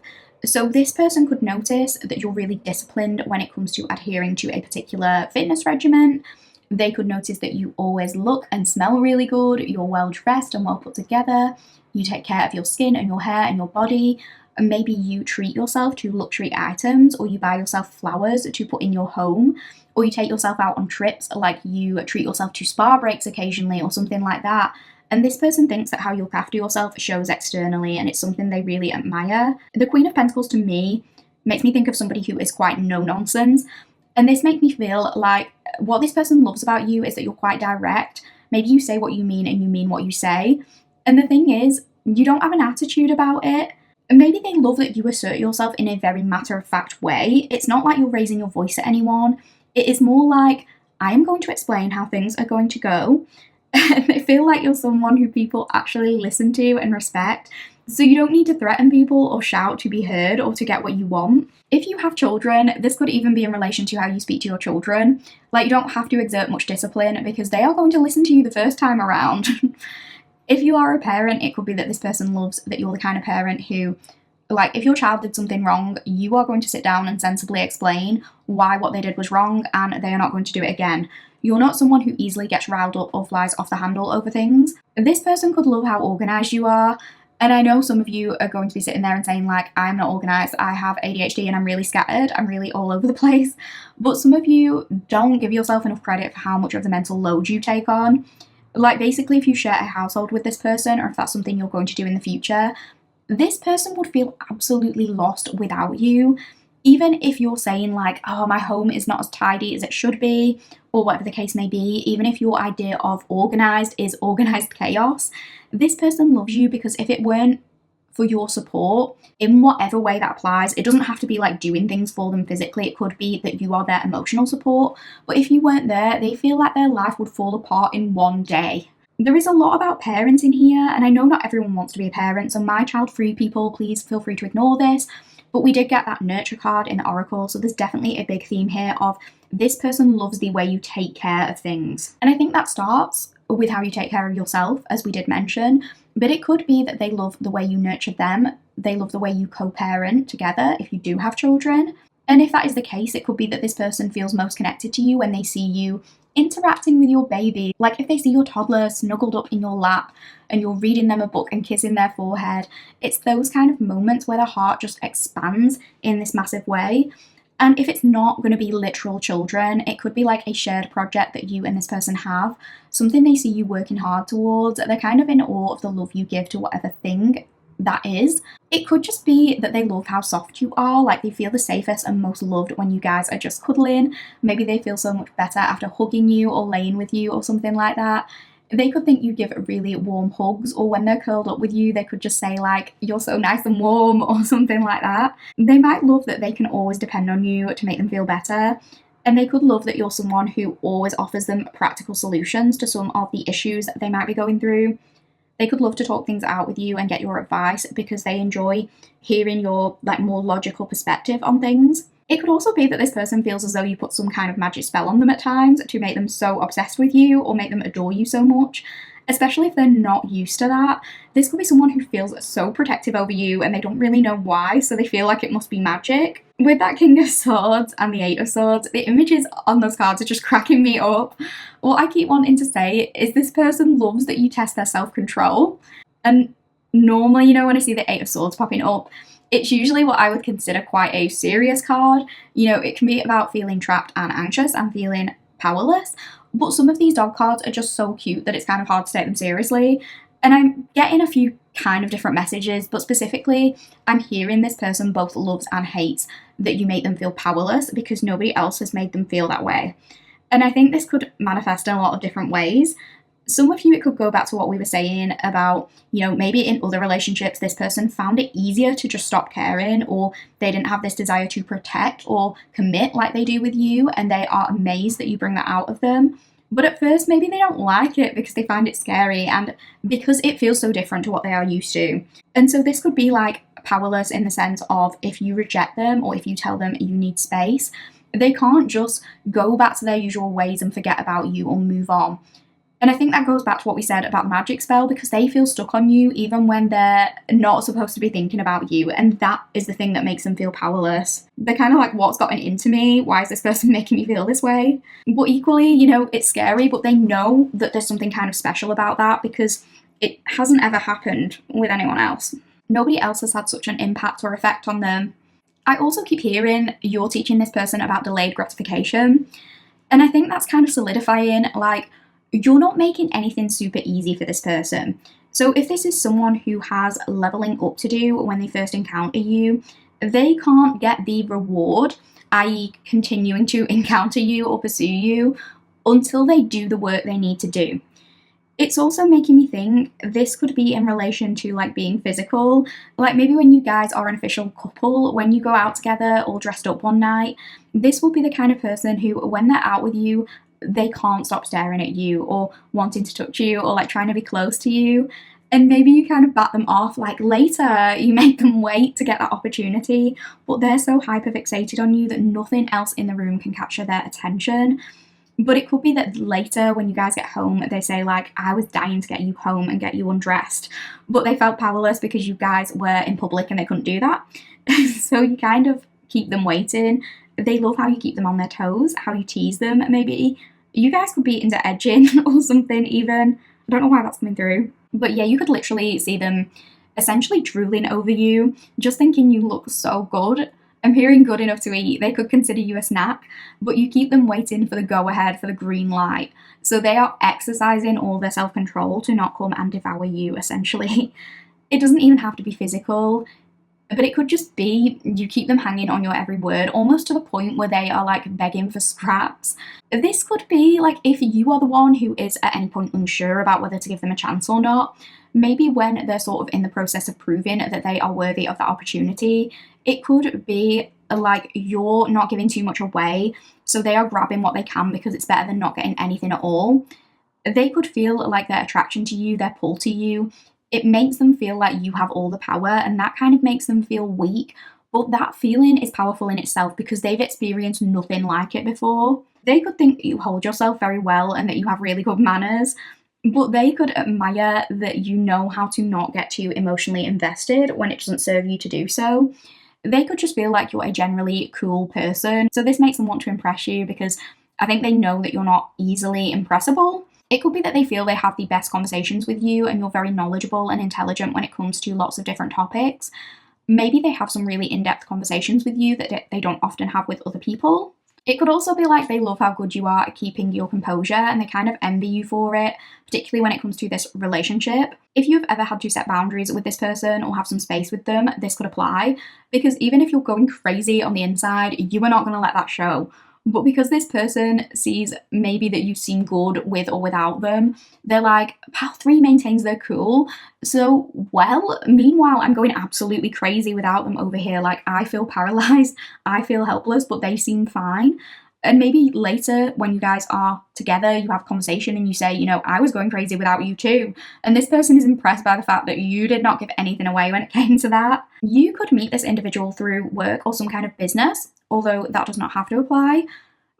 So this person could notice that you're really disciplined when it comes to adhering to a particular fitness regimen. They could notice that you always look and smell really good, you're well dressed and well put together, you take care of your skin and your hair and your body, and maybe you treat yourself to luxury items, or you buy yourself flowers to put in your home, or you take yourself out on trips, like you treat yourself to spa breaks occasionally or something like that. And this person thinks that how you look after yourself shows externally, and it's something they really admire. The Queen of Pentacles to me makes me think of somebody who is quite no-nonsense. And this makes me feel like what this person loves about you is that you're quite direct. Maybe you say what you mean and you mean what you say. And the thing is, you don't have an attitude about it. And maybe they love that you assert yourself in a very matter-of-fact way. It's not like you're raising your voice at anyone. It is more like, I am going to explain how things are going to go. And they feel like you're someone who people actually listen to and respect. So you don't need to threaten people or shout to be heard or to get what you want. If you have children, this could even be in relation to how you speak to your children. Like, you don't have to exert much discipline because they are going to listen to you the first time around. If you are a parent, it could be that this person loves that you're the kind of parent who, like, if your child did something wrong, you are going to sit down and sensibly explain why what they did was wrong and they are not going to do it again. You're not someone who easily gets riled up or flies off the handle over things. This person could love how organised you are. And I know some of you are going to be sitting there and saying, like, I'm not organised, I have ADHD and I'm really scattered, I'm really all over the place. But some of you don't give yourself enough credit for how much of the mental load you take on. Like, basically, if you share a household with this person, or if that's something you're going to do in the future, this person would feel absolutely lost without you. Even if you're saying, like, oh, my home is not as tidy as it should be, or whatever the case may be, even if your idea of organised is organised chaos, this person loves you because if it weren't for your support, in whatever way that applies, it doesn't have to be like doing things for them physically, it could be that you are their emotional support, but if you weren't there, they feel like their life would fall apart in one day. There is a lot about parenting here, and I know not everyone wants to be a parent, so my child-free people, please feel free to ignore this, but we did get that nurture card in the oracle, so there's definitely a big theme here of this person loves the way you take care of things. And I think that starts with how you take care of yourself, as we did mention, but it could be that they love the way you nurture them, they love the way you co-parent together if you do have children. And if that is the case, it could be that this person feels most connected to you when they see you interacting with your baby. Like if they see your toddler snuggled up in your lap and you're reading them a book and kissing their forehead, it's those kind of moments where their heart just expands in this massive way. And if it's not going to be literal children, it could be like a shared project that you and this person have, something they see you working hard towards. They're kind of in awe of the love you give to whatever thing that is. It could just be that they love how soft you are, like they feel the safest and most loved when you guys are just cuddling. Maybe they feel so much better after hugging you or laying with you or something like that. They could think you give really warm hugs, or when they're curled up with you, they could just say like, you're so nice and warm or something like that. They might love that they can always depend on you to make them feel better. And they could love that you're someone who always offers them practical solutions to some of the issues that they might be going through. They could love to talk things out with you and get your advice because they enjoy hearing your like more logical perspective on things. It could also be that this person feels as though you put some kind of magic spell on them at times to make them so obsessed with you or make them adore you so much, especially if they're not used to that. This could be someone who feels so protective over you and they don't really know why, so they feel like it must be magic. With that King of Swords and the Eight of Swords, the images on those cards are just cracking me up. What I keep wanting to say is this person loves that you test their self-control. And normally, you know, when I see the Eight of Swords popping up, It's usually what I would consider quite a serious card. You know, it can be about feeling trapped and anxious and feeling powerless, but some of these dog cards are just so cute that it's kind of hard to take them seriously. And I'm getting a few kind of different messages, but specifically, I'm hearing this person both loves and hates that you make them feel powerless because nobody else has made them feel that way. And I think this could manifest in a lot of different ways. Some of you, it could go back to what we were saying about, you know, maybe in other relationships, this person found it easier to just stop caring, or they didn't have this desire to protect or commit like they do with you, and they are amazed that you bring that out of them. But at first, maybe they don't like it because they find it scary and because it feels so different to what they are used to. And so this could be like powerless in the sense of if you reject them or if you tell them you need space, they can't just go back to their usual ways and forget about you or move on. And I think that goes back to what we said about the magic spell, because they feel stuck on you even when they're not supposed to be thinking about you. And that is the thing that makes them feel powerless. They're kind of like, what's gotten into me? Why is this person making me feel this way? But equally, you know, it's scary, but they know that there's something kind of special about that because it hasn't ever happened with anyone else. Nobody else has had such an impact or effect on them. I also keep hearing you're teaching this person about delayed gratification. And I think that's kind of solidifying, like, you're not making anything super easy for this person. So if this is someone who has leveling up to do when they first encounter you, they can't get the reward, i.e. continuing to encounter you or pursue you, until they do the work they need to do. It's also making me think this could be in relation to like being physical, like maybe when you guys are an official couple, when you go out together all dressed up one night, this will be the kind of person who, when they're out with you, they can't stop staring at you or wanting to touch you or like trying to be close to you. And maybe you kind of bat them off, like later you make them wait to get that opportunity, but they're so hyper fixated on you that nothing else in the room can capture their attention. But it could be that later when you guys get home, they say like, I was dying to get you home and get you undressed, but they felt powerless because you guys were in public and they couldn't do that. So you kind of keep them waiting. They love how you keep them on their toes, how you tease them. Maybe you guys could be into edging or something even. I don't know why that's coming through. But yeah, you could literally see them essentially drooling over you, just thinking you look so good. I'm hearing good enough to eat. They could consider you a snack, but you keep them waiting for the go-ahead, for the green light. So they are exercising all their self-control to not come and devour you, essentially. It doesn't even have to be physical, but it could just be you keep them hanging on your every word, almost to the point where they are like begging for scraps. This could be like if you are the one who is at any point unsure about whether to give them a chance or not, maybe when they're sort of in the process of proving that they are worthy of that opportunity, it could be like you're not giving too much away, so they are grabbing what they can because it's better than not getting anything at all. They could feel like their attraction to you, their pull to you, it makes them feel like you have all the power, and that kind of makes them feel weak. But that feeling is powerful in itself because they've experienced nothing like it before. They could think that you hold yourself very well and that you have really good manners, but they could admire that you know how to not get too emotionally invested when it doesn't serve you to do so. They could just feel like you're a generally cool person. So this makes them want to impress you because I think they know that you're not easily impressible. It could be that they feel they have the best conversations with you and you're very knowledgeable and intelligent when it comes to lots of different topics. Maybe they have some really in-depth conversations with you that they don't often have with other people. It could also be like they love how good you are at keeping your composure and they kind of envy you for it, particularly when it comes to this relationship. If you've ever had to set boundaries with this person or have some space with them, this could apply, because even if you're going crazy on the inside, you are not going to let that show. But because this person sees maybe that you seem good with or without them, they're like, pal 3 maintains their cool. So, well, meanwhile, I'm going absolutely crazy without them over here. Like, I feel paralyzed, I feel helpless, but they seem fine. And maybe later when you guys are together, you have a conversation and you say, you know, I was going crazy without you too. And this person is impressed by the fact that you did not give anything away when it came to that. You could meet this individual through work or some kind of business, although that does not have to apply.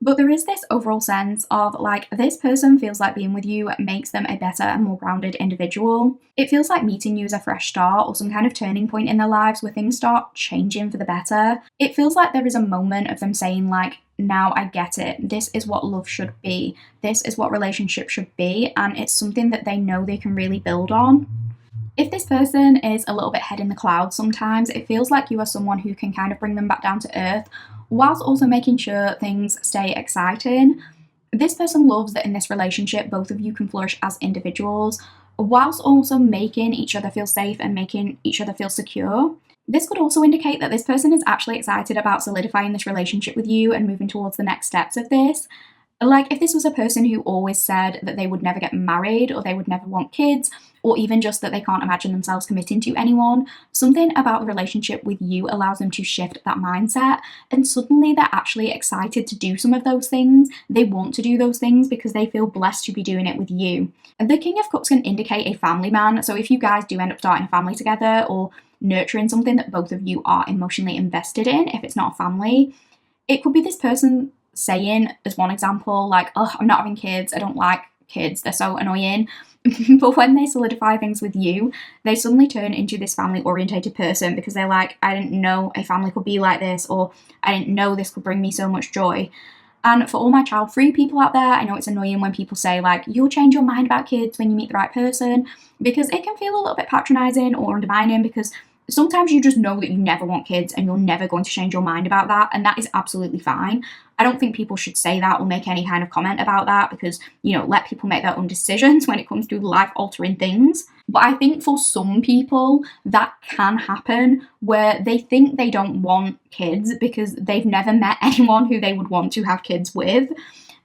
But there is this overall sense of like, this person feels like being with you makes them a better and more grounded individual. It feels like meeting you as a fresh start or some kind of turning point in their lives where things start changing for the better. It feels like there is a moment of them saying like, now I get it. This is what love should be. This is what relationship should be. And it's something that they know they can really build on. If this person is a little bit head in the clouds sometimes, it feels like you are someone who can kind of bring them back down to earth whilst also making sure things stay exciting. This person loves that in this relationship, both of you can flourish as individuals, whilst also making each other feel safe and making each other feel secure. This could also indicate that this person is actually excited about solidifying this relationship with you and moving towards the next steps of this. Like, if this was a person who always said that they would never get married or they would never want kids, or even just that they can't imagine themselves committing to anyone, something about the relationship with you allows them to shift that mindset, and suddenly they're actually excited to do some of those things. They want to do those things because they feel blessed to be doing it with you. The King of Cups can indicate a family man, so if you guys do end up starting a family together or nurturing something that both of you are emotionally invested in, if it's not a family, it could be this person saying, as one example, like, oh, I'm not having kids, I don't like kids, they're so annoying. But when they solidify things with you, they suddenly turn into this family orientated person because they're like, I didn't know a family could be like this, or I didn't know this could bring me so much joy. And for all my child-free people out there, I know it's annoying when people say, like, you'll change your mind about kids when you meet the right person, because it can feel a little bit patronizing or undermining, because sometimes you just know that you never want kids and you're never going to change your mind about that, and that is absolutely fine. I don't think people should say that or make any kind of comment about that because, let people make their own decisions when it comes to life-altering things. But I think for some people that can happen where they think they don't want kids because they've never met anyone who they would want to have kids with.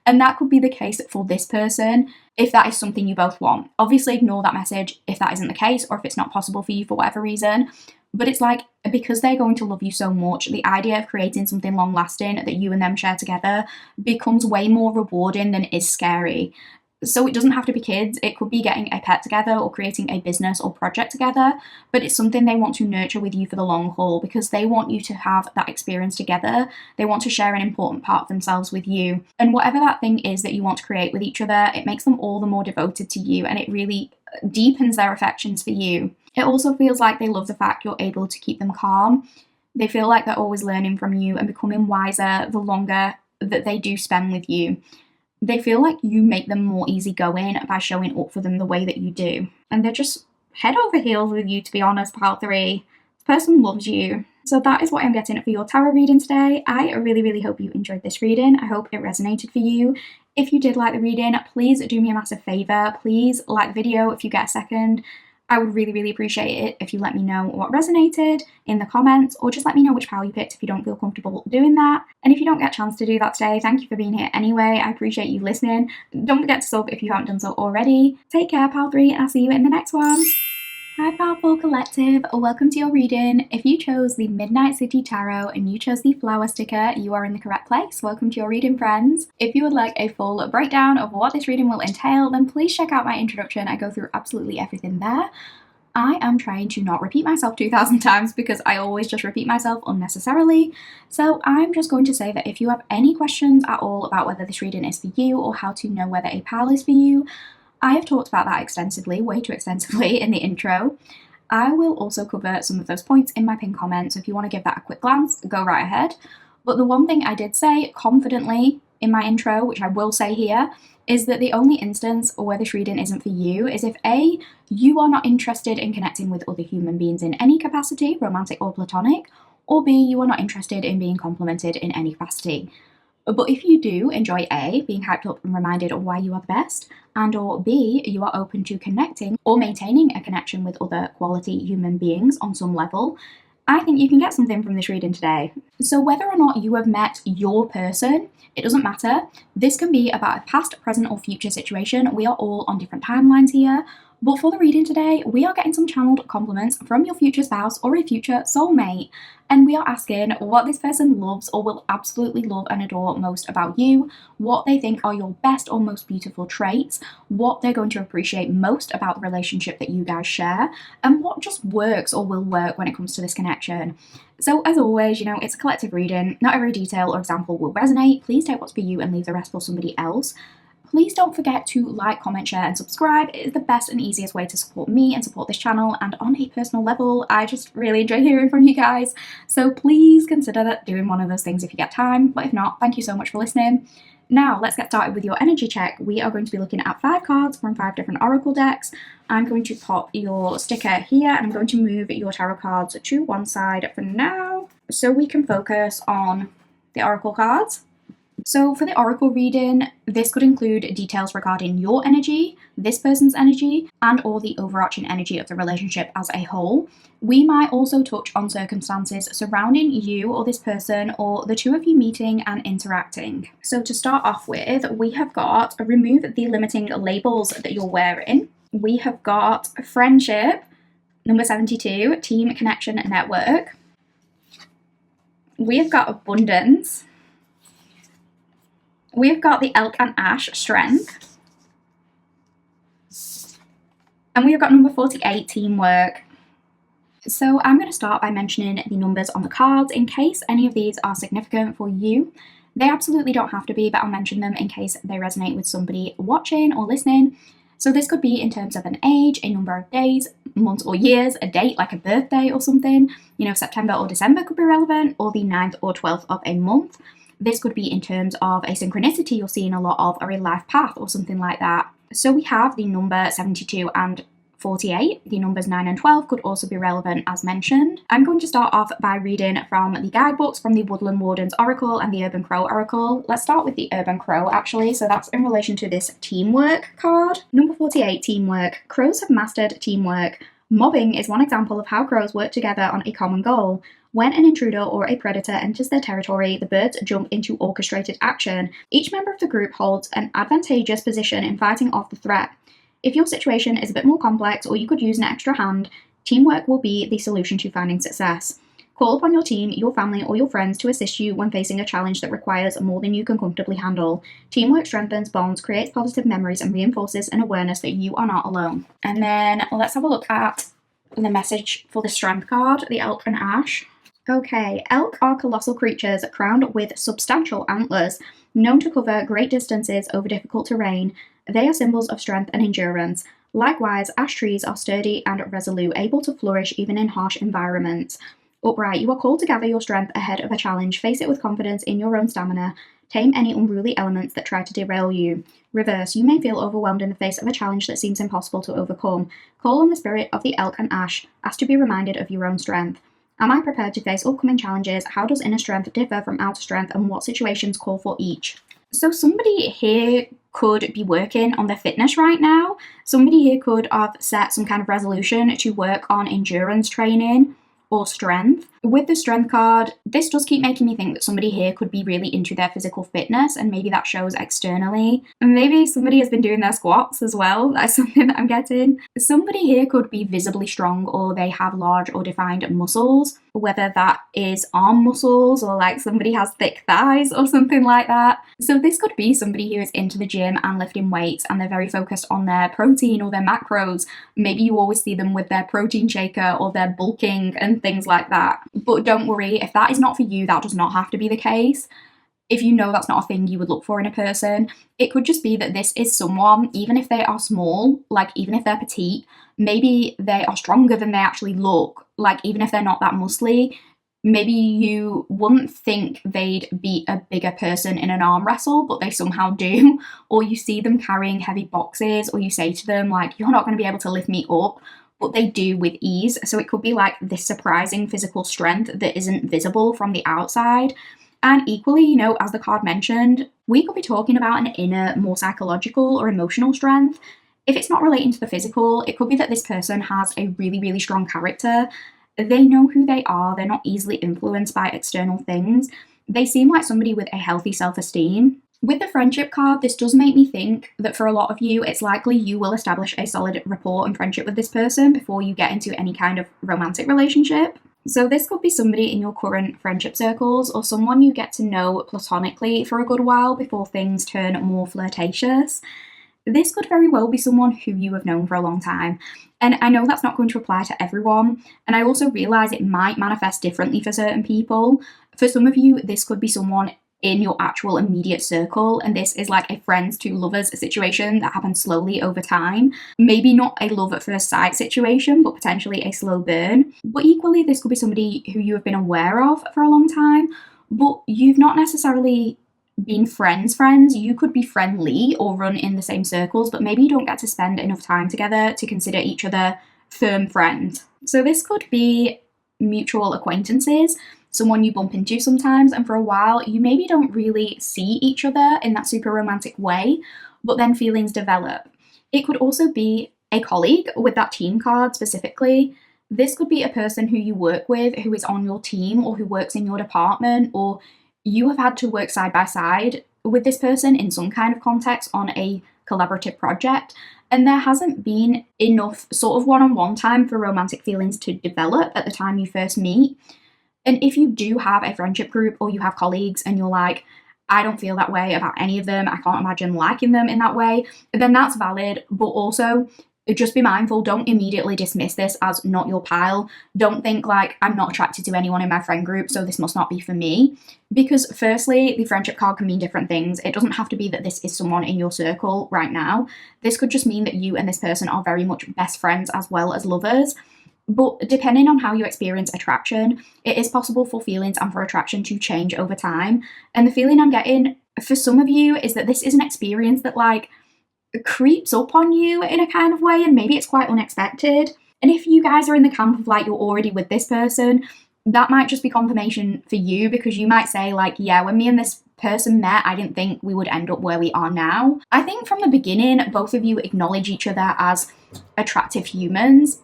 And that could be the case for this person if that is something you both want. Obviously, ignore that message if that isn't the case or if it's not possible for you for whatever reason. But it's like, because they're going to love you so much, the idea of creating something long lasting that you and them share together becomes way more rewarding than it is scary. So it doesn't have to be kids, it could be getting a pet together or creating a business or project together, but it's something they want to nurture with you for the long haul because they want you to have that experience together. They want to share an important part of themselves with you. And whatever that thing is that you want to create with each other, it makes them all the more devoted to you and it really deepens their affections for you. It also feels like they love the fact you're able to keep them calm. They feel like they're always learning from you and becoming wiser the longer that they do spend with you. They feel like you make them more easygoing by showing up for them the way that you do. And they're just head over heels with you, to be honest, pile 3. This person loves you. So that is what I'm getting for your tarot reading today. I really, really hope you enjoyed this reading. I hope it resonated for you. If you did like the reading, please do me a massive favour. Please like the video if you get a second. I would really, really appreciate it if you let me know what resonated in the comments, or just let me know which pile you picked if you don't feel comfortable doing that. And if you don't get a chance to do that today, thank you for being here anyway. I appreciate you listening. Don't forget to sub if you haven't done so already. Take care, pile 3, and I'll see you in the next one. Hi Powerful Collective, welcome to your reading. If you chose the Midnight City Tarot and you chose the flower sticker, you are in the correct place. Welcome to your reading, friends. If you would like a full breakdown of what this reading will entail, then please check out my introduction. I go through absolutely everything there. I am trying to not repeat myself 2,000 times because I always just repeat myself unnecessarily. So I'm just going to say that if you have any questions at all about whether this reading is for you or how to know whether a pal is for you, I have talked about that extensively, way too extensively in the intro. I will also cover some of those points in my pinned comment, so if you want to give that a quick glance, go right ahead. But the one thing I did say confidently in my intro, which I will say here, is that the only instance where this reading isn't for you is if A, you are not interested in connecting with other human beings in any capacity, romantic or platonic, or B, you are not interested in being complimented in any capacity. But if you do enjoy A, being hyped up and reminded of why you are the best, and or B, you are open to connecting or maintaining a connection with other quality human beings on some level, I think you can get something from this reading today. So whether or not you have met your person, it doesn't matter. This can be about a past, present, or future situation. We are all on different timelines here. But for the reading today, we are getting some channeled compliments from your future spouse or a future soulmate. And we are asking what this person loves or will absolutely love and adore most about you, what they think are your best or most beautiful traits, what they're going to appreciate most about the relationship that you guys share, and what just works or will work when it comes to this connection. So as always, it's a collective reading. Not every detail or example will resonate. Please take what's for you and leave the rest for somebody else. Please don't forget to like, comment, share, and subscribe. It is the best and easiest way to support me and support this channel. And on a personal level, I just really enjoy hearing from you guys. So please consider doing one of those things if you get time. But if not, thank you so much for listening. Now, let's get started with your energy check. We are going to be looking at 5 cards from 5 different oracle decks. I'm going to pop your sticker here and I'm going to move your tarot cards to one side for now so we can focus on the oracle cards. So for the oracle reading, this could include details regarding your energy, this person's energy, and or the overarching energy of the relationship as a whole. We might also touch on circumstances surrounding you or this person or the two of you meeting and interacting. So to start off with, we have got remove the limiting labels that you're wearing. We have got friendship, number 72, team, connection, network. We have got abundance. We've got the elk and ash, strength. And we've got number 48, teamwork. So I'm going to start by mentioning the numbers on the cards in case any of these are significant for you. They absolutely don't have to be, but I'll mention them in case they resonate with somebody watching or listening. So this could be in terms of an age, a number of days, months or years, a date like a birthday or something. You know, September or December could be relevant, or the 9th or 12th of a month. This could be in terms of a synchronicity you're seeing a lot of, or a life path or something like that. So we have the number 72 and 48. The numbers 9 and 12 could also be relevant as mentioned. I'm going to start off by reading from the guidebooks from the Woodland Warden's Oracle and the Urban Crow Oracle. Let's start with the Urban Crow actually, so that's in relation to this teamwork card. Number 48, teamwork. Crows have mastered teamwork. Mobbing is one example of how crows work together on a common goal. When an intruder or a predator enters their territory, the birds jump into orchestrated action. Each member of the group holds an advantageous position in fighting off the threat. If your situation is a bit more complex or you could use an extra hand, teamwork will be the solution to finding success. Call upon your team, your family, or your friends to assist you when facing a challenge that requires more than you can comfortably handle. Teamwork strengthens bonds, creates positive memories, and reinforces an awareness that you are not alone. And then let's have a look at the message for the strength card, the elk and ash. Okay, elk are colossal creatures crowned with substantial antlers, known to cover great distances over difficult terrain. They are symbols of strength and endurance. Likewise, ash trees are sturdy and resolute, able to flourish even in harsh environments. Upright, you are called to gather your strength ahead of a challenge. Face it with confidence in your own stamina. Tame any unruly elements that try to derail you. Reverse, you may feel overwhelmed in the face of a challenge that seems impossible to overcome. Call on the spirit of the elk and ash. Ask to be reminded of your own strength. Am I prepared to face upcoming challenges? How does inner strength differ from outer strength, and what situations call for each? So somebody here could be working on their fitness right now. Somebody here could have set some kind of resolution to work on endurance training or strength. With the strength card, this does keep making me think that somebody here could be really into their physical fitness, and maybe that shows externally. And maybe somebody has been doing their squats as well. That's something that I'm getting. Somebody here could be visibly strong, or they have large or defined muscles, whether that is arm muscles or like somebody has thick thighs or something like that. So this could be somebody who is into the gym and lifting weights, and they're very focused on their protein or their macros. Maybe you always see them with their protein shaker or their bulking and things like that. But don't worry, if that is not for you, that does not have to be the case. If you know that's not a thing you would look for in a person, it could just be that this is someone, even if they are small, like even if they're petite, maybe they are stronger than they actually look, like even if they're not that muscly, maybe you wouldn't think they'd be a bigger person in an arm wrestle, but they somehow do. Or you see them carrying heavy boxes, or you say to them like, you're not going to be able to lift me up, but they do with ease. So it could be like this surprising physical strength that isn't visible from the outside. And equally, you know, as the card mentioned, we could be talking about an inner, more psychological or emotional strength. If it's not relating to the physical, it could be that this person has a really, really strong character. They know who they are. They're not easily influenced by external things. They seem like somebody with a healthy self-esteem. With the friendship card, this does make me think that for a lot of you, it's likely you will establish a solid rapport and friendship with this person before you get into any kind of romantic relationship. So this could be somebody in your current friendship circles, or someone you get to know platonically for a good while before things turn more flirtatious. This could very well be someone who you have known for a long time. And I know that's not going to apply to everyone. And I also realise it might manifest differently for certain people. For some of you, this could be someone in your actual immediate circle, and this is like a friends to lovers situation that happens slowly over time. Maybe not a love at first sight situation, but potentially a slow burn. But equally, this could be somebody who you have been aware of for a long time, but you've not necessarily being friends, you could be friendly or run in the same circles, but maybe you don't get to spend enough time together to consider each other firm friends. So this could be mutual acquaintances, someone you bump into sometimes, and for a while you maybe don't really see each other in that super romantic way, but then feelings develop. It could also be a colleague with that team card specifically. This could be a person who you work with, who is on your team, or who works in your department, or you have had to work side by side with this person in some kind of context on a collaborative project, and there hasn't been enough sort of one-on-one time for romantic feelings to develop at the time you first meet. And if you do have a friendship group or you have colleagues and you're like, I don't feel that way about any of them, I can't imagine liking them in that way, then that's valid. But also, just be mindful, don't immediately dismiss this as not your pile. Don't think like, I'm not attracted to anyone in my friend group, so this must not be for me. Because firstly, the friendship card can mean different things. It doesn't have to be that this is someone in your circle right now. This could just mean that you and this person are very much best friends as well as lovers. But depending on how you experience attraction, it is possible for feelings and for attraction to change over time. And the feeling I'm getting for some of you is that this is an experience that like creeps up on you in a kind of way, and maybe it's quite unexpected. And if you guys are in the camp of like you're already with this person, that might just be confirmation for you, because you might say like, yeah, when me and this person met, I didn't think we would end up where we are now. I think from the beginning, both of you acknowledge each other as attractive humans.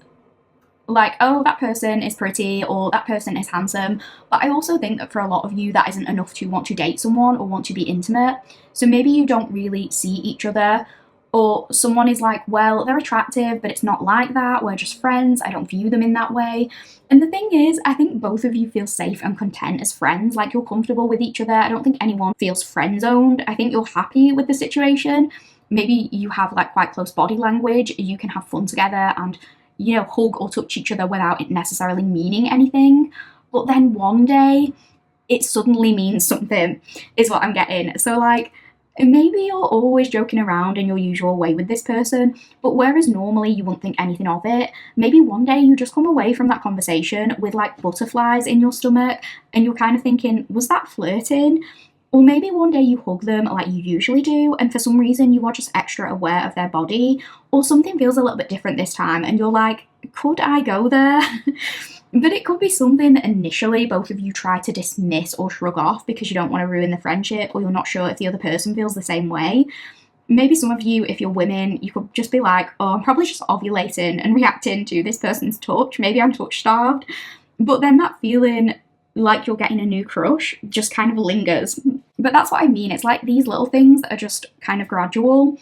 Like, oh, that person is pretty or that person is handsome. But I also think that for a lot of you, that isn't enough to want to date someone or want to be intimate. So maybe you don't really see each other, or someone is like, well, they're attractive, but it's not like that. We're just friends. I don't view them in that way. And the thing is, I think both of you feel safe and content as friends. Like, you're comfortable with each other. I don't think anyone feels friend zoned. I think you're happy with the situation. Maybe you have like quite close body language. You can have fun together and, you know, hug or touch each other without it necessarily meaning anything. But then one day it suddenly means something, is what I'm getting. So like, maybe you're always joking around in your usual way with this person, but whereas normally you wouldn't think anything of it, maybe one day you just come away from that conversation with like butterflies in your stomach and you're kind of thinking, was that flirting? Or maybe one day you hug them like you usually do, and for some reason you are just extra aware of their body, or something feels a little bit different this time and you're like, could I go there? But it could be something that initially both of you try to dismiss or shrug off because you don't want to ruin the friendship, or you're not sure if the other person feels the same way. Maybe some of you, if you're women, you could just be like, oh, I'm probably just ovulating and reacting to this person's touch. Maybe I'm touch starved. But then that feeling like you're getting a new crush just kind of lingers. But that's what I mean. It's like these little things that are just kind of gradual.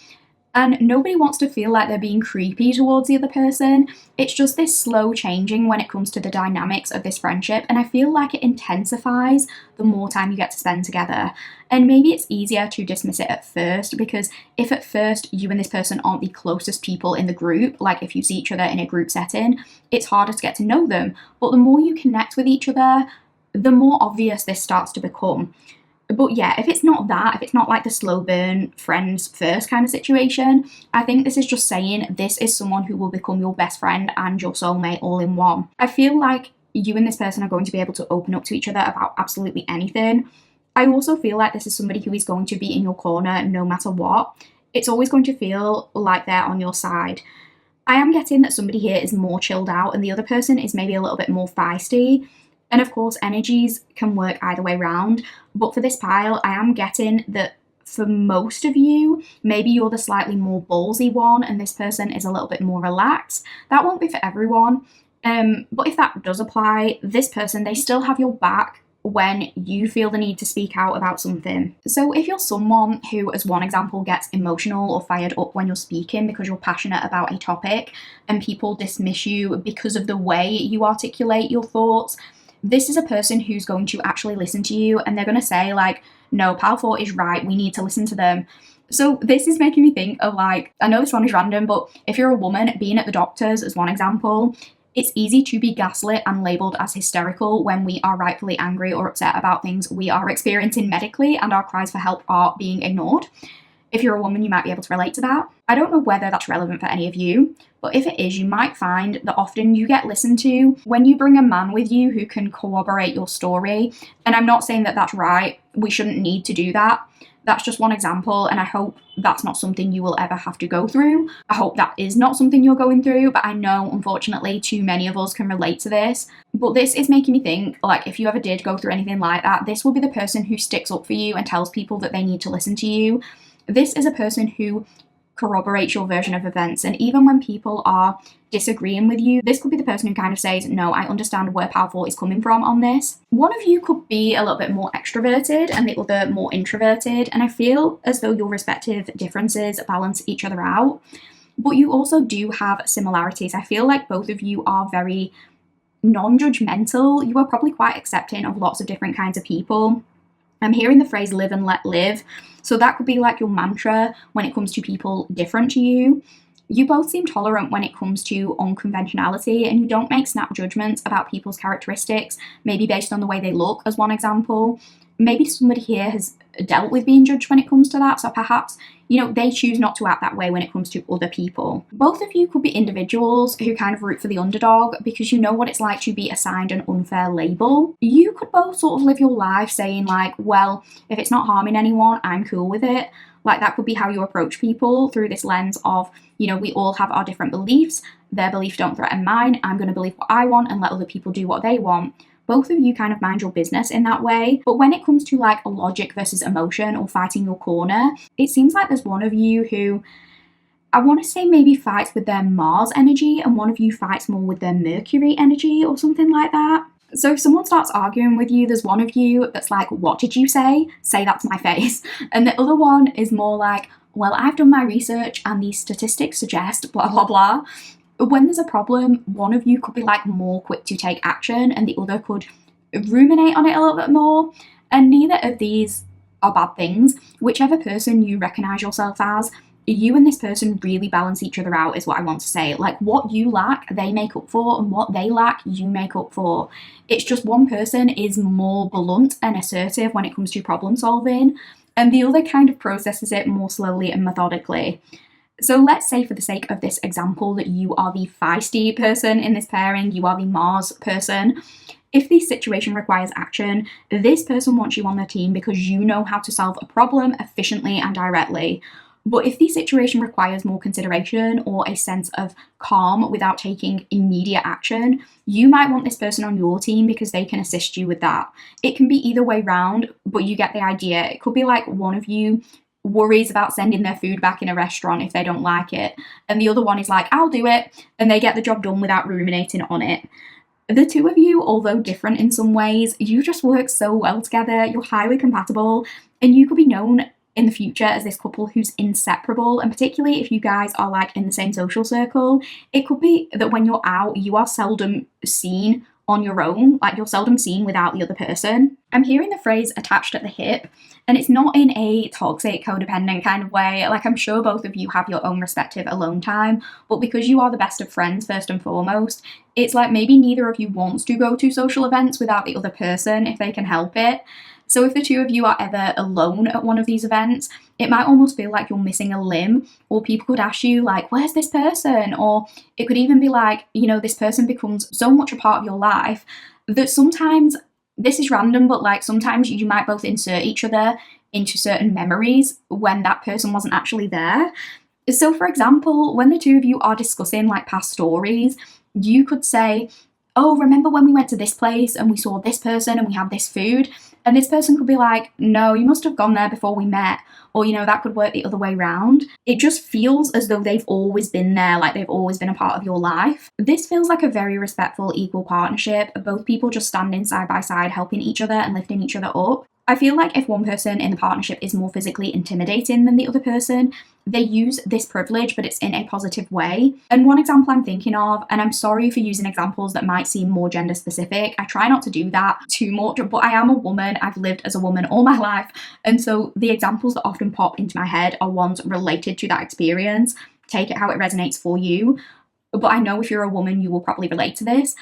And nobody wants to feel like they're being creepy towards the other person. It's just this slow changing when it comes to the dynamics of this friendship. And I feel like it intensifies the more time you get to spend together. And maybe it's easier to dismiss it at first, because if at first you and this person aren't the closest people in the group, like if you see each other in a group setting, it's harder to get to know them. But the more you connect with each other, the more obvious this starts to become. But yeah, if it's not that, if it's not like the slow burn friends first kind of situation, I think this is just saying this is someone who will become your best friend and your soulmate all in one. I feel like you and this person are going to be able to open up to each other about absolutely anything. I also feel like this is somebody who is going to be in your corner no matter what. It's always going to feel like they're on your side. I am getting that somebody here is more chilled out and the other person is maybe a little bit more feisty. And of course, energies can work either way round. But for this pile, I am getting that for most of you, maybe you're the slightly more ballsy one and this person is a little bit more relaxed. That won't be for everyone. But if that does apply, this person, they still have your back when you feel the need to speak out about something. So if you're someone who, as one example, gets emotional or fired up when you're speaking because you're passionate about a topic and people dismiss you because of the way you articulate your thoughts, this is a person who's going to actually listen to you and they're going to say like, no, Pal 4 is right, we need to listen to them. So this is making me think of like, I know this one is random, but if you're a woman being at the doctor's as one example, it's easy to be gaslit and labelled as hysterical when we are rightfully angry or upset about things we are experiencing medically and our cries for help are being ignored. If you're a woman, you might be able to relate to that. I don't know whether that's relevant for any of you, but if it is, you might find that often you get listened to when you bring a man with you who can corroborate your story. And I'm not saying that that's right. We shouldn't need to do that. That's just one example, and I hope that's not something you will ever have to go through. I hope that is not something you're going through, but I know, unfortunately, too many of us can relate to this. But this is making me think, like, if you ever did go through anything like that, this will be the person who sticks up for you and tells people that they need to listen to you. This is a person who corroborates your version of events, and even when people are disagreeing with you, this could be the person who kind of says, no, I understand where Powerful is coming from on this. One of you could be a little bit more extroverted and the other more introverted, and I feel as though your respective differences balance each other out, but you also do have similarities. I feel like both of you are very non-judgmental. You are probably quite accepting of lots of different kinds of people. I'm hearing the phrase live and let live. So that could be like your mantra when it comes to people different to you. You both seem tolerant when it comes to unconventionality, and you don't make snap judgments about people's characteristics, maybe based on the way they look, as one example. Maybe somebody here has dealt with being judged when it comes to that, so perhaps, they choose not to act that way when it comes to other people. Both of you could be individuals who kind of root for the underdog because you know what it's like to be assigned an unfair label. You could both sort of live your life saying like, well, if it's not harming anyone, I'm cool with it. Like, that could be how you approach people, through this lens of, we all have our different beliefs. Their beliefs don't threaten mine. I'm going to believe what I want and let other people do what they want. Both of you kind of mind your business in that way. But when it comes to like logic versus emotion or fighting your corner, it seems like there's one of you who, I want to say, maybe fights with their Mars energy and one of you fights more with their Mercury energy or something like that. So if someone starts arguing with you, there's one of you that's like, what did you say? Say that to my face. And the other one is more like, well, I've done my research and these statistics suggest blah, blah, blah. When there's a problem, one of you could be like more quick to take action and the other could ruminate on it a little bit more. And neither of these are bad things. Whichever person you recognize yourself as, you and this person really balance each other out, is what I want to say. Like, what you lack, they make up for, and what they lack, you make up for. It's just one person is more blunt and assertive when it comes to problem solving, and the other kind of processes it more slowly and methodically. So let's say, for the sake of this example, that you are the feisty person in this pairing, you are the Mars person. If the situation requires action, this person wants you on their team because you know how to solve a problem efficiently and directly. But if the situation requires more consideration or a sense of calm without taking immediate action, you might want this person on your team because they can assist you with that. It can be either way round, but you get the idea. It could be like one of you worries about sending their food back in a restaurant if they don't like it, and the other one is like, I'll do it, and they get the job done without ruminating on it. The two of you, although different in some ways, you just work so well together, you're highly compatible, and you could be known in the future as this couple who's inseparable. And particularly if you guys are like in the same social circle, it could be that when you're out, you are seldom seen on your own, like you're seldom seen without the other person. I'm hearing the phrase attached at the hip, and it's not in a toxic, codependent kind of way. Like, I'm sure both of you have your own respective alone time, but because you are the best of friends first and foremost, it's like maybe neither of you wants to go to social events without the other person if they can help it. So if the two of you are ever alone at one of these events, it might almost feel like you're missing a limb, or people could ask you like, where's this person? Or it could even be like, this person becomes so much a part of your life that sometimes, this is random, but like sometimes you might both insert each other into certain memories when that person wasn't actually there. So for example, when the two of you are discussing like past stories, you could say, oh, remember when we went to this place and we saw this person and we had this food? And this person could be like, no, you must have gone there before we met. Or, that could work the other way around. It just feels as though they've always been there, like they've always been a part of your life. This feels like a very respectful, equal partnership, both people just standing side by side, helping each other and lifting each other up. I feel like if one person in the partnership is more physically intimidating than the other person, they use this privilege, but it's in a positive way. And one example I'm thinking of, and I'm sorry for using examples that might seem more gender specific, I try not to do that too much, but I am a woman, I've lived as a woman all my life, and so the examples that often pop into my head are ones related to that experience. Take it how it resonates for you, but I know if you're a woman, you will probably relate to this.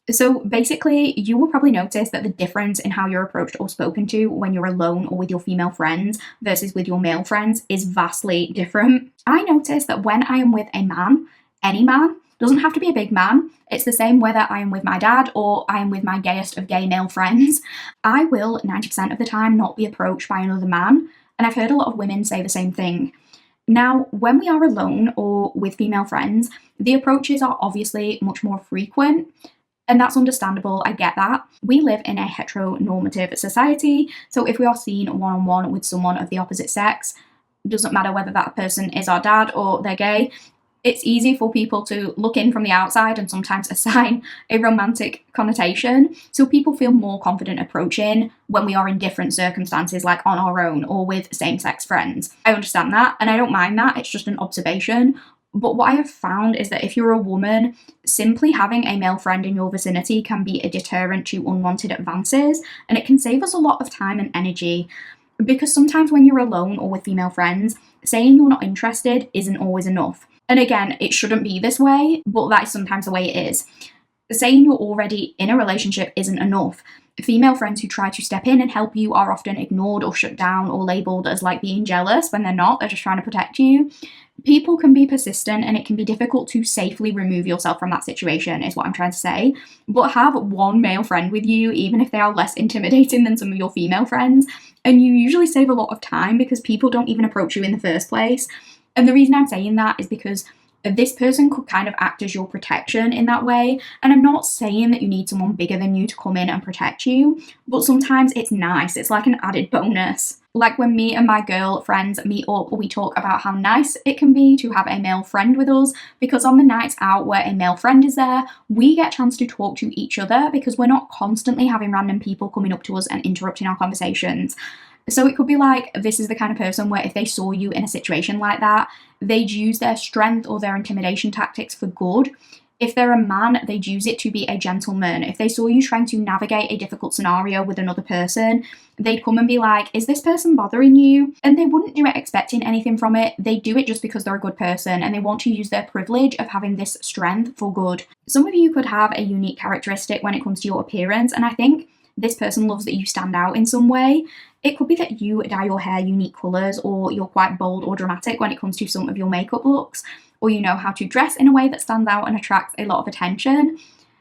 So basically, you will probably notice that the difference in how you're approached or spoken to when you're alone or with your female friends versus with your male friends is vastly different. I notice that when I am with a man, any man, doesn't have to be a big man, it's the same whether I am with my dad or I am with my gayest of gay male friends, I will 90% of the time not be approached by another man. And I've heard a lot of women say the same thing. Now, when we are alone or with female friends, the approaches are obviously much more frequent. And that's understandable, I get that. We live in a heteronormative society, so if we are seen one on one with someone of the opposite sex, doesn't matter whether that person is our dad or they're gay, it's easy for people to look in from the outside and sometimes assign a romantic connotation. So people feel more confident approaching when we are in different circumstances, like on our own or with same sex friends. I understand that and I don't mind that, it's just an observation. But what I have found is that if you're a woman, simply having a male friend in your vicinity can be a deterrent to unwanted advances, and it can save us a lot of time and energy. Because sometimes when you're alone or with female friends, saying you're not interested isn't always enough. And again, it shouldn't be this way, but that is sometimes the way it is. Saying you're already in a relationship isn't enough. Female friends who try to step in and help you are often ignored or shut down or labelled as like being jealous when they're not, they're just trying to protect you. People can be persistent and it can be difficult to safely remove yourself from that situation, is what I'm trying to say. But have one male friend with you, even if they are less intimidating than some of your female friends, and you usually save a lot of time because people don't even approach you in the first place. And the reason I'm saying that is because this person could kind of act as your protection in that way. And I'm not saying that you need someone bigger than you to come in and protect you, but sometimes it's nice. It's like an added bonus. Like when me and my girl friends meet up, we talk about how nice it can be to have a male friend with us, because on the nights out where a male friend is there, we get a chance to talk to each other because we're not constantly having random people coming up to us and interrupting our conversations. So it could be like, this is the kind of person where if they saw you in a situation like that, they'd use their strength or their intimidation tactics for good. If they're a man, they'd use it to be a gentleman. If they saw you trying to navigate a difficult scenario with another person, they'd come and be like, is this person bothering you? And they wouldn't do it expecting anything from it. They do it just because they're a good person and they want to use their privilege of having this strength for good. Some of you could have a unique characteristic when it comes to your appearance, and I think this person loves that you stand out in some way. It could be that you dye your hair unique colours, or you're quite bold or dramatic when it comes to some of your makeup looks, or you know how to dress in a way that stands out and attracts a lot of attention.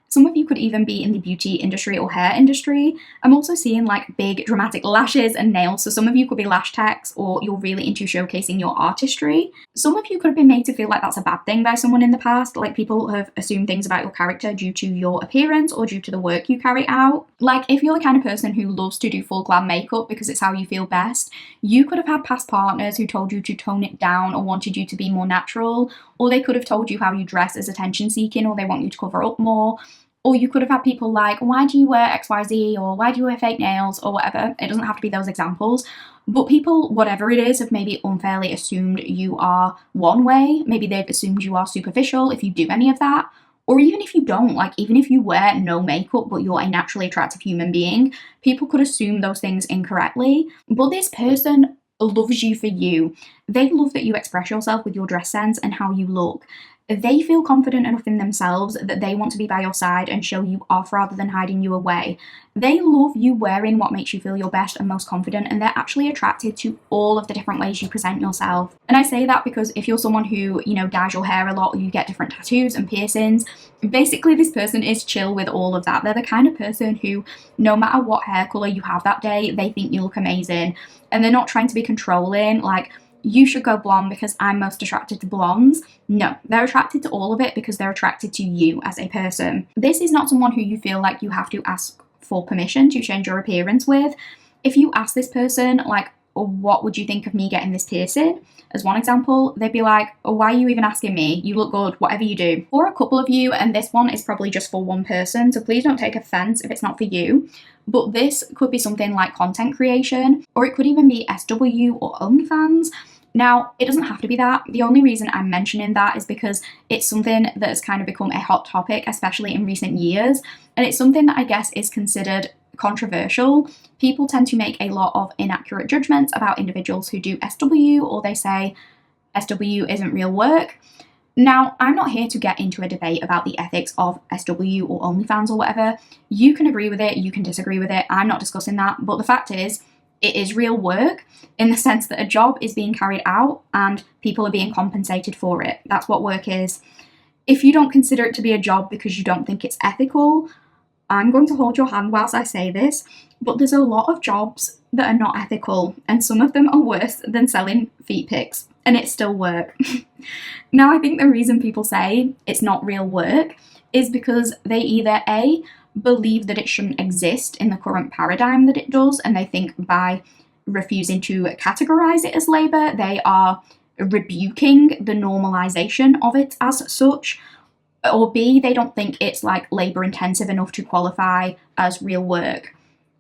Some of you could even be in the beauty industry or hair industry. I'm also seeing like big dramatic lashes and nails, so some of you could be lash techs, or you're really into showcasing your artistry. Some of you could have been made to feel like that's a bad thing by someone in the past, like people have assumed things about your character due to your appearance or due to the work you carry out. Like if you're the kind of person who loves to do full glam makeup because it's how you feel best, you could have had past partners who told you to tone it down or wanted you to be more natural, or they could have told you how you dress as attention seeking, or they want you to cover up more. Or you could have had people like, why do you wear XYZ, or why do you wear fake nails, or whatever. It doesn't have to be those examples. But people, whatever it is, have maybe unfairly assumed you are one way. Maybe they've assumed you are superficial if you do any of that. Or even if you don't, like even if you wear no makeup but you're a naturally attractive human being, people could assume those things incorrectly. But this person loves you for you. They love that you express yourself with your dress sense and how you look. They feel confident enough in themselves that they want to be by your side and show you off rather than hiding you away. They love you wearing what makes you feel your best and most confident, and they're actually attracted to all of the different ways you present yourself. And I say that because if you're someone who, dyes your hair a lot, or you get different tattoos and piercings, basically this person is chill with all of that. They're the kind of person who, no matter what hair colour you have that day, they think you look amazing. And they're not trying to be controlling, like, you should go blonde because I'm most attracted to blondes. No, they're attracted to all of it because they're attracted to you as a person. This is not someone who you feel like you have to ask for permission to change your appearance with. If you ask this person, like, what would you think of me getting this piercing? As one example, they'd be like, oh, why are you even asking me? You look good, whatever you do. Or a couple of you, and this one is probably just for one person, so please don't take offense if it's not for you. But this could be something like content creation, or it could even be SW or OnlyFans. Now, it doesn't have to be that. The only reason I'm mentioning that is because it's something that has kind of become a hot topic, especially in recent years. And it's something that I guess is considered controversial. People tend to make a lot of inaccurate judgments about individuals who do SW, or they say SW isn't real work. Now, I'm not here to get into a debate about the ethics of SW or OnlyFans or whatever. You can agree with it, you can disagree with it. I'm not discussing that. But the fact is, it is real work in the sense that a job is being carried out and people are being compensated for it. That's what work is. If you don't consider it to be a job because you don't think it's ethical, I'm going to hold your hand whilst I say this, but there's a lot of jobs that are not ethical, and some of them are worse than selling feet pics, and it's still work. Now, I think the reason people say it's not real work is because they either A, believe that it shouldn't exist in the current paradigm that it does, and they think by refusing to categorize it as labour, they are rebuking the normalization of it as such, or B, they don't think it's like labour intensive enough to qualify as real work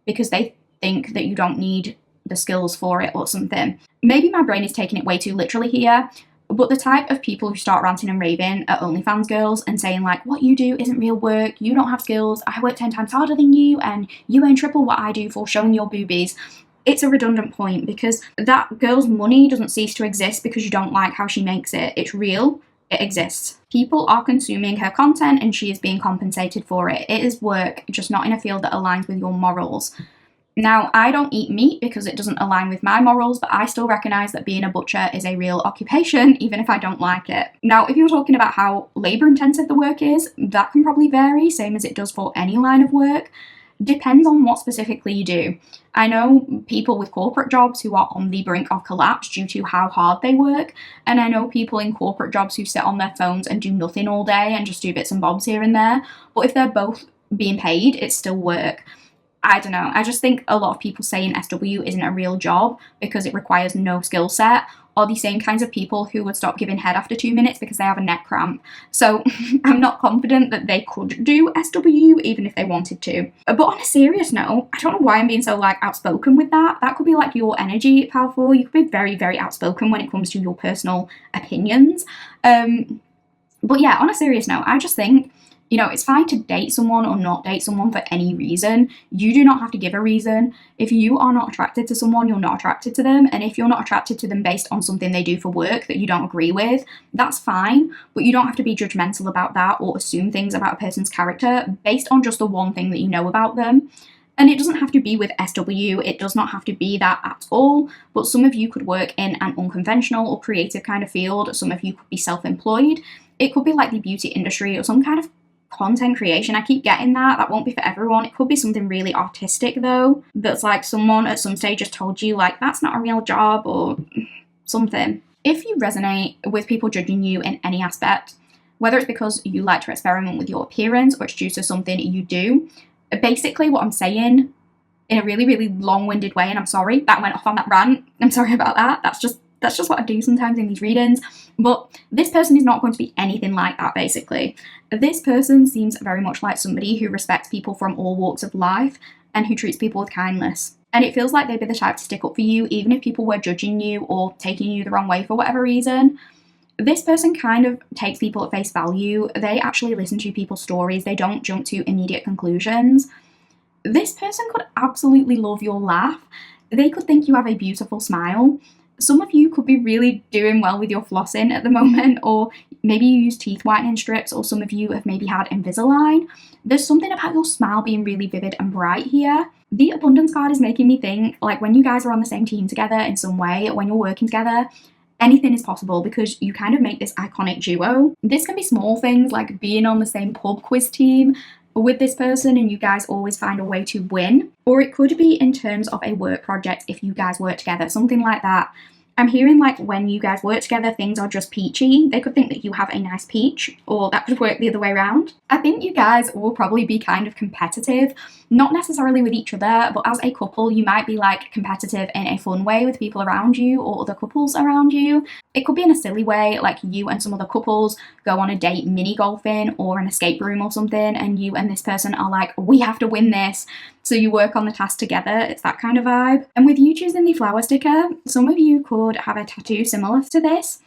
because they think that you don't need the skills for it or something. Maybe my brain is taking it way too literally here, but the type of people who start ranting and raving at OnlyFans girls and saying like, what you do isn't real work, you don't have skills, I work 10 times harder than you and you earn triple what I do for showing your boobies. It's a redundant point because that girl's money doesn't cease to exist because you don't like how she makes it. It's real. It exists. People are consuming her content and she is being compensated for it. It is work, just not in a field that aligns with your morals. Now, I don't eat meat because it doesn't align with my morals, but I still recognise that being a butcher is a real occupation, even if I don't like it. Now, if you're talking about how labour intensive the work is, that can probably vary, same as it does for any line of work. Depends on what specifically you do. I know people with corporate jobs who are on the brink of collapse due to how hard they work, and I know people in corporate jobs who sit on their phones and do nothing all day and just do bits and bobs here and there. But if they're both being paid, it's still work. I don't know. I just think a lot of people saying SW isn't a real job because it requires no skill set are the same kinds of people who would stop giving head after 2 minutes because they have a neck cramp. So I'm not confident that they could do SW even if they wanted to. But on a serious note, I don't know why I'm being so like outspoken with that. That could be like your energy, powerful. You could be very, very outspoken when it comes to your personal opinions. But yeah, on a serious note, I just think, you know, it's fine to date someone or not date someone for any reason. You do not have to give a reason. If you are not attracted to someone, you're not attracted to them. And if you're not attracted to them based on something they do for work that you don't agree with, that's fine. But you don't have to be judgmental about that or assume things about a person's character based on just the one thing that you know about them. And it doesn't have to be with SW, it does not have to be that at all, but some of you could work in an unconventional or creative kind of field, some of you could be self-employed, it could be like the beauty industry or some kind of content creation. I keep getting that won't be for everyone. It could be something really artistic though, that's like someone at some stage just told you like that's not a real job or something. If you resonate with people judging you in any aspect, whether it's because you like to experiment with your appearance or it's due to something you do, basically what I'm saying in a really, really long-winded way, and I'm sorry that went off on that rant, I'm sorry about that, that's just what I do sometimes in these readings, but this person is not going to be anything like that, basically. This person seems very much like somebody who respects people from all walks of life and who treats people with kindness. And it feels like they'd be the type to stick up for you, even if people were judging you or taking you the wrong way for whatever reason. This person kind of takes people at face value. They actually listen to people's stories. They don't jump to immediate conclusions. This person could absolutely love your laugh. They could think you have a beautiful smile. Some of you could be really doing well with your flossing at the moment, or maybe you use teeth whitening strips, or some of you have maybe had Invisalign. There's something about your smile being really vivid and bright here. The abundance card is making me think like when you guys are on the same team together in some way, when you're working together, anything is possible because you kind of make this iconic duo. This can be small things like being on the same pub quiz team with this person and you guys always find a way to win. Or it could be in terms of a work project if you guys work together, something like that. I'm hearing like when you guys work together, things are just peachy. They could think that you have a nice peach, or that could work the other way around. I think you guys will probably be kind of competitive, not necessarily with each other, but as a couple, you might be like competitive in a fun way with people around you or other couples around you. It could be in a silly way, like you and some other couples go on a date mini golfing or an escape room or something, and you and this person are like, we have to win this. So you work on the task together. It's that kind of vibe. And with you choosing the flower sticker, some of you could have a tattoo similar to this.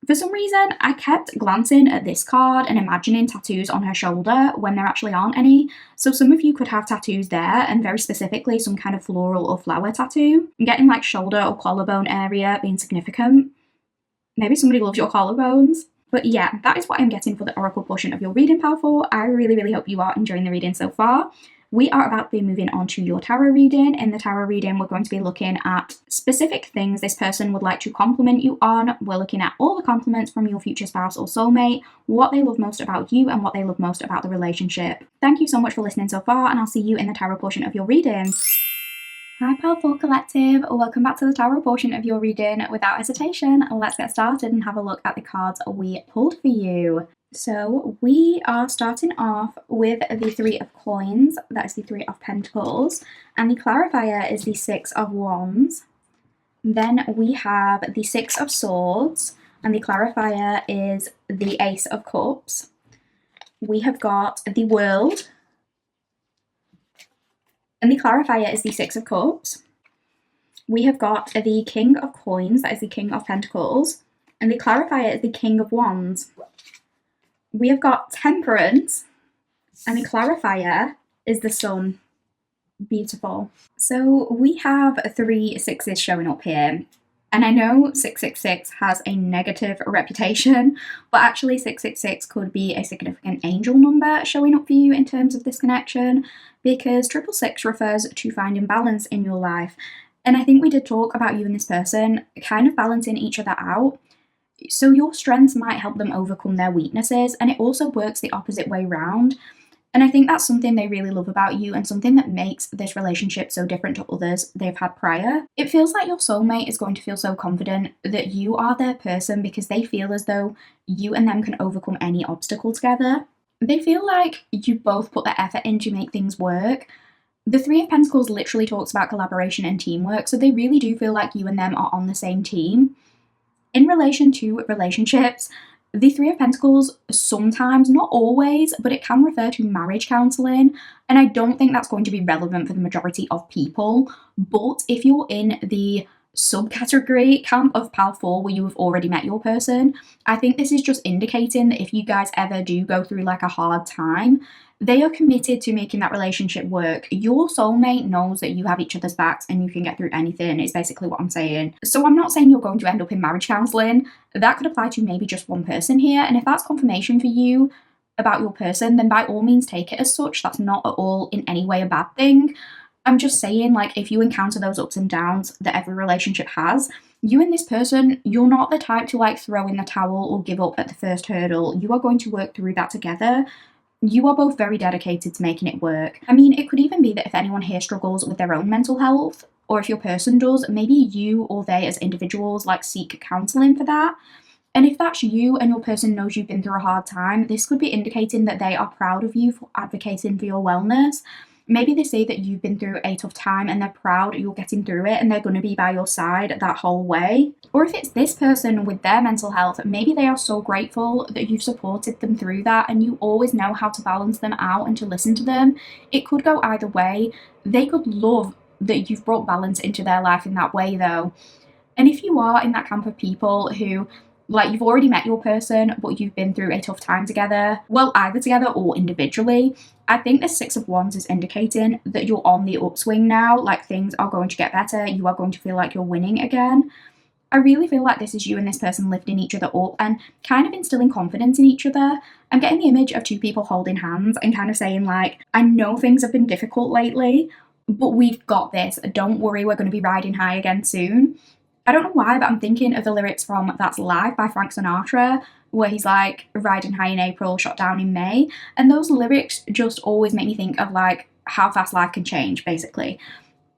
For some reason, I kept glancing at this card and imagining tattoos on her shoulder when there actually aren't any. So some of you could have tattoos there, and very specifically some kind of floral or flower tattoo. I'm getting like shoulder or collarbone area being significant. Maybe somebody loves your collarbones. But yeah, that is what I'm getting for the oracle portion of your reading, Pal 4. I really hope you are enjoying the reading so far. We are about to be moving on to your tarot reading. In the tarot reading, we're going to be looking at specific things this person would like to compliment you on. We're looking at all the compliments from your future spouse or soulmate, what they love most about you, and what they love most about the relationship. Thank you so much for listening so far, and I'll see you in the tarot portion of your reading. Hi Pal 4 Collective, welcome back to the tarot portion of your reading. Without hesitation, let's get started and have a look at the cards we pulled for you. So we are starting off with the Three of Coins, that is the Three of Pentacles, and the clarifier is the Six of Wands. Then we have the Six of Swords, and the clarifier is the Ace of Cups. We have got the World, and the clarifier is the Six of Cups. We have got the King of Coins, that is the King of Pentacles, and the clarifier is the King of Wands. We have got Temperance, and the clarifier is the Sun. Beautiful. So we have 3 sixes showing up here. And I know 666 has a negative reputation, but actually 666 could be a significant angel number showing up for you in terms of this connection, because 666 refers to finding balance in your life. And I think we did talk about you and this person kind of balancing each other out. So your strengths might help them overcome their weaknesses, and it also works the opposite way round. And I think that's something they really love about you and something that makes this relationship so different to others they've had prior. It feels like your soulmate is going to feel so confident that you are their person because they feel as though you and them can overcome any obstacle together. They feel like you both put the effort in to make things work. The Three of Pentacles literally talks about collaboration and teamwork, so they really do feel like you and them are on the same team. In relation to relationships, the Three of Pentacles sometimes, not always, but it can refer to marriage counselling, and I don't think that's going to be relevant for the majority of people. But if you're in the subcategory camp of Pal 4 where you have already met your person, I think this is just indicating that if you guys ever do go through like a hard time, they are committed to making that relationship work. Your soulmate knows that you have each other's backs and you can get through anything, is basically what I'm saying. So I'm not saying you're going to end up in marriage counselling. That could apply to maybe just one person here. And if that's confirmation for you about your person, then by all means take it as such. That's not at all in any way a bad thing. I'm just saying, like, if you encounter those ups and downs that every relationship has, you and this person, you're not the type to like throw in the towel or give up at the first hurdle. You are going to work through that together. You are both very dedicated to making it work. I mean, it could even be that if anyone here struggles with their own mental health, or if your person does, maybe you or they as individuals like seek counselling for that. And if that's you and your person knows you've been through a hard time, this could be indicating that they are proud of you for advocating for your wellness. Maybe they say that you've been through a tough time and they're proud you're getting through it and they're going to be by your side that whole way. Or if it's this person with their mental health, maybe they are so grateful that you've supported them through that and you always know how to balance them out and to listen to them. It could go either way. They could love that you've brought balance into their life in that way though. And if you are in that camp of people who, like, you've already met your person, but you've been through a tough time together, well, either together or individually, I think the Six of Wands is indicating that you're on the upswing now, like things are going to get better, you are going to feel like you're winning again. I really feel like this is you and this person lifting each other up and kind of instilling confidence in each other. I'm getting the image of two people holding hands and kind of saying like, I know things have been difficult lately, but we've got this, don't worry, we're going to be riding high again soon. I don't know why, but I'm thinking of the lyrics from That's Life by Frank Sinatra, where he's like, riding high in April, shot down in May. And those lyrics just always make me think of like how fast life can change, basically.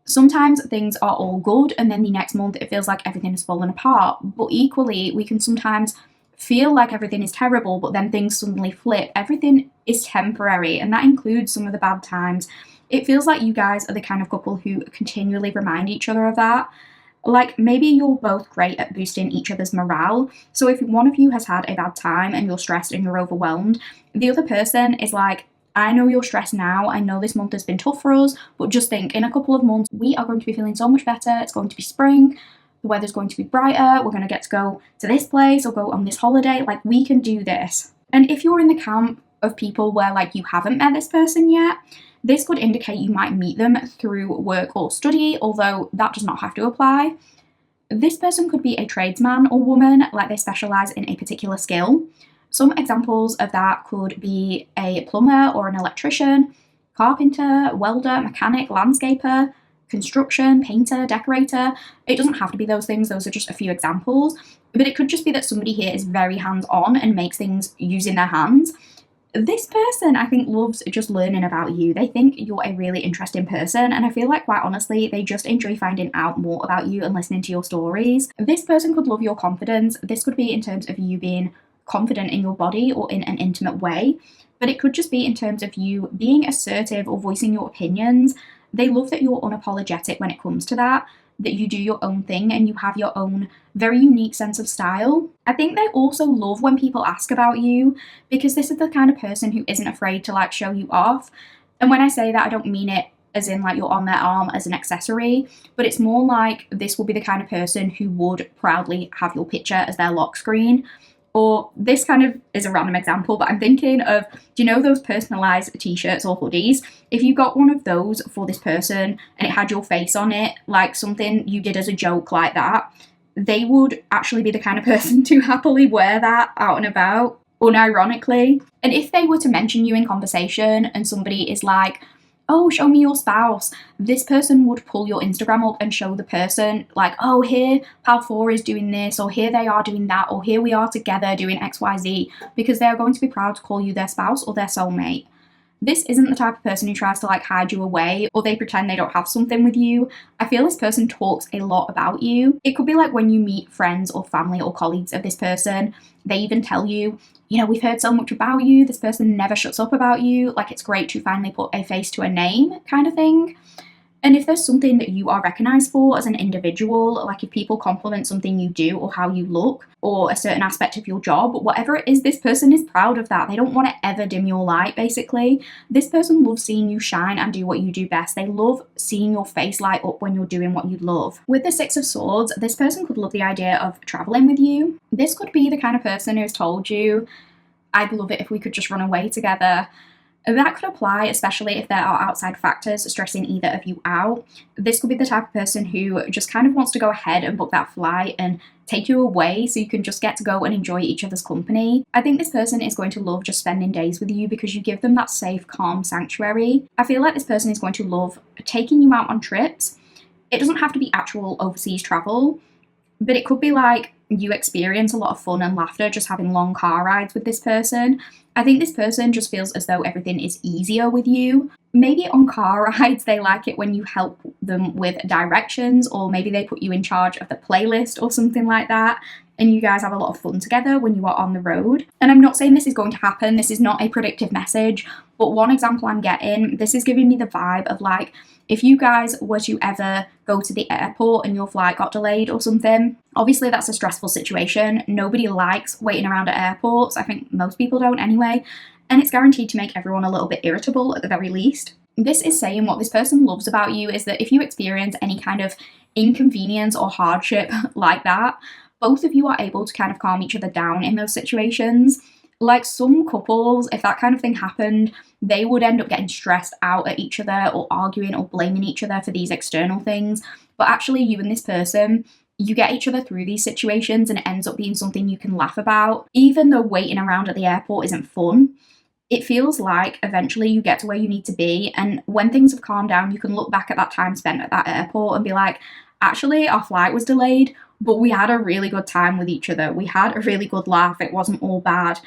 Sometimes things are all good and then the next month it feels like everything has fallen apart. But equally, we can sometimes feel like everything is terrible, but then things suddenly flip. Everything is temporary, and that includes some of the bad times. It feels like you guys are the kind of couple who continually remind each other of that. Like, maybe you're both great at boosting each other's morale. So if one of you has had a bad time and you're stressed and you're overwhelmed, the other person is like, I know you're stressed now, I know this month has been tough for us, but just think, in a couple of months, we are going to be feeling so much better. It's going to be spring, the weather's going to be brighter, we're going to get to go to this place or go on this holiday. Like, we can do this. And if you're in the camp of people where like you haven't met this person yet, this could indicate you might meet them through work or study, although that does not have to apply. This person could be a tradesman or woman, like they specialise in a particular skill. Some examples of that could be a plumber or an electrician, carpenter, welder, mechanic, landscaper, construction, painter, decorator. It doesn't have to be those things, those are just a few examples. But it could just be that somebody here is very hands-on and makes things using their hands. This person, I think, loves just learning about you. They think you're a really interesting person, and I feel like, quite honestly, they just enjoy finding out more about you and listening to your stories. This person could love your confidence. This could be in terms of you being confident in your body or in an intimate way, but it could just be in terms of you being assertive or voicing your opinions. They love that you're unapologetic when it comes to that you do your own thing and you have your own very unique sense of style. I think they also love when people ask about you, because this is the kind of person who isn't afraid to like show you off. And when I say that, I don't mean it as in like you're on their arm as an accessory, but it's more like this will be the kind of person who would proudly have your picture as their lock screen. Or this kind of is a random example, but I'm thinking of, do you know those personalised t-shirts or hoodies? If you got one of those for this person and it had your face on it, like something you did as a joke like that, they would actually be the kind of person to happily wear that out and about, unironically. And if they were to mention you in conversation and somebody is like, oh, show me your spouse, this person would pull your Instagram up and show the person like, oh, here pal 4 is doing this, or here they are doing that, or here we are together doing XYZ, because they are going to be proud to call you their spouse or their soulmate. This isn't the type of person who tries to like hide you away or they pretend they don't have something with you. I feel this person talks a lot about you. It could be like when you meet friends or family or colleagues of this person, they even tell you, you know, we've heard so much about you. This person never shuts up about you. Like, it's great to finally put a face to a name kind of thing. And if there's something that you are recognised for as an individual, like if people compliment something you do or how you look or a certain aspect of your job, whatever it is, this person is proud of that. They don't want to ever dim your light, basically. This person loves seeing you shine and do what you do best. They love seeing your face light up when you're doing what you love. With the 6 of Swords, this person could love the idea of travelling with you. This could be the kind of person who's told you, I'd love it if we could just run away together. That could apply, especially if there are outside factors stressing either of you out. This could be the type of person who just kind of wants to go ahead and book that flight and take you away so you can just get to go and enjoy each other's company. I think this person is going to love just spending days with you because you give them that safe, calm sanctuary. I feel like this person is going to love taking you out on trips. It doesn't have to be actual overseas travel, but it could be like you experience a lot of fun and laughter just having long car rides with this person. I think this person just feels as though everything is easier with you. Maybe on car rides, they like it when you help them with directions, or maybe they put you in charge of the playlist or something like that, and you guys have a lot of fun together when you are on the road. And I'm not saying this is going to happen. This is not a predictive message, but one example I'm getting, this is giving me the vibe of like, if you guys were to ever go to the airport and your flight got delayed or something, obviously that's a stressful situation. Nobody likes waiting around at airports. I think most people don't anyway. And it's guaranteed to make everyone a little bit irritable at the very least. This is saying what this person loves about you is that if you experience any kind of inconvenience or hardship like that, both of you are able to kind of calm each other down in those situations. Like some couples, if that kind of thing happened, they would end up getting stressed out at each other or arguing or blaming each other for these external things. But actually, you and this person, you get each other through these situations and it ends up being something you can laugh about. Even though waiting around at the airport isn't fun, it feels like eventually you get to where you need to be. And when things have calmed down, you can look back at that time spent at that airport and be like, actually, our flight was delayed, but we had a really good time with each other. We had a really good laugh. It wasn't all bad.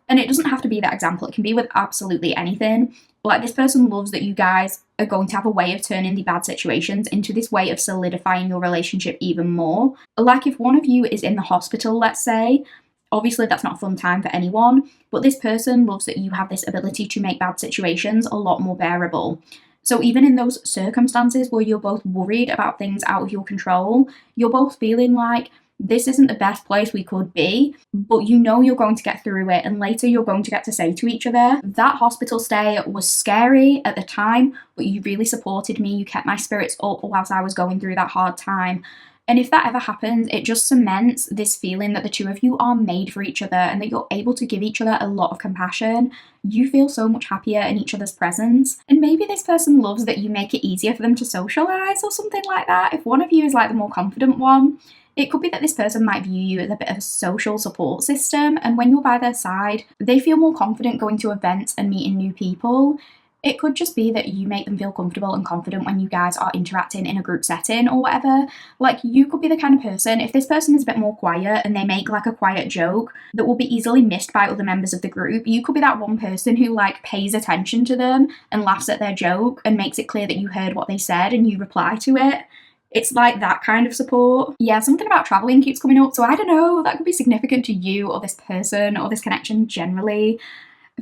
And it doesn't have to be that example. It can be with absolutely anything. Like, this person loves that you guys are going to have a way of turning the bad situations into this way of solidifying your relationship even more. Like, if one of you is in the hospital, let's say, obviously that's not a fun time for anyone, but this person loves that you have this ability to make bad situations a lot more bearable. So even in those circumstances where you're both worried about things out of your control, you're both feeling like, this isn't the best place we could be, but you know you're going to get through it, and later you're going to get to say to each other, that hospital stay was scary at the time, but you really supported me, you kept my spirits up whilst I was going through that hard time. And if that ever happens, it just cements this feeling that the two of you are made for each other and that you're able to give each other a lot of compassion. You feel so much happier in each other's presence. And maybe this person loves that you make it easier for them to socialise or something like that. If one of you is like the more confident one, It could be that this person might view you as a bit of a social support system, and when you're by their side, they feel more confident going to events and meeting new people. It could just be that you make them feel comfortable and confident when you guys are interacting in a group setting or whatever. Like, you could be the kind of person, if this person is a bit more quiet and they make like a quiet joke that will be easily missed by other members of the group, you could be that one person who like pays attention to them and laughs at their joke and makes it clear that you heard what they said and you reply to it. It's like that kind of support. Yeah, something about traveling keeps coming up, so I don't know, that could be significant to you or this person or this connection generally.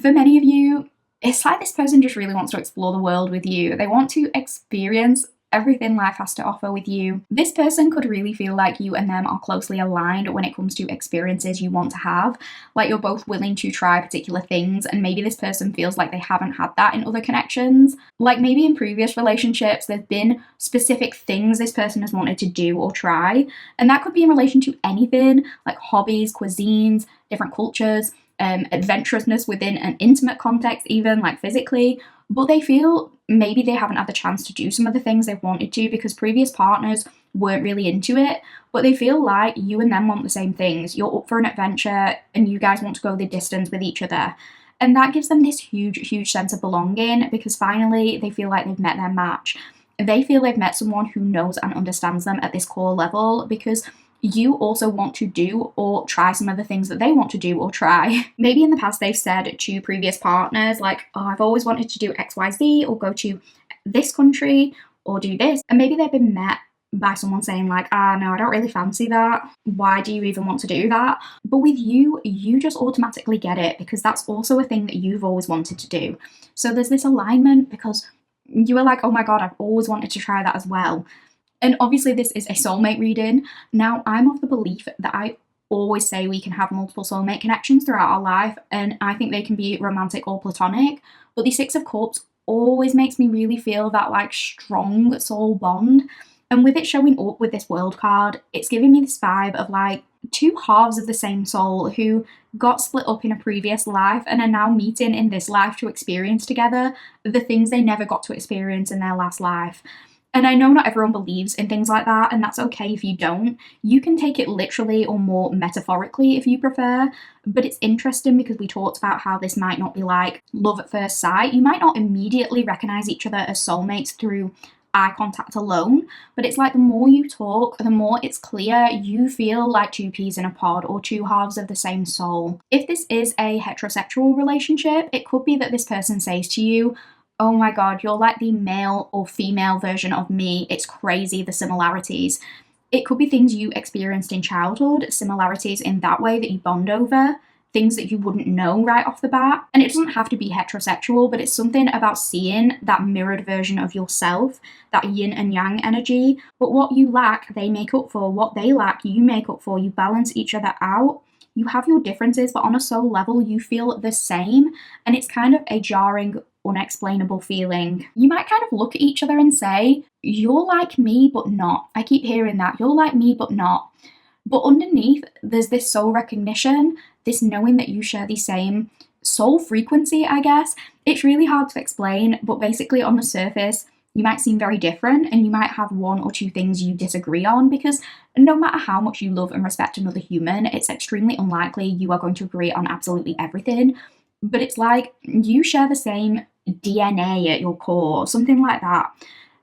For many of you, it's like this person just really wants to explore the world with you. They want to experience everything life has to offer with you. This person could really feel like you and them are closely aligned when it comes to experiences you want to have. Like, you're both willing to try particular things, and maybe this person feels like they haven't had that in other connections. Like, maybe in previous relationships, there's been specific things this person has wanted to do or try, and that could be in relation to anything, like hobbies, cuisines, different cultures, adventurousness within an intimate context, even like physically, but they feel maybe they haven't had the chance to do some of the things they've wanted to because previous partners weren't really into it, but they feel like you and them want the same things. You're up for an adventure and you guys want to go the distance with each other. And that gives them this huge sense of belonging because finally they feel like they've met their match. They feel they've met someone who knows and understands them at this core level because you also want to do or try some of the things that they want to do or try. Maybe in the past they've said to previous partners like, oh, I've always wanted to do XYZ or go to this country or do this. And maybe they've been met by someone saying like, no, I don't really fancy that. Why do you even want to do that? But with you, you just automatically get it because that's also a thing that you've always wanted to do. So there's this alignment because you are like, oh my God, I've always wanted to try that as well. And obviously this is a soulmate reading. Now, I'm of the belief that I always say we can have multiple soulmate connections throughout our life, and I think they can be romantic or platonic, but the Six of Cups always makes me really feel that like strong soul bond. And with it showing up with this World card, it's giving me this vibe of like two halves of the same soul who got split up in a previous life and are now meeting in this life to experience together the things they never got to experience in their last life. And I know not everyone believes in things like that, and that's okay if you don't. You can take it literally or more metaphorically if you prefer, but it's interesting because we talked about how this might not be like love at first sight. You might not immediately recognize each other as soulmates through eye contact alone, but it's like the more you talk, the more it's clear you feel like two peas in a pod or two halves of the same soul. If this is a heterosexual relationship, it could be that this person says to you, oh my God, you're like the male or female version of me. It's crazy, the similarities. It could be things you experienced in childhood, similarities in that way that you bond over, things that you wouldn't know right off the bat. And it doesn't have to be heterosexual, but it's something about seeing that mirrored version of yourself, that yin and yang energy. But what you lack, they make up for. What they lack, you make up for. You balance each other out. You have your differences, but on a soul level, you feel the same. And it's kind of a jarring, unexplainable feeling. You might kind of look at each other and say, you're like me, but not. I keep hearing that. You're like me, but not. But underneath, there's this soul recognition, this knowing that you share the same soul frequency, I guess. It's really hard to explain, but basically on the surface, you might seem very different and you might have one or two things you disagree on because no matter how much you love and respect another human, it's extremely unlikely you are going to agree on absolutely everything. But it's like you share the same DNA at your core, something like that.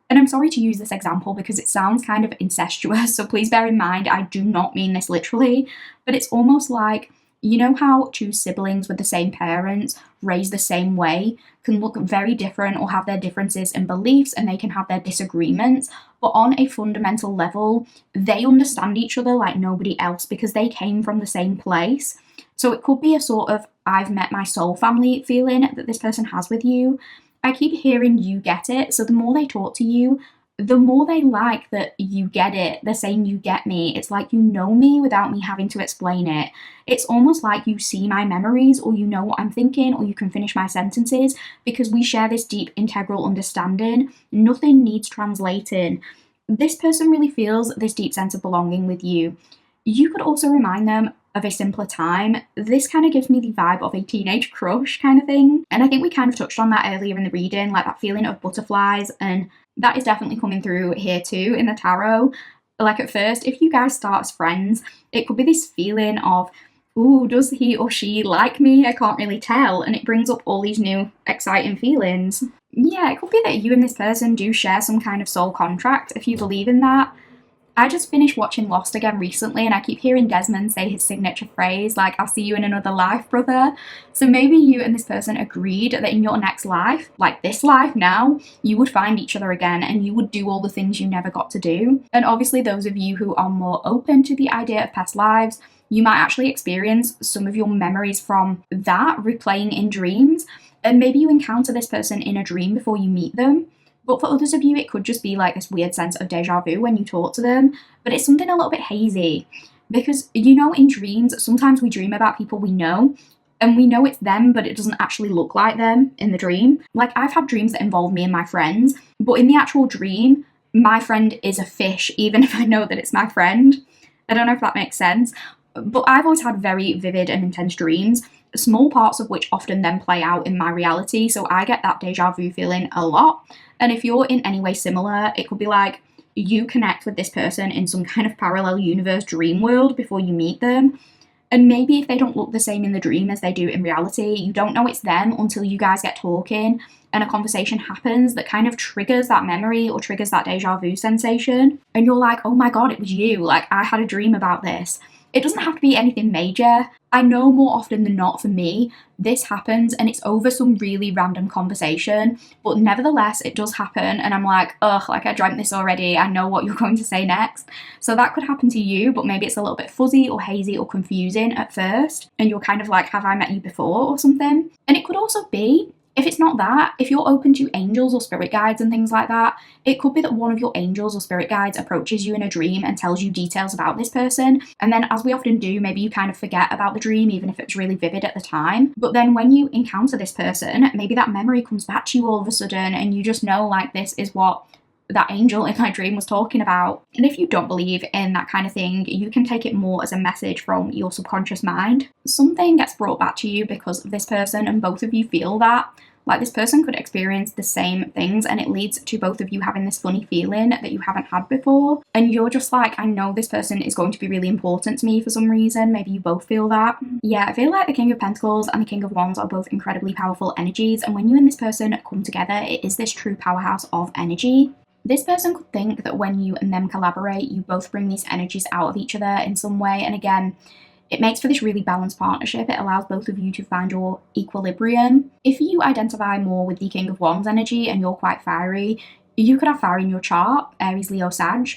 And I'm sorry to use this example because it sounds kind of incestuous, so please bear in mind I do not mean this literally, but it's almost like, you know how two siblings with the same parents raised the same way can look very different or have their differences in beliefs and they can have their disagreements, but on a fundamental level, they understand each other like nobody else because they came from the same place. So it could be a sort of I've met my soul family feeling that this person has with you. I keep hearing you get it, so the more they talk to you, the more they like that you get it. They're saying you get me. It's like you know me without me having to explain it. It's almost like you see my memories or you know what I'm thinking or you can finish my sentences because we share this deep integral understanding. Nothing needs translating. This person really feels this deep sense of belonging with you. You could also remind them of a simpler time. This kind of gives me the vibe of a teenage crush kind of thing. And I think we kind of touched on that earlier in the reading, like that feeling of butterflies, and that is definitely coming through here too in the tarot. Like at first, if you guys start as friends, it could be this feeling of, ooh, does he or she like me? I can't really tell. And it brings up all these new exciting feelings. Yeah, it could be that you and this person do share some kind of soul contract, if you believe in that. I just finished watching Lost again recently, and I keep hearing Desmond say his signature phrase, like, I'll see you in another life, brother. So maybe you and this person agreed that in your next life, like this life now, you would find each other again and you would do all the things you never got to do. And obviously, those of you who are more open to the idea of past lives, you might actually experience some of your memories from that replaying in dreams. And maybe you encounter this person in a dream before you meet them. But for others of you, it could just be like this weird sense of deja vu when you talk to them. But it's something a little bit hazy. Because, you know, in dreams, sometimes we dream about people we know, and we know it's them, but it doesn't actually look like them in the dream. Like, I've had dreams that involve me and my friends, but in the actual dream, my friend is a fish, even if I know that it's my friend. I don't know if that makes sense. But I've always had very vivid and intense dreams, small parts of which often then play out in my reality. So I get that deja vu feeling a lot. And if you're in any way similar, it could be like you connect with this person in some kind of parallel universe dream world before you meet them. And maybe if they don't look the same in the dream as they do in reality, you don't know it's them until you guys get talking and a conversation happens that kind of triggers that memory or triggers that deja vu sensation. And you're like, oh my God, it was you. Like, I had a dream about this. It doesn't have to be anything major. I know more often than not for me, this happens and it's over some really random conversation, but nevertheless, it does happen. And I'm like, ugh, like I dreamt this already. I know what you're going to say next. So that could happen to you, but maybe it's a little bit fuzzy or hazy or confusing at first. And you're kind of like, have I met you before or something? And it could also be, if it's not that, if you're open to angels or spirit guides and things like that, it could be that one of your angels or spirit guides approaches you in a dream and tells you details about this person. And then, as we often do, maybe you kind of forget about the dream, even if it's really vivid at the time. But then when you encounter this person, maybe that memory comes back to you all of a sudden and you just know, like, this is what that angel in my dream was talking about. And if you don't believe in that kind of thing, you can take it more as a message from your subconscious mind. Something gets brought back to you because of this person and both of you feel that. Like, this person could experience the same things and it leads to both of you having this funny feeling that you haven't had before. And you're just like, I know this person is going to be really important to me for some reason. Maybe you both feel that. Yeah, I feel like the King of Pentacles and the King of Wands are both incredibly powerful energies. And when you and this person come together, it is this true powerhouse of energy. This person could think that when you and them collaborate, you both bring these energies out of each other in some way. And again, it makes for this really balanced partnership. It allows both of you to find your equilibrium. If you identify more with the King of Wands energy and you're quite fiery, you could have fire in your chart, Aries, Leo, Sag.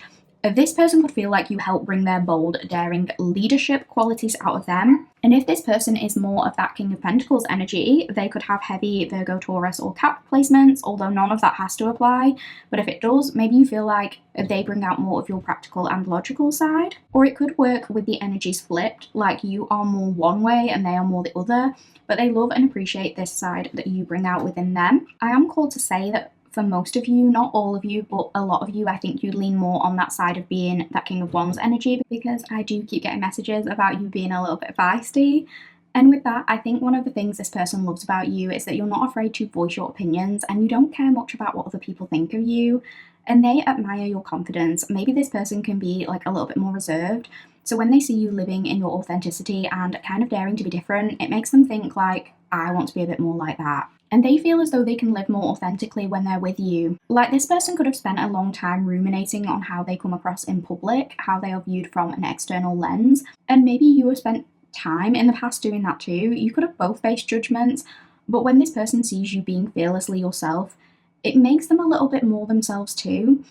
This person could feel like you help bring their bold, daring leadership qualities out of them. And if this person is more of that King of Pentacles energy, they could have heavy Virgo, Taurus, or Cap placements, although none of that has to apply. But if it does, maybe you feel like they bring out more of your practical and logical side. Or it could work with the energies flipped, like you are more one way and they are more the other, but they love and appreciate this side that you bring out within them. I am called to say that for most of you, not all of you, but a lot of you, I think you lean more on that side of being that King of Wands energy, because I do keep getting messages about you being a little bit feisty. And with that, I think one of the things this person loves about you is that you're not afraid to voice your opinions and you don't care much about what other people think of you. And they admire your confidence. Maybe this person can be like a little bit more reserved. So when they see you living in your authenticity and kind of daring to be different, it makes them think like, I want to be a bit more like that. And they feel as though they can live more authentically when they're with you. Like, this person could have spent a long time ruminating on how they come across in public, how they are viewed from an external lens. And maybe you have spent time in the past doing that too. You could have both faced judgments, but when this person sees you being fearlessly yourself, it makes them a little bit more themselves too.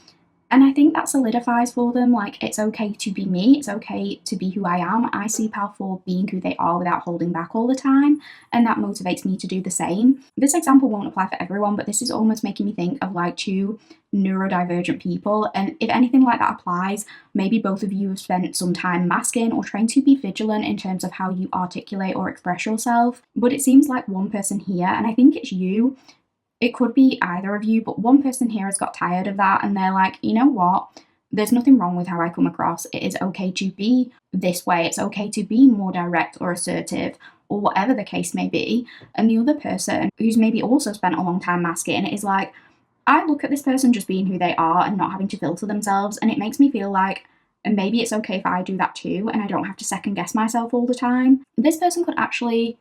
And I think that solidifies for them, like, it's okay to be me, it's okay to be who I am. I see power for being who they are without holding back all the time, and that motivates me to do the same. This example won't apply for everyone, but this is almost making me think of like two neurodivergent people, and if anything like that applies, maybe both of you have spent some time masking or trying to be vigilant in terms of how you articulate or express yourself. But it seems like one person here, and I think it's you, it could be either of you, but one person here has got tired of that and they're like, you know what? There's nothing wrong with how I come across. It is okay to be this way. It's okay to be more direct or assertive or whatever the case may be. And the other person, who's maybe also spent a long time masking, is like, I look at this person just being who they are and not having to filter themselves, and it makes me feel like And maybe it's okay if I do that too, and I don't have to second guess myself all the time. This person could actually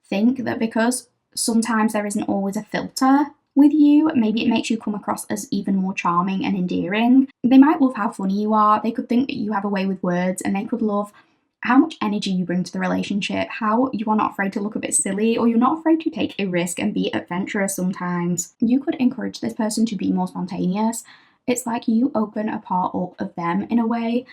think that because sometimes there isn't always a filter with you, maybe it makes you come across as even more charming and endearing. They might love how funny you are, they could think that you have a way with words, and they could love how much energy you bring to the relationship, how you are not afraid to look a bit silly, or you're not afraid to take a risk and be adventurous sometimes. You could encourage this person to be more spontaneous. It's like you open a part up of them in a way,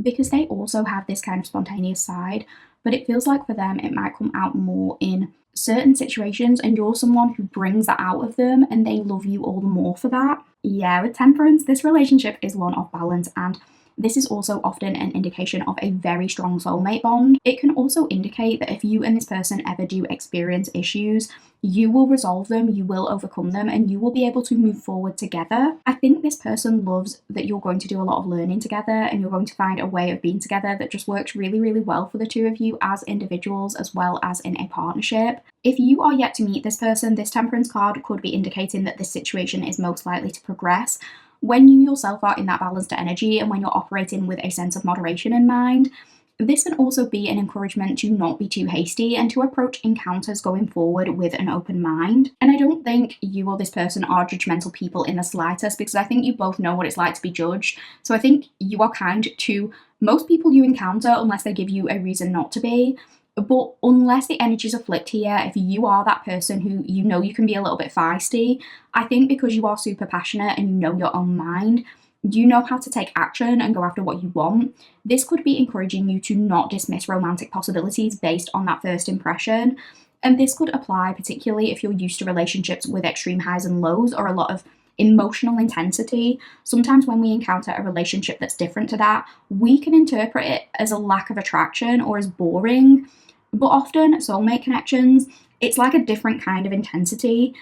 because they also have this kind of spontaneous side, but it feels like for them it might come out more in certain situations, and you're someone who brings that out of them and they love you all the more for that. Yeah, with temperance, this relationship is one of balance, and this is also often an indication of a very strong soulmate bond. It can also indicate that if you and this person ever do experience issues, you will resolve them, you will overcome them, and you will be able to move forward together. I think this person loves that you're going to do a lot of learning together, and you're going to find a way of being together that just works really, really well for the two of you as individuals as well as in a partnership. If you are yet to meet this person, this temperance card could be indicating that this situation is most likely to progress when you yourself are in that balanced energy and when you're operating with a sense of moderation in mind. This can also be an encouragement to not be too hasty and to approach encounters going forward with an open mind. And I don't think you or this person are judgmental people in the slightest, because I think you both know what it's like to be judged. So I think you are kind to most people you encounter unless they give you a reason not to be. But unless the energies are flipped here, if you are that person who you know you can be a little bit feisty, I think because you are super passionate and you know your own mind, you know how to take action and go after what you want. This could be encouraging you to not dismiss romantic possibilities based on that first impression. And this could apply particularly if you're used to relationships with extreme highs and lows or a lot of emotional intensity. Sometimes when we encounter a relationship that's different to that, we can interpret it as a lack of attraction or as boring. But often soulmate connections, it's like a different kind of intensity,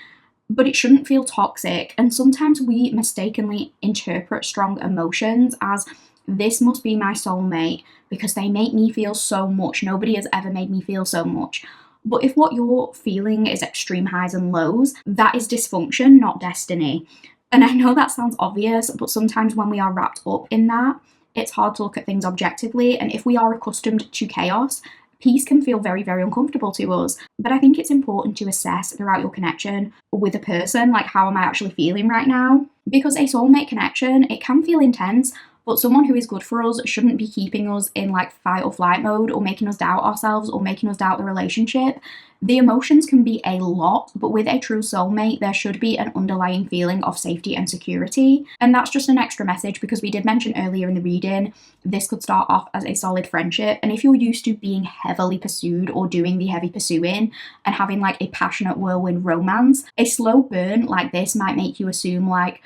but it shouldn't feel toxic. And sometimes we mistakenly interpret strong emotions as this must be my soulmate because they make me feel so much. Nobody has ever made me feel so much. But if what you're feeling is extreme highs and lows, that is dysfunction, not destiny. And I know that sounds obvious, but sometimes when we are wrapped up in that, it's hard to look at things objectively. And if we are accustomed to chaos, peace can feel very, very uncomfortable to us. But I think it's important to assess throughout your connection with a person, like, how am I actually feeling right now? Because a soulmate connection, it can feel intense, but someone who is good for us shouldn't be keeping us in like fight or flight mode or making us doubt ourselves or making us doubt the relationship. The emotions can be a lot, but with a true soulmate, there should be an underlying feeling of safety and security. And that's just an extra message because we did mention earlier in the reading, this could start off as a solid friendship. And if you're used to being heavily pursued or doing the heavy pursuing and having like a passionate whirlwind romance, a slow burn like this might make you assume like,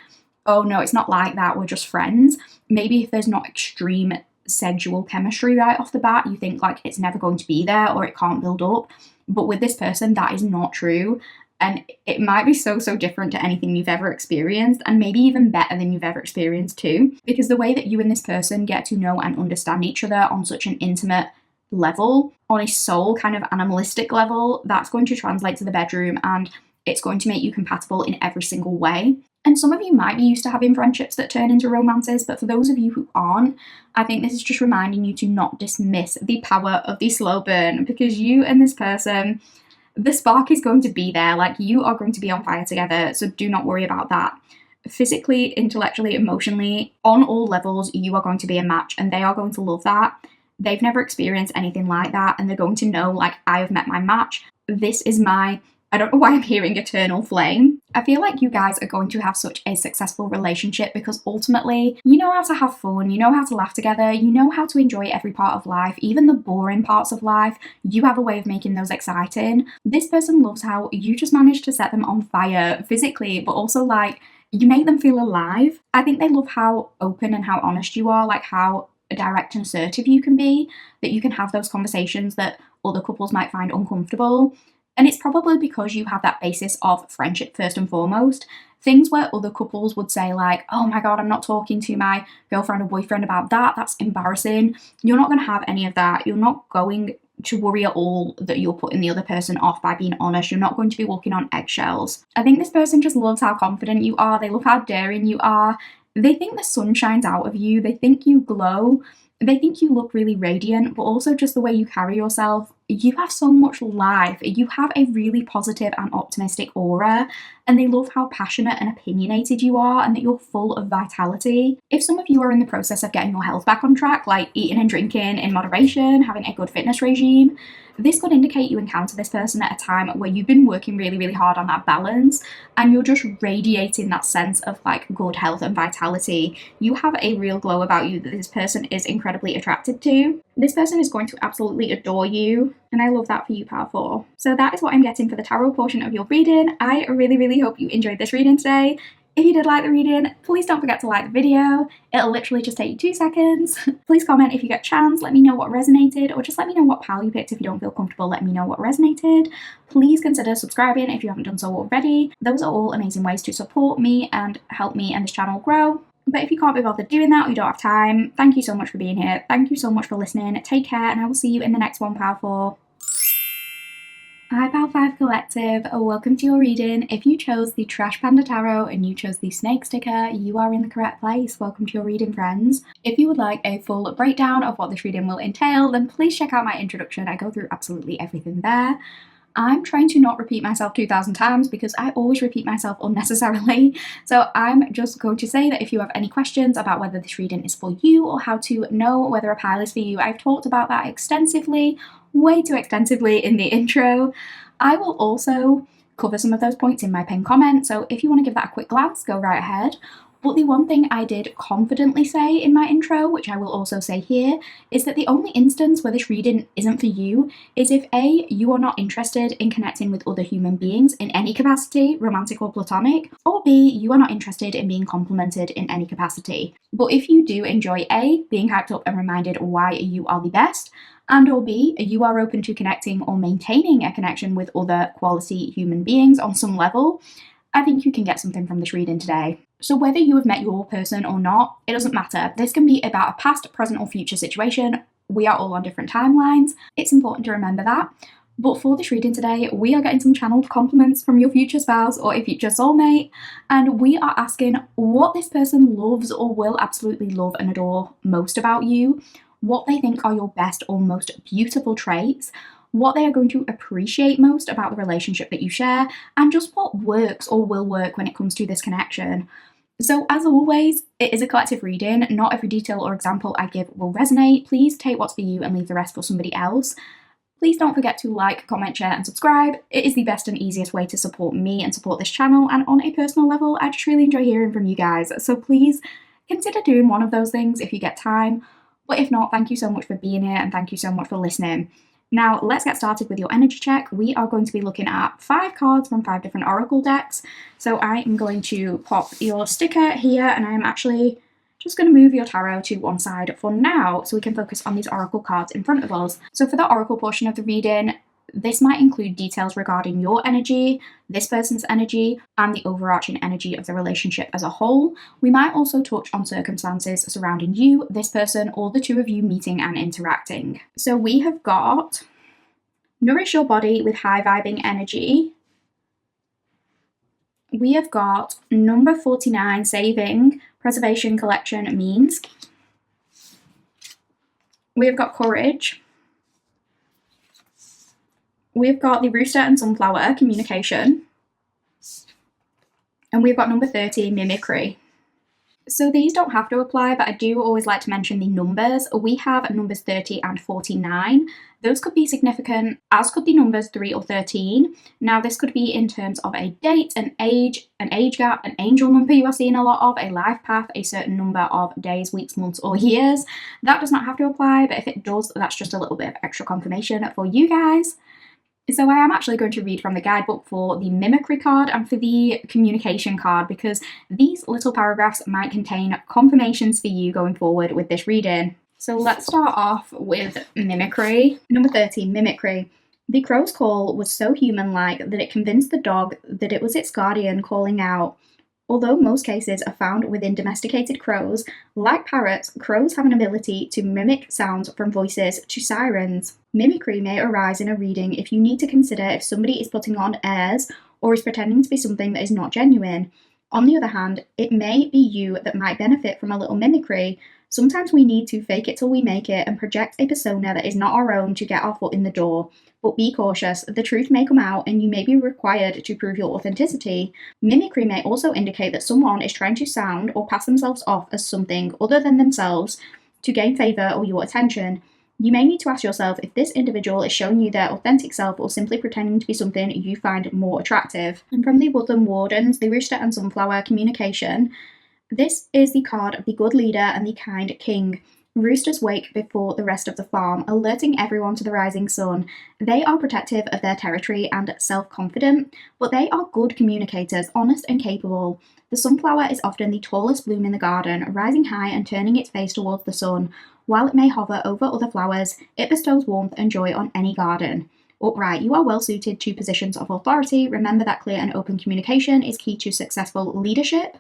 oh no, it's not like that, we're just friends. Maybe if there's not extreme sexual chemistry right off the bat, you think like it's never going to be there or it can't build up. But with this person, that is not true. And it might be so different to anything you've ever experienced, and maybe even better than you've ever experienced too. Because the way that you and this person get to know and understand each other on such an intimate level, on a soul kind of animalistic level, that's going to translate to the bedroom and it's going to make you compatible in every single way. And some of you might be used to having friendships that turn into romances, but for those of you who aren't, I think this is just reminding you to not dismiss the power of the slow burn, because you and this person, the spark is going to be there. Like, you are going to be on fire together, so do not worry about that. Physically, intellectually, emotionally, on all levels, you are going to be a match, and they are going to love that. They've never experienced anything like that, and they're going to know, like, I have met my match. This is my, I don't know why I'm hearing eternal flame. I feel like you guys are going to have such a successful relationship because ultimately, you know how to have fun, you know how to laugh together, you know how to enjoy every part of life, even the boring parts of life. You have a way of making those exciting. This person loves how you just managed to set them on fire physically, but also like you make them feel alive. I think they love how open and how honest you are, like how direct and assertive you can be, that you can have those conversations that other couples might find uncomfortable. And it's probably because you have that basis of friendship first and foremost. Things where other couples would say like, oh my God, I'm not talking to my girlfriend or boyfriend about that. That's embarrassing. You're not going to have any of that. You're not going to worry at all that you're putting the other person off by being honest. You're not going to be walking on eggshells. I think this person just loves how confident you are. They love how daring you are. They think the sun shines out of you, they think you glow, they think you look really radiant, but also just the way you carry yourself. You have so much life. You have a really positive and optimistic aura, and they love how passionate and opinionated you are and that you're full of vitality. If some of you are in the process of getting your health back on track, like eating and drinking in moderation, having a good fitness regime, this could indicate you encounter this person at a time where you've been working really, really hard on that balance and you're just radiating that sense of like good health and vitality. You have a real glow about you that this person is incredibly attracted to. This person is going to absolutely adore you, and I love that for you, Power 4. So that is what I'm getting for the tarot portion of your reading. I really, really hope you enjoyed this reading today. If you did like the reading, please don't forget to like the video. It'll literally just take you 2 seconds. Please comment if you get a chance, let me know what resonated, or just let me know what pal you picked if you don't feel comfortable. Let me know what resonated. Please consider subscribing if you haven't done so already. Those are all amazing ways to support me and help me and this channel grow. But if you can't be bothered doing that or you don't have time, thank you so much for being here. Thank you so much for listening. Take care, and I will see you in the next one, Pal 4. Hi Pal 5 Collective, welcome to your reading. If you chose the Trash Panda Tarot and you chose the snake sticker, you are in the correct place. Welcome to your reading, friends. If you would like a full breakdown of what this reading will entail, then please check out my introduction. I go through absolutely everything there. I'm trying to not repeat myself 2,000 times because I always repeat myself unnecessarily. So I'm just going to say that if you have any questions about whether this reading is for you or how to know whether a pile is for you, I've talked about that extensively, way too extensively in the intro. I will also cover some of those points in my pinned comment. So if you want to give that a quick glance, go right ahead. But the one thing I did confidently say in my intro, which I will also say here, is that the only instance where this reading isn't for you is if A, you are not interested in connecting with other human beings in any capacity, romantic or platonic, or B, you are not interested in being complimented in any capacity. But if you do enjoy A, being hyped up and reminded why you are the best, and or B, you are open to connecting or maintaining a connection with other quality human beings on some level, I think you can get something from this reading today. So whether you have met your person or not, it doesn't matter. This can be about a past, present, or future situation. We are all on different timelines. It's important to remember that. But for this reading today, we are getting some channeled compliments from your future spouse or a future soulmate, and we are asking what this person loves or will absolutely love and adore most about you, what they think are your best or most beautiful traits, what they are going to appreciate most about the relationship that you share, and just what works or will work when it comes to this connection. So as always, it is a collective reading. Not every detail or example I give will resonate. Please take what's for you and leave the rest for somebody else. Please don't forget to like, comment, share, and subscribe. It is the best and easiest way to support me and support this channel, and on a personal level, I just really enjoy hearing from you guys. So please consider doing one of those things if you get time. But if not, thank you so much for being here and thank you so much for listening. Now, let's get started with your energy check. We are going to be looking at 5 cards from 5 different oracle decks. So I am going to pop your sticker here, and I am actually just going to move your tarot to one side for now so we can focus on these oracle cards in front of us. So for the oracle portion of the reading, this might include details regarding your energy, this person's energy, and the overarching energy of the relationship as a whole. We might also touch on circumstances surrounding you, this person, or the two of you meeting and interacting. So we have got nourish your body with high vibing energy. We have got number 49, saving, preservation, collection, means. We have got courage. We've got the rooster and sunflower, communication. And we've got number 30, mimicry. So these don't have to apply, but I do always like to mention the numbers. We have numbers 30 and 49. Those could be significant, as could the numbers 3 or 13. Now this could be in terms of a date, an age gap, an angel number you are seeing a lot of, a life path, a certain number of days, weeks, months, or years. That does not have to apply, but if it does, that's just a little bit of extra confirmation for you guys. So I am actually going to read from the guidebook for the mimicry card and for the communication card, because these little paragraphs might contain confirmations for you going forward with this reading. So let's start off with mimicry. Number 13, mimicry. The crow's call was so human-like that it convinced the dog that it was its guardian calling out. Although most cases are found within domesticated crows, like parrots, crows have an ability to mimic sounds from voices to sirens. Mimicry may arise in a reading if you need to consider if somebody is putting on airs or is pretending to be something that is not genuine. On the other hand, it may be you that might benefit from a little mimicry. Sometimes we need to fake it till we make it and project a persona that is not our own to get our foot in the door. But be cautious, the truth may come out and you may be required to prove your authenticity. Mimicry may also indicate that someone is trying to sound or pass themselves off as something other than themselves to gain favour or your attention. You may need to ask yourself if this individual is showing you their authentic self or simply pretending to be something you find more attractive. And from the Woodland Wardens, the Rooster and Sunflower Communication, this is the card of the good leader and the kind king. Roosters wake before the rest of the farm, alerting everyone to the rising sun. They are protective of their territory and self-confident, but they are good communicators, honest and capable. The sunflower is often the tallest bloom in the garden, rising high and turning its face towards the sun. While it may hover over other flowers, it bestows warmth and joy on any garden. Upright, you are well suited to positions of authority. Remember that clear and open communication is key to successful leadership.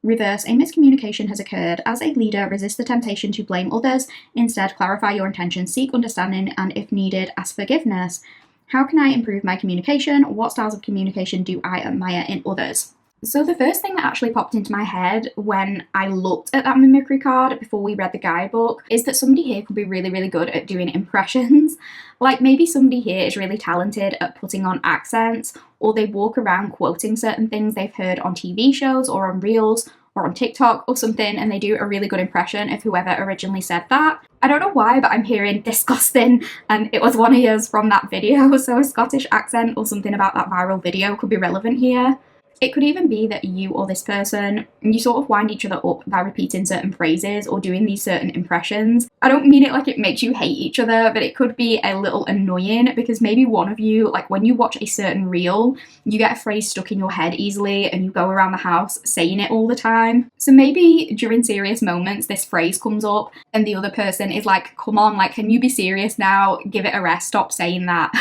Reverse, a miscommunication has occurred. As a leader, resist the temptation to blame others. Instead, clarify your intentions, seek understanding, and if needed, ask forgiveness. How can I improve my communication? What styles of communication do I admire in others? So the first thing that actually popped into my head when I looked at that mimicry card before we read the guidebook is that somebody here could be really, really good at doing impressions. Like maybe somebody here is really talented at putting on accents, or they walk around quoting certain things they've heard on TV shows or on reels or on TikTok or something, and they do a really good impression of whoever originally said that. I don't know why, but I'm hearing disgusting, and it was one of yours from that video, so a Scottish accent or something about that viral video could be relevant here. It could even be that you or this person, you sort of wind each other up by repeating certain phrases or doing these certain impressions. I don't mean it like it makes you hate each other, but it could be a little annoying because maybe one of you, like when you watch a certain reel, you get a phrase stuck in your head easily and you go around the house saying it all the time. So maybe during serious moments, this phrase comes up and the other person is like, come on, like, can you be serious now? Give it a rest, stop saying that.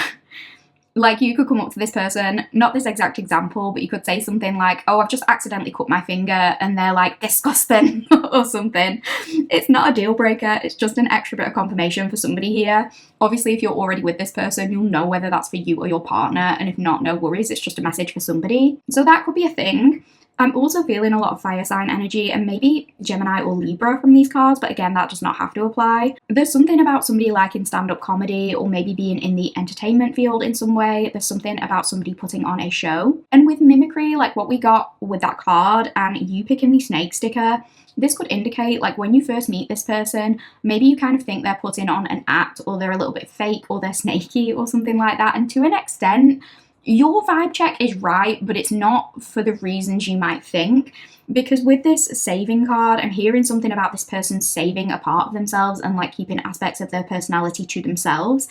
Like you could come up to this person, not this exact example, but you could say something like, oh, I've just accidentally cut my finger, and they're like, disgusting, or something. It's not a deal breaker, it's just an extra bit of confirmation for somebody here. Obviously, if you're already with this person, you'll know whether that's for you or your partner, and if not, no worries, it's just a message for somebody. So that could be a thing. I'm also feeling a lot of fire sign energy and maybe Gemini or Libra from these cards, but again, that does not have to apply. There's something about somebody liking stand-up comedy or maybe being in the entertainment field in some way. There's something about somebody putting on a show. And with mimicry, like what we got with that card and you picking the snake sticker, this could indicate like when you first meet this person, maybe you kind of think they're putting on an act or they're a little bit fake or they're snaky or something like that. And to an extent, your vibe check is right, but it's not for the reasons you might think. Because with this saving card, I'm hearing something about this person saving a part of themselves and like keeping aspects of their personality to themselves.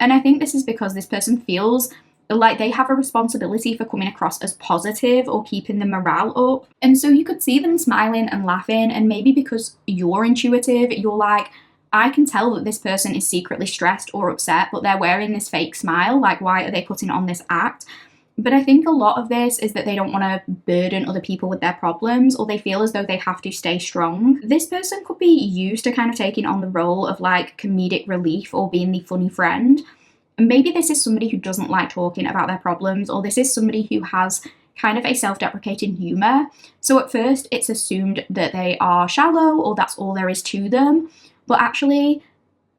And I think this is because this person feels like they have a responsibility for coming across as positive or keeping the morale up. And so you could see them smiling and laughing, and maybe because you're intuitive, you're like, I can tell that this person is secretly stressed or upset, but they're wearing this fake smile. Like, why are they putting on this act? But I think a lot of this is that they don't want to burden other people with their problems, or they feel as though they have to stay strong. This person could be used to kind of taking on the role of like comedic relief or being the funny friend. And maybe this is somebody who doesn't like talking about their problems, or this is somebody who has kind of a self-deprecating humour. So at first it's assumed that they are shallow or that's all there is to them. But actually,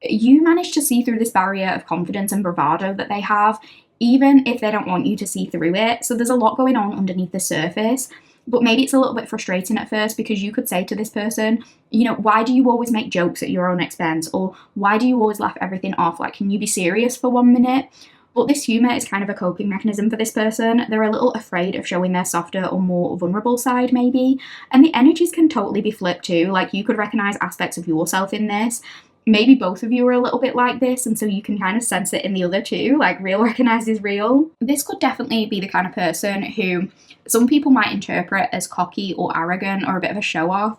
you manage to see through this barrier of confidence and bravado that they have, even if they don't want you to see through it. So there's a lot going on underneath the surface, but maybe it's a little bit frustrating at first because you could say to this person, you know, why do you always make jokes at your own expense? Or why do you always laugh everything off? Like, can you be serious for 1 minute? But this humour is kind of a coping mechanism for this person. They're a little afraid of showing their softer or more vulnerable side, maybe. And the energies can totally be flipped too. Like, you could recognise aspects of yourself in this. Maybe both of you are a little bit like this, and so you can kind of sense it in the other two, like real recognises real. This could definitely be the kind of person who some people might interpret as cocky or arrogant or a bit of a show-off,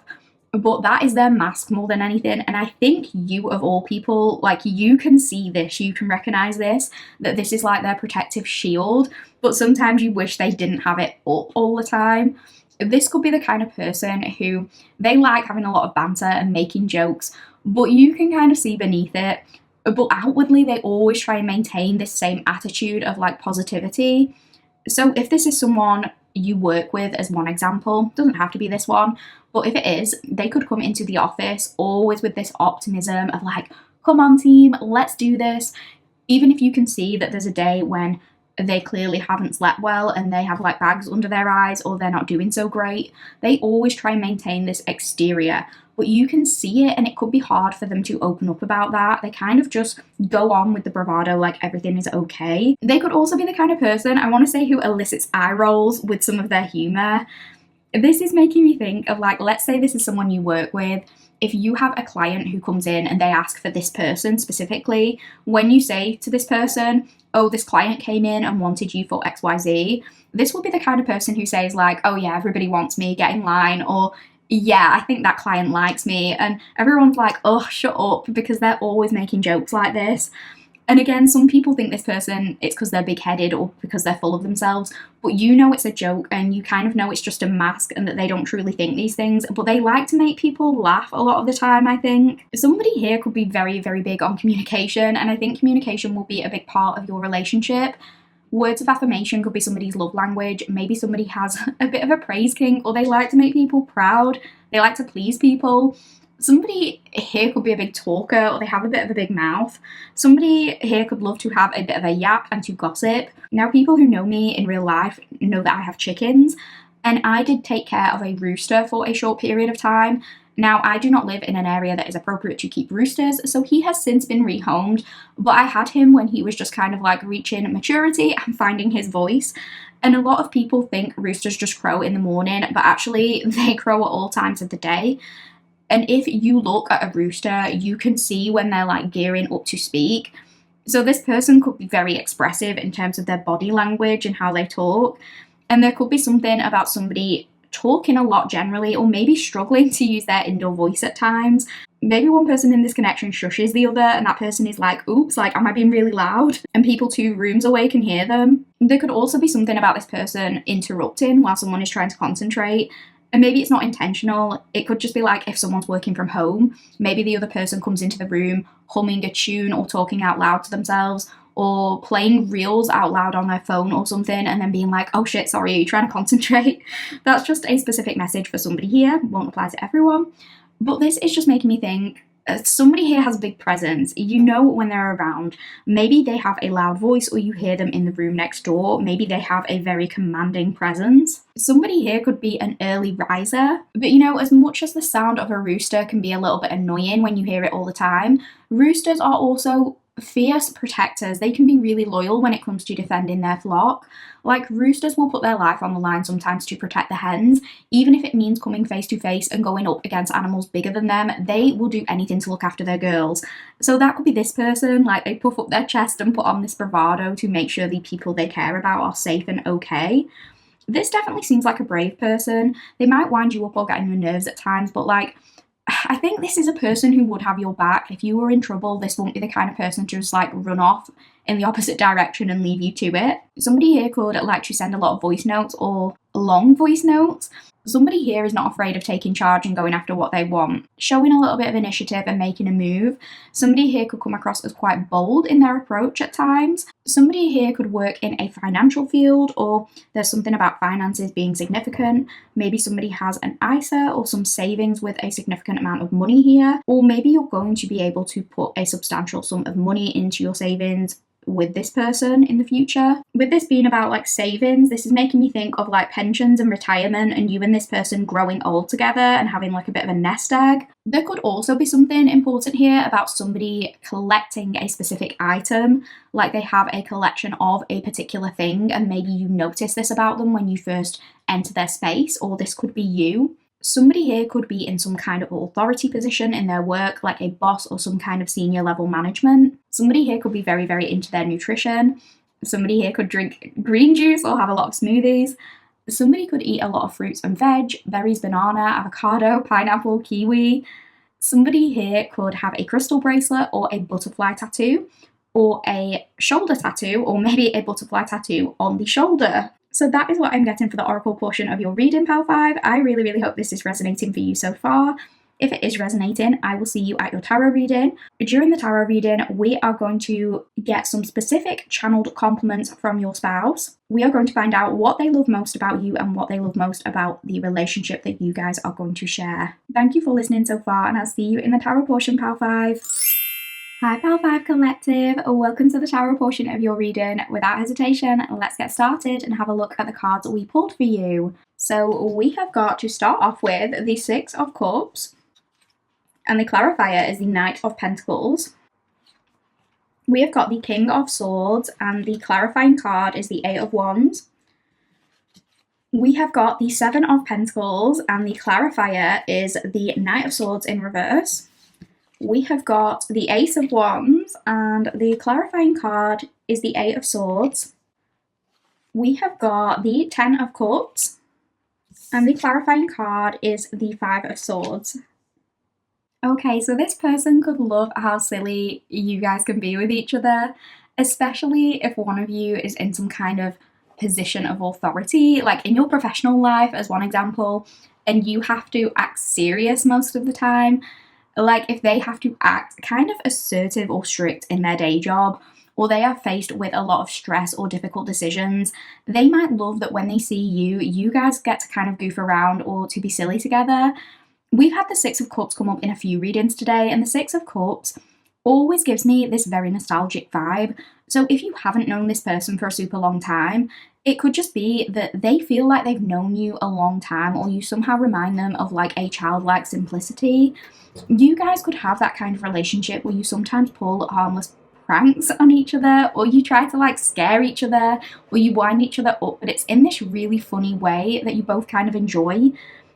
but that is their mask more than anything. And I think you, of all people, like, you can see this, you can recognise this, that this is like their protective shield, but sometimes you wish they didn't have it up all the time. This could be the kind of person who they like having a lot of banter and making jokes, but you can kind of see beneath it. But outwardly, they always try and maintain this same attitude of like positivity. So if this is someone you work with as one example. Doesn't have to be this one, but if it is, they could come into the office always with this optimism of like, come on team, let's do this. Even if you can see that there's a day when they clearly haven't slept well and they have like bags under their eyes or they're not doing so great, they always try and maintain this exterior, but you can see it and it could be hard for them to open up about that. They kind of just go on with the bravado like everything is okay. They could also be the kind of person, I want to say, who elicits eye rolls with some of their humor. This is making me think of like, let's say this is someone you work with. If you have a client who comes in and they ask for this person specifically, when you say to this person, oh, this client came in and wanted you for XYZ, this will be the kind of person who says like, oh yeah, everybody wants me, get in line, or yeah, I think that client likes me. And everyone's like, oh, shut up, because they're always making jokes like this. And again, some people think this person, it's because they're big-headed or because they're full of themselves, but you know it's a joke and you kind of know it's just a mask and that they don't truly think these things, but they like to make people laugh a lot of the time, I think. Somebody here could be very, very big on communication, and I think communication will be a big part of your relationship. Words of affirmation could be somebody's love language. Maybe somebody has a bit of a praise kink, or they like to make people proud. They like to please people. Somebody here could be a big talker, or they have a bit of a big mouth. Somebody here could love to have a bit of a yap and to gossip. Now, people who know me in real life know that I have chickens, and I did take care of a rooster for a short period of time. Now, I do not live in an area that is appropriate to keep roosters, so he has since been rehomed, but I had him when he was just kind of like reaching maturity and finding his voice. And a lot of people think roosters just crow in the morning, but actually they crow at all times of the day. And if you look at a rooster, you can see when they're like gearing up to speak. So this person could be very expressive in terms of their body language and how they talk. And there could be something about somebody talking a lot generally, or maybe struggling to use their indoor voice at times. Maybe one person in this connection shushes the other and that person is like, oops, like, am I being really loud? And people 2 rooms away can hear them. There could also be something about this person interrupting while someone is trying to concentrate. And maybe it's not intentional. It could just be like if someone's working from home, maybe the other person comes into the room humming a tune or talking out loud to themselves, or playing reels out loud on their phone or something, and then being like, oh shit, sorry, are you trying to concentrate? That's just a specific message for somebody here. Won't apply to everyone. But this is just making me think, somebody here has a big presence. You know when they're around. Maybe they have a loud voice, or you hear them in the room next door. Maybe they have a very commanding presence. Somebody here could be an early riser. But you know, as much as the sound of a rooster can be a little bit annoying when you hear it all the time, roosters are also fierce protectors. They can be really loyal when it comes to defending their flock. Like, roosters will put their life on the line sometimes to protect the hens, even if it means coming face to face and going up against animals bigger than them. They will do anything to look after their girls. So that could be this person, like they puff up their chest and put on this bravado to make sure the people they care about are safe and okay. This definitely seems like a brave person. They might wind you up or get on your nerves at times, but like, I think this is a person who would have your back. If you were in trouble, this won't be the kind of person to just like run off in the opposite direction and leave you to it. Somebody here could like to send a lot of voice notes or long voice notes. Somebody here is not afraid of taking charge and going after what they want, showing a little bit of initiative and making a move. Somebody here could come across as quite bold in their approach at times. Somebody here could work in a financial field, or there's something about finances being significant. Maybe somebody has an ISA or some savings with a significant amount of money here, or maybe you're going to be able to put a substantial sum of money into your savings with this person in the future. With this being about like savings, this is making me think of like pensions and retirement, and you and this person growing old together and having like a bit of a nest egg. There could also be something important here about somebody collecting a specific item, like they have a collection of a particular thing, and maybe you notice this about them when you first enter their space, or this could be you. Somebody here could be in some kind of authority position in their work, like a boss or some kind of senior level management. Somebody here could be very, very into their nutrition. Somebody here could drink green juice or have a lot of smoothies. Somebody could eat a lot of fruits and veg, berries, banana, avocado, pineapple, kiwi. Somebody here could have a crystal bracelet or a butterfly tattoo, or a shoulder tattoo, or maybe a butterfly tattoo on the shoulder. So that is what I'm getting for the oracle portion of your reading, Pal 5. I really, really hope this is resonating for you so far. If it is resonating, I will see you at your tarot reading. During the tarot reading, we are going to get some specific channeled compliments from your spouse. We are going to find out what they love most about you and what they love most about the relationship that you guys are going to share. Thank you for listening so far, and I'll see you in the tarot portion, Pal 5. Hi Pal 5 Collective, welcome to the tarot portion of your reading. Without hesitation, let's get started and have a look at the cards we pulled for you. So we have got to start off with the Six of Cups, and the clarifier is the Knight of Pentacles. We have got the King of Swords, and the clarifying card is the Eight of Wands. We have got the Seven of Pentacles, and the clarifier is the Knight of Swords in reverse. We have got the Ace of Wands, and the clarifying card is the Eight of Swords. We have got the Ten of Cups, and the clarifying card is the Five of Swords. Okay, so this person could love how silly you guys can be with each other, especially if one of you is in some kind of position of authority, like in your professional life as one example, and you have to act serious most of the time. Like if they have to act kind of assertive or strict in their day job, or they are faced with a lot of stress or difficult decisions, they might love that when they see you guys get to kind of goof around or to be silly together. We've had the Six of Cups come up in a few readings today, and the Six of Cups always gives me this very nostalgic vibe. So if you haven't known this person for a super long time, it could just be that they feel like they've known you a long time, or you somehow remind them of like a childlike simplicity. You guys could have that kind of relationship where you sometimes pull harmless pranks on each other, or you try to like scare each other, or you wind each other up, but it's in this really funny way that you both kind of enjoy.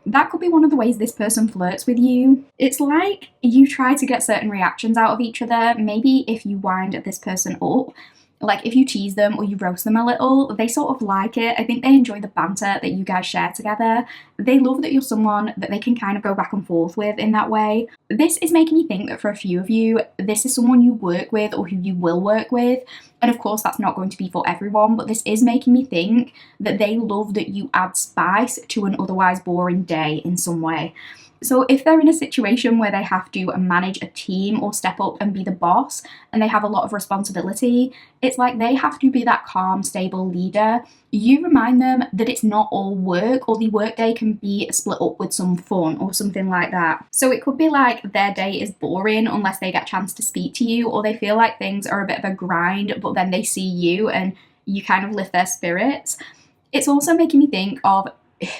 That could be one of the ways this person flirts with you. It's like you try to get certain reactions out of each other. Maybe if you wind this person up, like if you tease them or you roast them a little, they sort of like it. I think they enjoy the banter that you guys share together. They love that you're someone that they can kind of go back and forth with in that way. This is making me think that for a few of you, this is someone you work with or who you will work with. And of course, that's not going to be for everyone, but this is making me think that they love that you add spice to an otherwise boring day in some way. So if they're in a situation where they have to manage a team or step up and be the boss, and they have a lot of responsibility, it's like they have to be that calm, stable leader. You remind them that it's not all work, or the workday can be split up with some fun or something like that. So it could be like their day is boring unless they get a chance to speak to you, or they feel like things are a bit of a grind, but then they see you and you kind of lift their spirits. It's also making me think of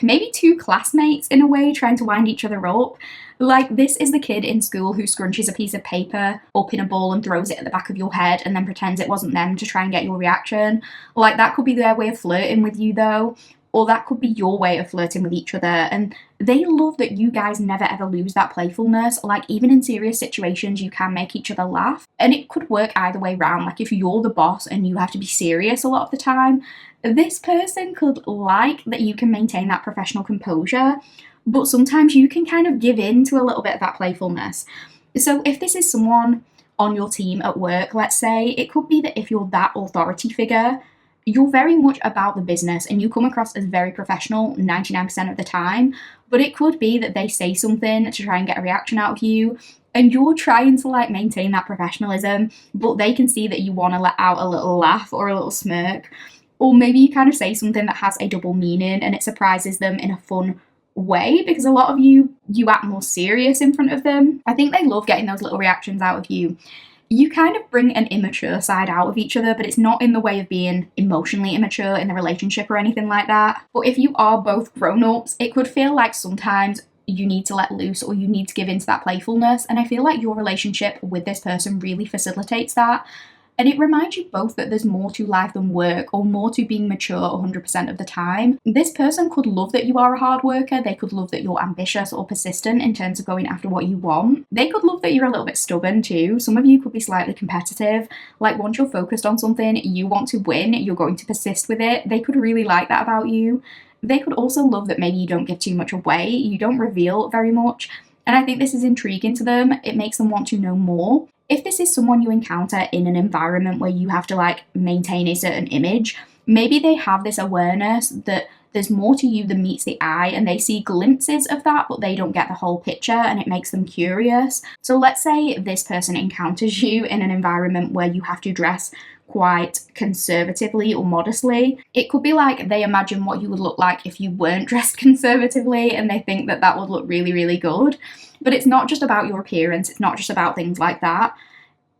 maybe two classmates in a way trying to wind each other up. Like this is the kid in school who scrunches a piece of paper up in a ball and throws it at the back of your head and then pretends it wasn't them to try and get your reaction. Like that could be their way of flirting with you though, or that could be your way of flirting with each other. And they love that you guys never ever lose that playfulness. Like even in serious situations, you can make each other laugh. And it could work either way around. Like if you're the boss and you have to be serious a lot of the time, this person could like that you can maintain that professional composure, but sometimes you can kind of give in to a little bit of that playfulness. So if this is someone on your team at work, let's say, it could be that if you're that authority figure, you're very much about the business and you come across as very professional 99% of the time, but it could be that they say something to try and get a reaction out of you, and you're trying to like maintain that professionalism, but they can see that you want to let out a little laugh or a little smirk. Or maybe you kind of say something that has a double meaning and it surprises them in a fun way, because a lot of you act more serious in front of them. I think they love getting those little reactions out of you. You kind of bring an immature side out of each other, but it's not in the way of being emotionally immature in the relationship or anything like that. But if you are both grown-ups, it could feel like sometimes you need to let loose or you need to give into that playfulness. And I feel like your relationship with this person really facilitates that. And it reminds you both that there's more to life than work, or more to being mature 100% of the time. This person could love that you are a hard worker. They could love that you're ambitious or persistent in terms of going after what you want. They could love that you're a little bit stubborn too. Some of you could be slightly competitive. Like once you're focused on something, you want to win, you're going to persist with it. They could really like that about you. They could also love that maybe you don't give too much away. You don't reveal very much. And I think this is intriguing to them. It makes them want to know more. If this is someone you encounter in an environment where you have to like maintain a certain image, maybe they have this awareness that there's more to you than meets the eye, and they see glimpses of that, but they don't get the whole picture, and it makes them curious. So let's say this person encounters you in an environment where you have to dress quite conservatively or modestly. It could be like they imagine what you would look like if you weren't dressed conservatively, and they think that that would look really, really good. But it's not just about your appearance, it's not just about things like that.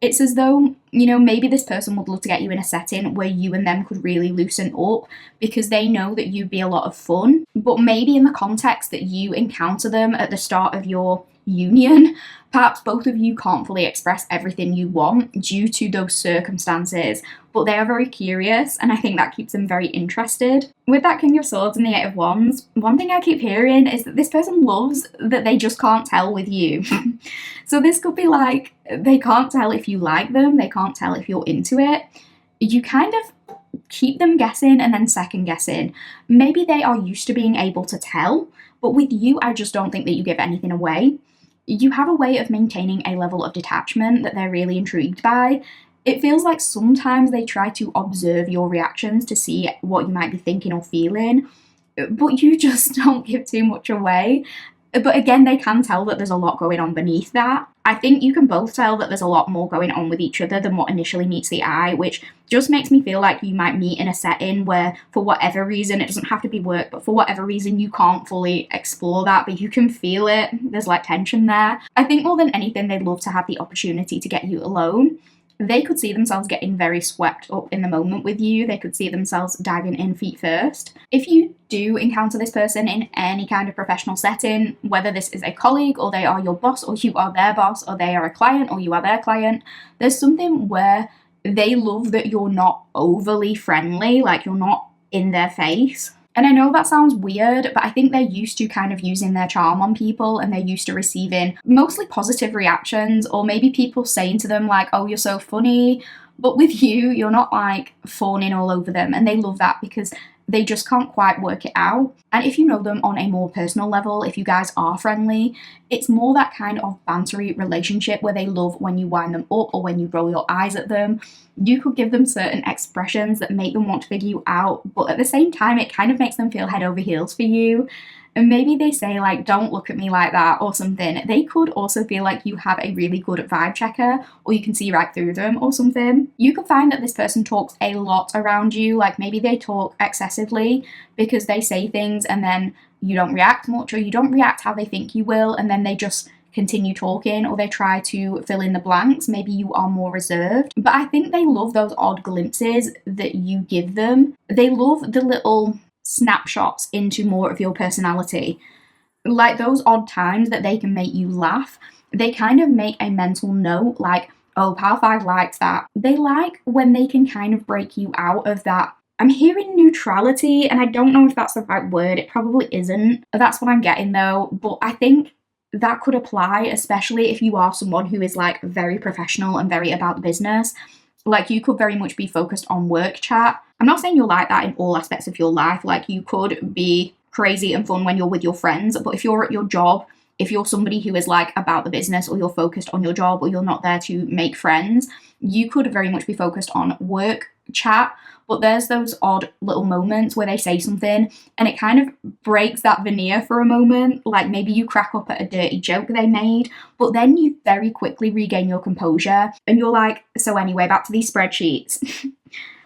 It's as though, you know, maybe this person would love to get you in a setting where you and them could really loosen up because they know that you'd be a lot of fun. But maybe in the context that you encounter them at the start of your union, perhaps both of you can't fully express everything you want due to those circumstances, but they are very curious, and I think that keeps them very interested. With that King of Swords and the Eight of Wands, one thing I keep hearing is that this person loves that they just can't tell with you. So this could be like, they can't tell if you like them, they can't tell if you're into it. You kind of keep them guessing and then second guessing. Maybe they are used to being able to tell, but with you, I just don't think that you give anything away. You have a way of maintaining a level of detachment that they're really intrigued by. It feels like sometimes they try to observe your reactions to see what you might be thinking or feeling, but you just don't give too much away. But again, they can tell that there's a lot going on beneath that. I think you can both tell that there's a lot more going on with each other than what initially meets the eye, which just makes me feel like you might meet in a setting where, for whatever reason, it doesn't have to be work, but for whatever reason, you can't fully explore that, but you can feel it. There's like tension there. I think more than anything, they'd love to have the opportunity to get you alone. They could see themselves getting very swept up in the moment with you. They could see themselves diving in feet first. If you do encounter this person in any kind of professional setting, whether this is a colleague or they are your boss or you are their boss or they are a client or you are their client, there's something where they love that you're not overly friendly, like you're not in their face. And I know that sounds weird, but I think they're used to kind of using their charm on people, and they're used to receiving mostly positive reactions, or maybe people saying to them like, oh, you're so funny. But with you, you're not like fawning all over them, and they love that because they just can't quite work it out. And if you know them on a more personal level, if you guys are friendly, it's more that kind of bantery relationship where they love when you wind them up or when you roll your eyes at them. You could give them certain expressions that make them want to figure you out, but at the same time, it kind of makes them feel head over heels for you. And maybe they say like, don't look at me like that or something. They could also feel like you have a really good vibe checker, or you can see right through them or something. You could find that this person talks a lot around you, like maybe they talk excessively because they say things and then you don't react much, or you don't react how they think you will, and then they just continue talking, or they try to fill in the blanks. Maybe you are more reserved. But I think they love those odd glimpses that you give them. They love the little snapshots into more of your personality, like those odd times that they can make you laugh. They kind of make a mental note like, oh, Pal 5 likes that. They like when they can kind of break you out of that. I'm hearing neutrality, and I don't know if that's the right word. It probably isn't. That's what I'm getting though. But I think that could apply, especially if you are someone who is like very professional and very about the business. Like you could very much be focused on work chat. I'm not saying you're like that in all aspects of your life. Like you could be crazy and fun when you're with your friends, but if you're at your job, if you're somebody who is like about the business, or you're focused on your job, or you're not there to make friends, you could very much be focused on work chat. But there's those odd little moments where they say something and it kind of breaks that veneer for a moment. Like maybe you crack up at a dirty joke they made, but then you very quickly regain your composure and you're like, so anyway, back to these spreadsheets.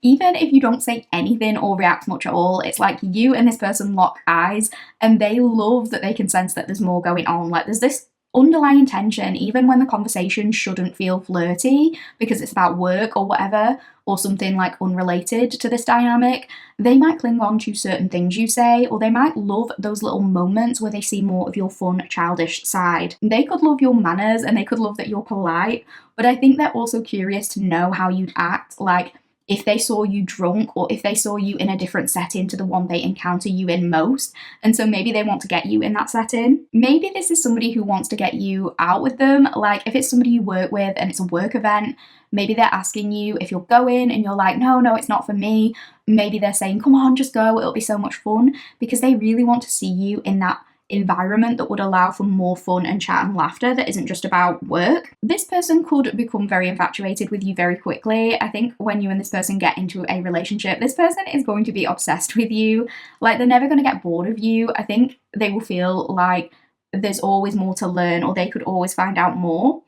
Even if you don't say anything or react much at all, it's like you and this person lock eyes and they love that they can sense that there's more going on. Like there's this underlying tension, even when the conversation shouldn't feel flirty because it's about work or whatever, or something like unrelated to this dynamic. They might cling on to certain things you say, or they might love those little moments where they see more of your fun, childish side. They could love your manners and they could love that you're polite, but I think they're also curious to know how you'd act, like if they saw you drunk or if they saw you in a different setting to the one they encounter you in most. And so maybe they want to get you in that setting. Maybe this is somebody who wants to get you out with them. Like if it's somebody you work with and it's a work event, maybe they're asking you if you're going and you're like, no, it's not for me. Maybe they're saying, come on, just go, it'll be so much fun, because they really want to see you in that environment that would allow for more fun and chat and laughter that isn't just about work. This person could become very infatuated with you very quickly. I think when you and this person get into a relationship, this person is going to be obsessed with you. Like, they're never going to get bored of you. I think they will feel like there's always more to learn, or they could always find out more.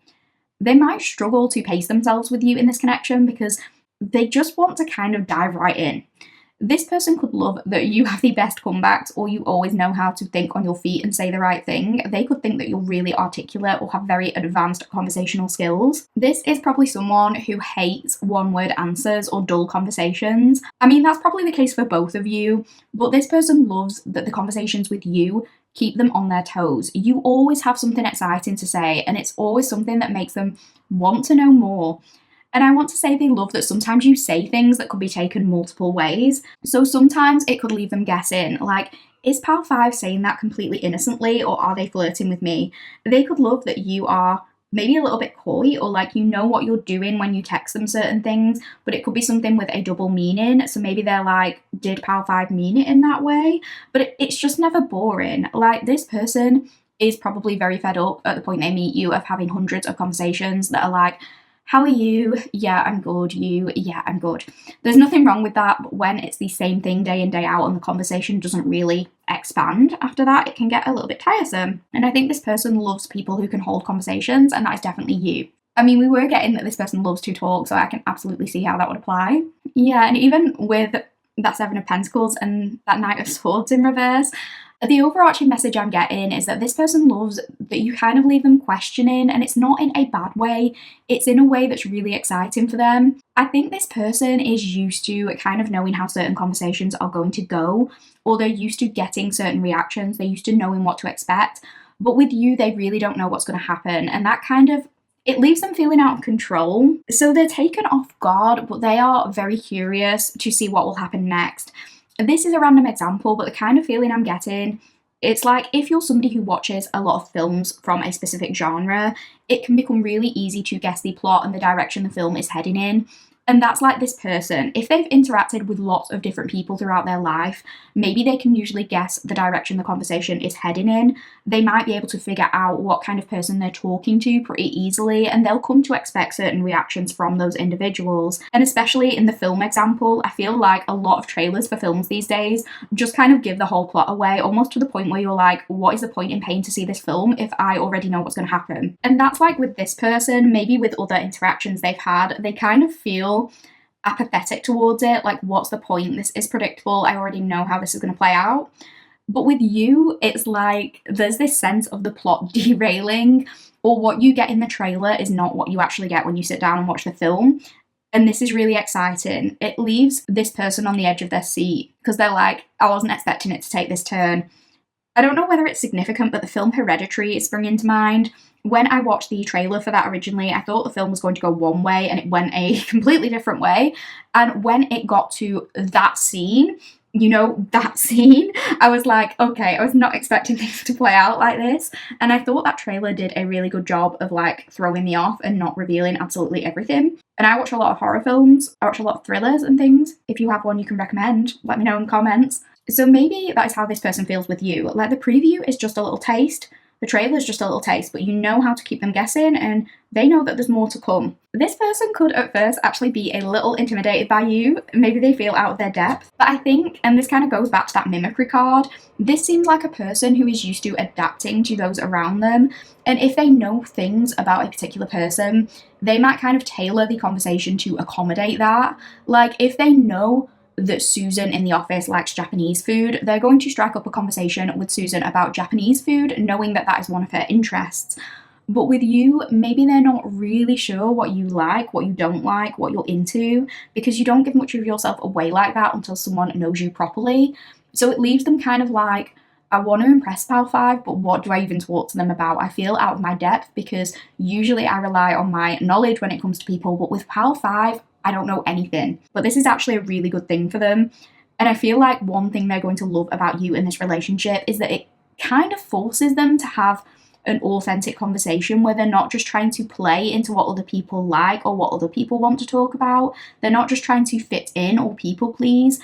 They might struggle to pace themselves with you in this connection because they just want to kind of dive right in. This person could love that you have the best comebacks, or you always know how to think on your feet and say the right thing. They could think that you're really articulate or have very advanced conversational skills. This is probably someone who hates one-word answers or dull conversations. I mean, that's probably the case for both of you, but this person loves that the conversations with you keep them on their toes. You always have something exciting to say, and it's always something that makes them want to know more. And I want to say they love that sometimes you say things that could be taken multiple ways. So sometimes it could leave them guessing, like, is Pal 5 saying that completely innocently, or are they flirting with me? They could love that you are maybe a little bit coy, or like you know what you're doing when you text them certain things, but it could be something with a double meaning. So maybe they're like, did Pal 5 mean it in that way? But it's just never boring. Like, this person is probably very fed up at the point they meet you of having hundreds of conversations that are like, how are you? Yeah, I'm good. You? Yeah, I'm good. There's nothing wrong with that, but when it's the same thing day in, day out and the conversation doesn't really expand after that, it can get a little bit tiresome. And I think this person loves people who can hold conversations, and that is definitely you. I mean, we were getting that this person loves to talk, so I can absolutely see how that would apply. Yeah, and even with that Seven of Pentacles and that Knight of Swords in reverse, the overarching message I'm getting is that this person loves that you kind of leave them questioning, and it's not in a bad way, it's in a way that's really exciting for them. I think this person is used to kind of knowing how certain conversations are going to go, or they're used to getting certain reactions, they're used to knowing what to expect. But with you, they really don't know what's going to happen, and that kind of, it leaves them feeling out of control. So they're taken off guard, but they are very curious to see what will happen next. This is a random example, but the kind of feeling I'm getting, it's like if you're somebody who watches a lot of films from a specific genre, it can become really easy to guess the plot and the direction the film is heading in. And that's like this person. If they've interacted with lots of different people throughout their life, maybe they can usually guess the direction the conversation is heading in. They might be able to figure out what kind of person they're talking to pretty easily, and they'll come to expect certain reactions from those individuals. And especially in the film example, I feel like a lot of trailers for films these days just kind of give the whole plot away, almost to the point where you're like, what is the point in paying to see this film if I already know what's going to happen? And that's like with this person, maybe with other interactions they've had, they kind of feel apathetic towards it, like, what's the point? This is predictable, I already know how this is going to play out. But with you, it's like there's this sense of the plot derailing, or what you get in the trailer is not what you actually get when you sit down and watch the film. And this is really exciting. It leaves this person on the edge of their seat because they're like, I wasn't expecting it to take this turn. I don't know whether it's significant, but the film Hereditary is springing to mind. When I watched the trailer for that originally, I thought the film was going to go one way and it went a completely different way. And when it got to that scene, I was like, okay, I was not expecting things to play out like this. And I thought that trailer did a really good job of like throwing me off and not revealing absolutely everything. And I watch a lot of horror films, I watch a lot of thrillers and things. If you have one you can recommend, let me know in the comments. So maybe that is how this person feels with you. Like, the preview is just a little taste, the trailer is just a little taste, but you know how to keep them guessing and they know that there's more to come. This person could at first actually be a little intimidated by you. Maybe they feel out of their depth. But I think, and this kind of goes back to that mimicry card, this seems like a person who is used to adapting to those around them. And if they know things about a particular person, they might kind of tailor the conversation to accommodate that. Like, if they know that Susan in the office likes Japanese food, they're going to strike up a conversation with Susan about Japanese food, knowing that that is one of her interests. But with you, maybe they're not really sure what you like, what you don't like, what you're into, because you don't give much of yourself away like that until someone knows you properly. So it leaves them kind of like, I want to impress Pal 5, but what do I even talk to them about? I feel out of my depth because usually I rely on my knowledge when it comes to people, but with Pal 5, I don't know anything. But this is actually a really good thing for them. And I feel like one thing they're going to love about you in this relationship is that it kind of forces them to have an authentic conversation where they're not just trying to play into what other people like or what other people want to talk about. They're not just trying to fit in or people please.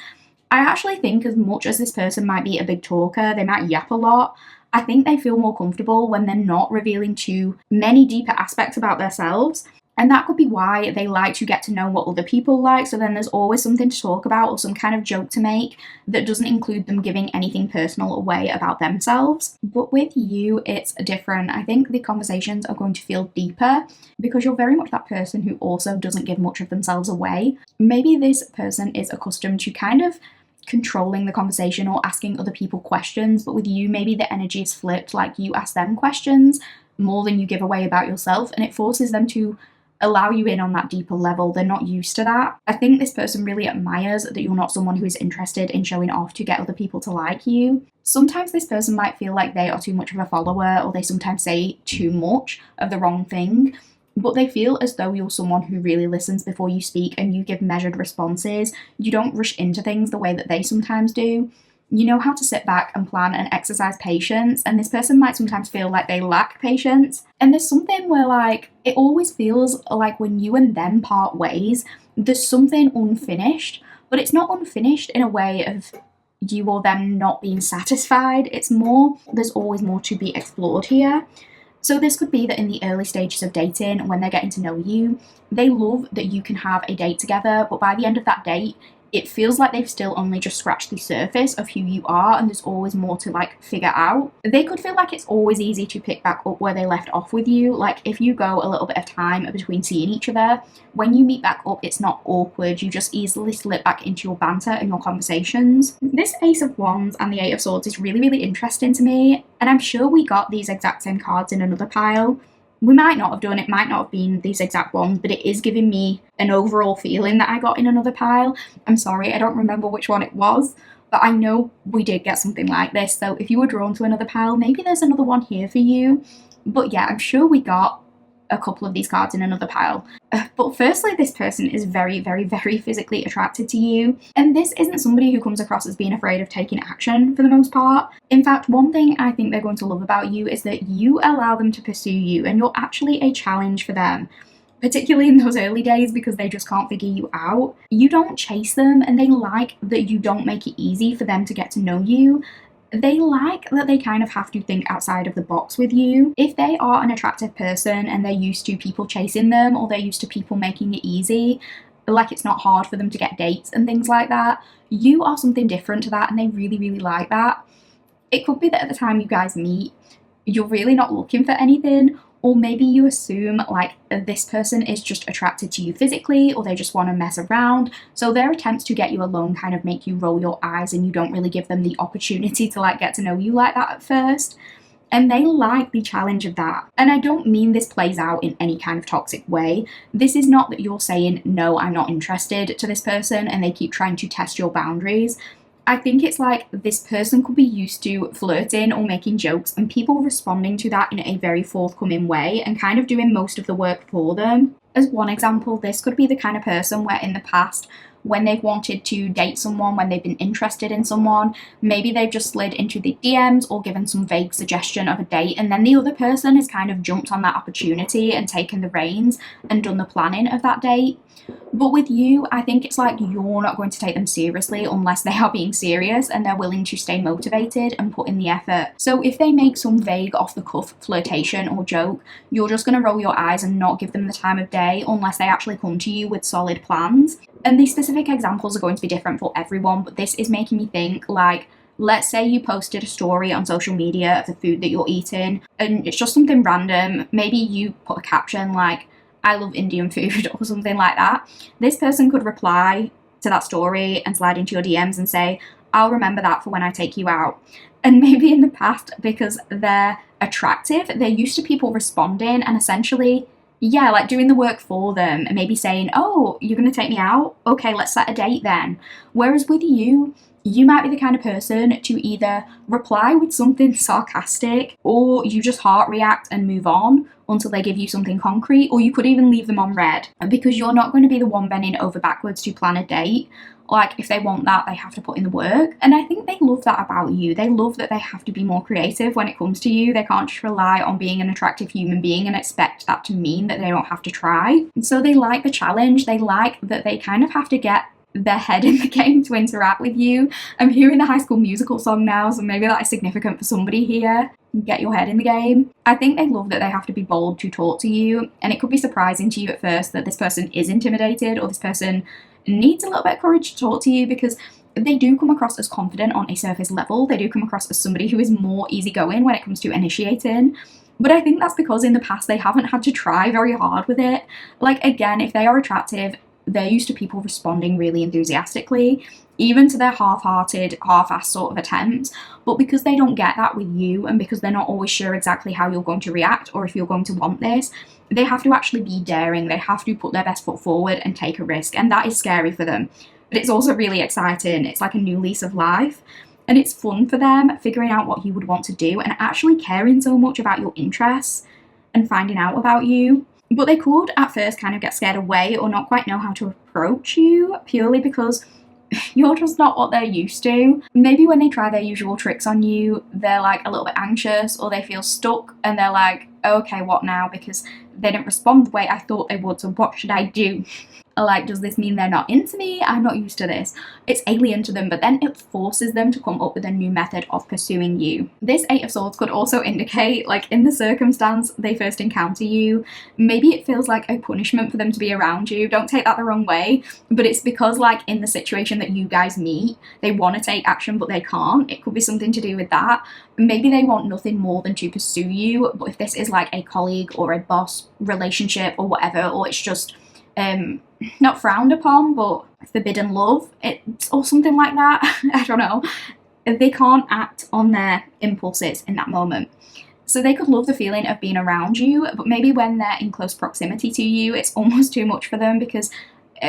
I actually think as much as this person might be a big talker, they might yap a lot, I think they feel more comfortable when they're not revealing too many deeper aspects about themselves. And that could be why they like to get to know what other people like, so then there's always something to talk about or some kind of joke to make that doesn't include them giving anything personal away about themselves. But with you, it's different. I think the conversations are going to feel deeper because you're very much that person who also doesn't give much of themselves away. Maybe this person is accustomed to kind of controlling the conversation or asking other people questions, but with you, maybe the energy is flipped, like you ask them questions more than you give away about yourself, and it forces them to allow you in on that deeper level. They're not used to that. I think this person really admires that you're not someone who is interested in showing off to get other people to like you. Sometimes this person might feel like they are too much of a follower, or they sometimes say too much of the wrong thing, but they feel as though you're someone who really listens before you speak and you give measured responses. You don't rush into things the way that they sometimes do. You know how to sit back and plan and exercise patience, and this person might sometimes feel like they lack patience. And there's something where, like, it always feels like when you and them part ways, there's something unfinished, but it's not unfinished in a way of you or them not being satisfied. It's more, there's always more to be explored here. So this could be that in the early stages of dating, when they're getting to know you, they love that you can have a date together, but by the end of that date, it feels like they've still only just scratched the surface of who you are, and there's always more to like figure out. They could feel like it's always easy to pick back up where they left off with you. Like if you go a little bit of time between seeing each other, when you meet back up, it's not awkward. You just easily slip back into your banter and your conversations. This Ace of Wands and the Eight of Swords is really, really interesting to me, and I'm sure we got these exact same cards in another pile. We might not have done, it might not have been these exact ones, but it is giving me an overall feeling that I got in another pile. I'm sorry, I don't remember which one it was, but I know we did get something like this. So if you were drawn to another pile, maybe there's another one here for you. But yeah, I'm sure we got a couple of these cards in another pile. But firstly, this person is very, very, very physically attracted to you. And this isn't somebody who comes across as being afraid of taking action for the most part. In fact, one thing I think they're going to love about you is that you allow them to pursue you, and you're actually a challenge for them, particularly in those early days because they just can't figure you out. You don't chase them, and they like that you don't make it easy for them to get to know you. They like that they kind of have to think outside of the box with you. If they are an attractive person and they're used to people chasing them, or they're used to people making it easy, like it's not hard for them to get dates and things like that, you are something different to that, and they really, really like that. It could be that at the time you guys meet, you're really not looking for anything, or maybe you assume like this person is just attracted to you physically, or they just want to mess around. So their attempts to get you alone kind of make you roll your eyes, and you don't really give them the opportunity to like get to know you like that at first. And they like the challenge of that. And I don't mean this plays out in any kind of toxic way. This is not that you're saying, no, I'm not interested to this person, and they keep trying to test your boundaries. I think it's like this person could be used to flirting or making jokes, and people responding to that in a very forthcoming way and kind of doing most of the work for them. As one example, this could be the kind of person where in the past, when they've wanted to date someone, when they've been interested in someone, maybe they've just slid into the DMs or given some vague suggestion of a date, and then the other person has kind of jumped on that opportunity and taken the reins and done the planning of that date. But with you, I think it's like you're not going to take them seriously unless they are being serious and they're willing to stay motivated and put in the effort. So if they make some vague off-the-cuff flirtation or joke, you're just going to roll your eyes and not give them the time of day unless they actually come to you with solid plans. And these specific examples are going to be different for everyone, but this is making me think like, let's say you posted a story on social media of the food that you're eating, and it's just something random. Maybe you put a caption like, I love Indian food or something like that. This person could reply to that story and slide into your DMs and say, I'll remember that for when I take you out. And maybe in the past, because they're attractive, they're used to people responding and essentially, yeah, like doing the work for them and maybe saying, oh, you're going to take me out? Okay, let's set a date then. Whereas with you, you might be the kind of person to either reply with something sarcastic, or you just heart react and move on until they give you something concrete, or you could even leave them on red, because you're not going to be the one bending over backwards to plan a date. Like if they want that, they have to put in the work. And I think they love that about you. They love that they have to be more creative when it comes to you. They can't just rely on being an attractive human being and expect that to mean that they don't have to try. And so they like the challenge. They like that they kind of have to get their head in the game to interact with you. I'm hearing the High School Musical song now, so maybe that is significant for somebody here. get your head in the game. I think they love that they have to be bold to talk to you, and it could be surprising to you at first that this person is intimidated or this person needs a little bit of courage to talk to you, because they do come across as confident on a surface level. They do come across as somebody who is more easygoing when it comes to initiating. But I think that's because in the past they haven't had to try very hard with it. Like, again, if they are attractive, they're used to people responding really enthusiastically, even to their half-hearted, half-assed sort of attempts. But because they don't get that with you, and because they're not always sure exactly how you're going to react or if you're going to want this, they have to actually be daring. They have to put their best foot forward and take a risk, and that is scary for them. But it's also really exciting. It's like a new lease of life. And it's fun for them figuring out what you would want to do and actually caring so much about your interests and finding out about you. But they could at first kind of get scared away or not quite know how to approach you, purely because you're just not what they're used to. Maybe when they try their usual tricks on you, they're like a little bit anxious, or they feel stuck and they're like, okay, what now? Because they didn't respond the way I thought they would, so what should I do? Like, does this mean they're not into me? I'm not used to this. It's alien to them, but then it forces them to come up with a new method of pursuing you. This Eight of Swords could also indicate, like, in the circumstance they first encounter you, maybe it feels like a punishment for them to be around you. Don't take that the wrong way, but it's because, like, in the situation that you guys meet, they want to take action, but they can't. It could be something to do with that. Maybe they want nothing more than to pursue you, but if this is, like, a colleague or a boss relationship or whatever, or it's just not frowned upon but forbidden love, or something like that, I don't know, they can't act on their impulses in that moment. So they could love the feeling of being around you, but maybe when they're in close proximity to you, it's almost too much for them, because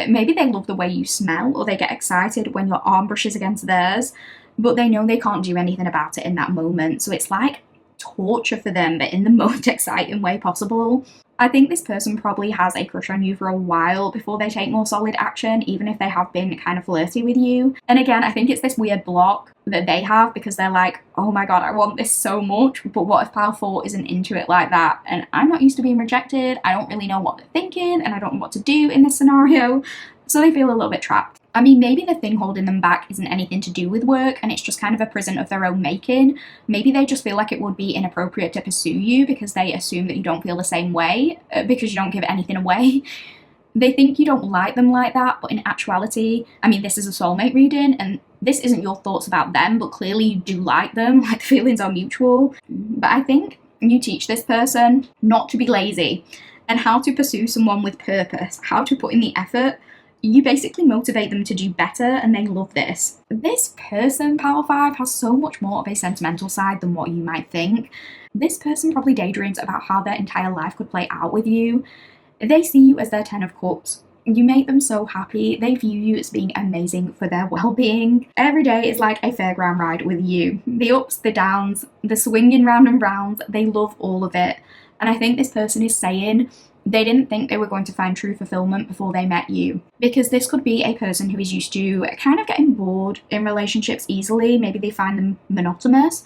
maybe they love the way you smell, or they get excited when your arm brushes against theirs, but they know they can't do anything about it in that moment. So it's like torture for them, but in the most exciting way possible. I think this person probably has a crush on you for a while before they take more solid action, even if they have been kind of flirty with you. And again, I think it's this weird block that they have, because they're like, oh my god, I want this so much, but what if pile 4 isn't into it like that? And I'm not used to being rejected, I don't really know what they're thinking, and I don't know what to do in this scenario. So they feel a little bit trapped. I mean, maybe the thing holding them back isn't anything to do with work, and it's just kind of a prison of their own making. Maybe they just feel like it would be inappropriate to pursue you because they assume that you don't feel the same way, because you don't give anything away. They think you don't like them like that, but in actuality, I mean, this is a soulmate reading, and this isn't your thoughts about them, but clearly you do like them, like the feelings are mutual. But I think you teach this person not to be lazy, and how to pursue someone with purpose, how to put in the effort. You basically motivate them to do better, and they love this. This person, Power 5, has so much more of a sentimental side than what you might think. This person probably daydreams about how their entire life could play out with you. They see you as their 10 of Cups. You make them so happy. They view you as being amazing for their well-being. Every day is like a fairground ride with you. The ups, the downs, the swinging round and round, they love all of it. And I think this person is saying they didn't think they were going to find true fulfillment before they met you. Because this could be a person who is used to kind of getting bored in relationships easily. Maybe they find them monotonous.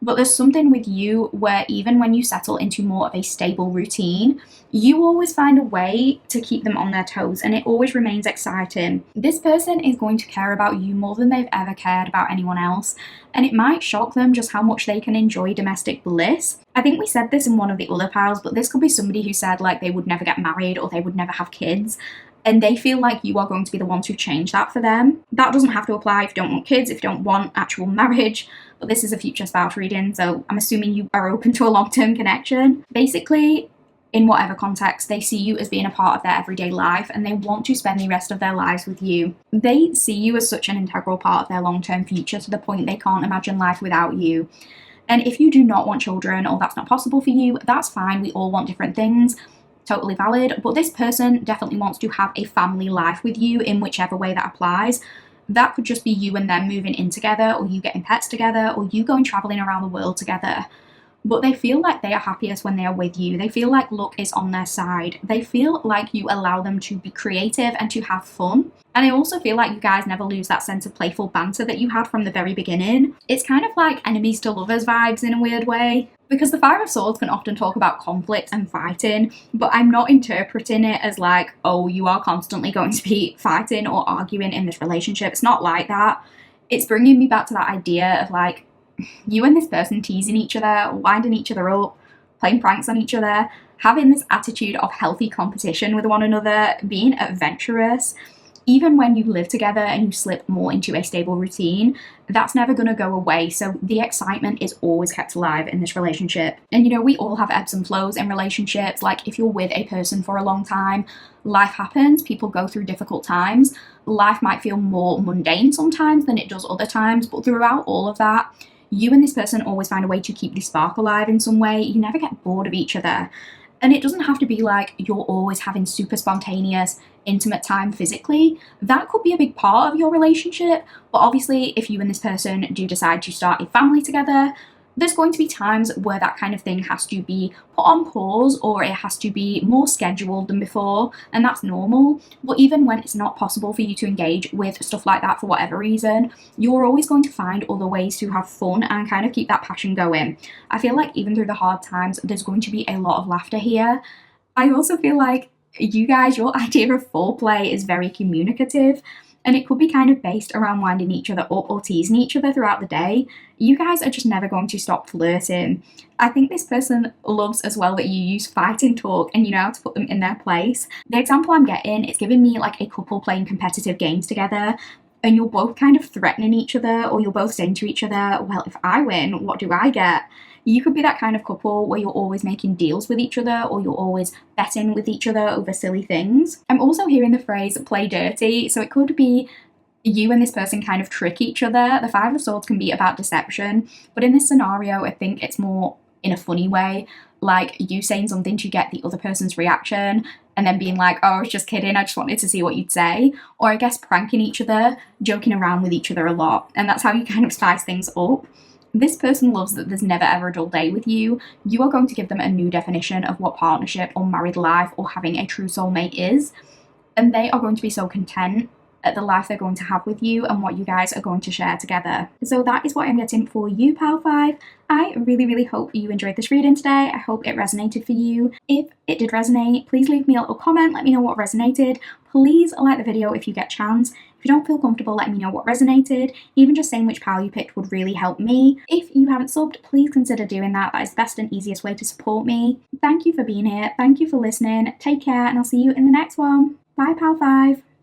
But there's something with you where even when you settle into more of a stable routine, you always find a way to keep them on their toes, and it always remains exciting. This person is going to care about you more than they've ever cared about anyone else, and it might shock them just how much they can enjoy domestic bliss. I think we said this in one of the other piles, but this could be somebody who said like they would never get married or they would never have kids. And they feel like you are going to be the one to change that for them. That doesn't have to apply if you don't want kids, if you don't want actual marriage, but this is a future spouse reading, so I'm assuming you are open to a long-term connection. Basically, in whatever context, they see you as being a part of their everyday life, and they want to spend the rest of their lives with you. They see you as such an integral part of their long-term future, to the point they can't imagine life without you. And if you do not want children, or that's not possible for you, that's fine. We all want different things. Totally valid, but this person definitely wants to have a family life with you in whichever way that applies. That could just be you and them moving in together, or you getting pets together, or you going traveling around the world together. But they feel like they are happiest when they are with you. They feel like luck is on their side. They feel like you allow them to be creative and to have fun. And I also feel like you guys never lose that sense of playful banter that you had from the very beginning. It's kind of like enemies to lovers vibes in a weird way. Because the Five of Swords can often talk about conflict and fighting, but I'm not interpreting it as like, oh, you are constantly going to be fighting or arguing in this relationship. It's not like that. It's bringing me back to that idea of like, you and this person teasing each other, winding each other up, playing pranks on each other, having this attitude of healthy competition with one another, being adventurous. Even when you live together and you slip more into a stable routine, that's never going to go away. So the excitement is always kept alive in this relationship. And we all have ebbs and flows in relationships. Like if you're with a person for a long time, life happens, people go through difficult times. Life might feel more mundane sometimes than it does other times, but throughout all of that, you and this person always find a way to keep the spark alive in some way. You never get bored of each other. And it doesn't have to be like you're always having super spontaneous, intimate time physically. That could be a big part of your relationship. But obviously, if you and this person do decide to start a family together, there's going to be times where that kind of thing has to be put on pause, or it has to be more scheduled than before, and that's normal. But even when it's not possible for you to engage with stuff like that for whatever reason, you're always going to find other ways to have fun and kind of keep that passion going. I feel like even through the hard times, there's going to be a lot of laughter here. I also feel like you guys, your idea of foreplay is very communicative. And it could be kind of based around winding each other up or teasing each other throughout the day. You guys are just never going to stop flirting. I think this person loves as well that you use fighting talk and you know how to put them in their place. The example I'm getting is giving me like a couple playing competitive games together, and you're both kind of threatening each other, or you're both saying to each other, well, if I win, what do I get? You could be that kind of couple where you're always making deals with each other, or you're always betting with each other over silly things. I'm also hearing the phrase play dirty, so it could be you and this person kind of trick each other. The Five of Swords can be about deception, but in this scenario, I think it's more in a funny way, like you saying something to get the other person's reaction and then being like, oh, I was just kidding, I just wanted to see what you'd say. Or I guess pranking each other, joking around with each other a lot, and that's how you kind of spice things up. This person loves that there's never ever a dull day with you. You are going to give them a new definition of what partnership or married life or having a true soulmate is. And they are going to be so content at the life they're going to have with you and what you guys are going to share together. So that is what I'm getting for you, Pal 5. I really, really hope you enjoyed this reading today. I hope it resonated for you. If it did resonate, please leave me a little comment. Let me know what resonated. Please like the video if you get a chance. If you don't feel comfortable, let me know what resonated. Even just saying which pal you picked would really help me. If you haven't subbed, please consider doing that. That is the best and easiest way to support me. Thank you for being here. Thank you for listening. Take care, and I'll see you in the next one. Bye, Pal 5.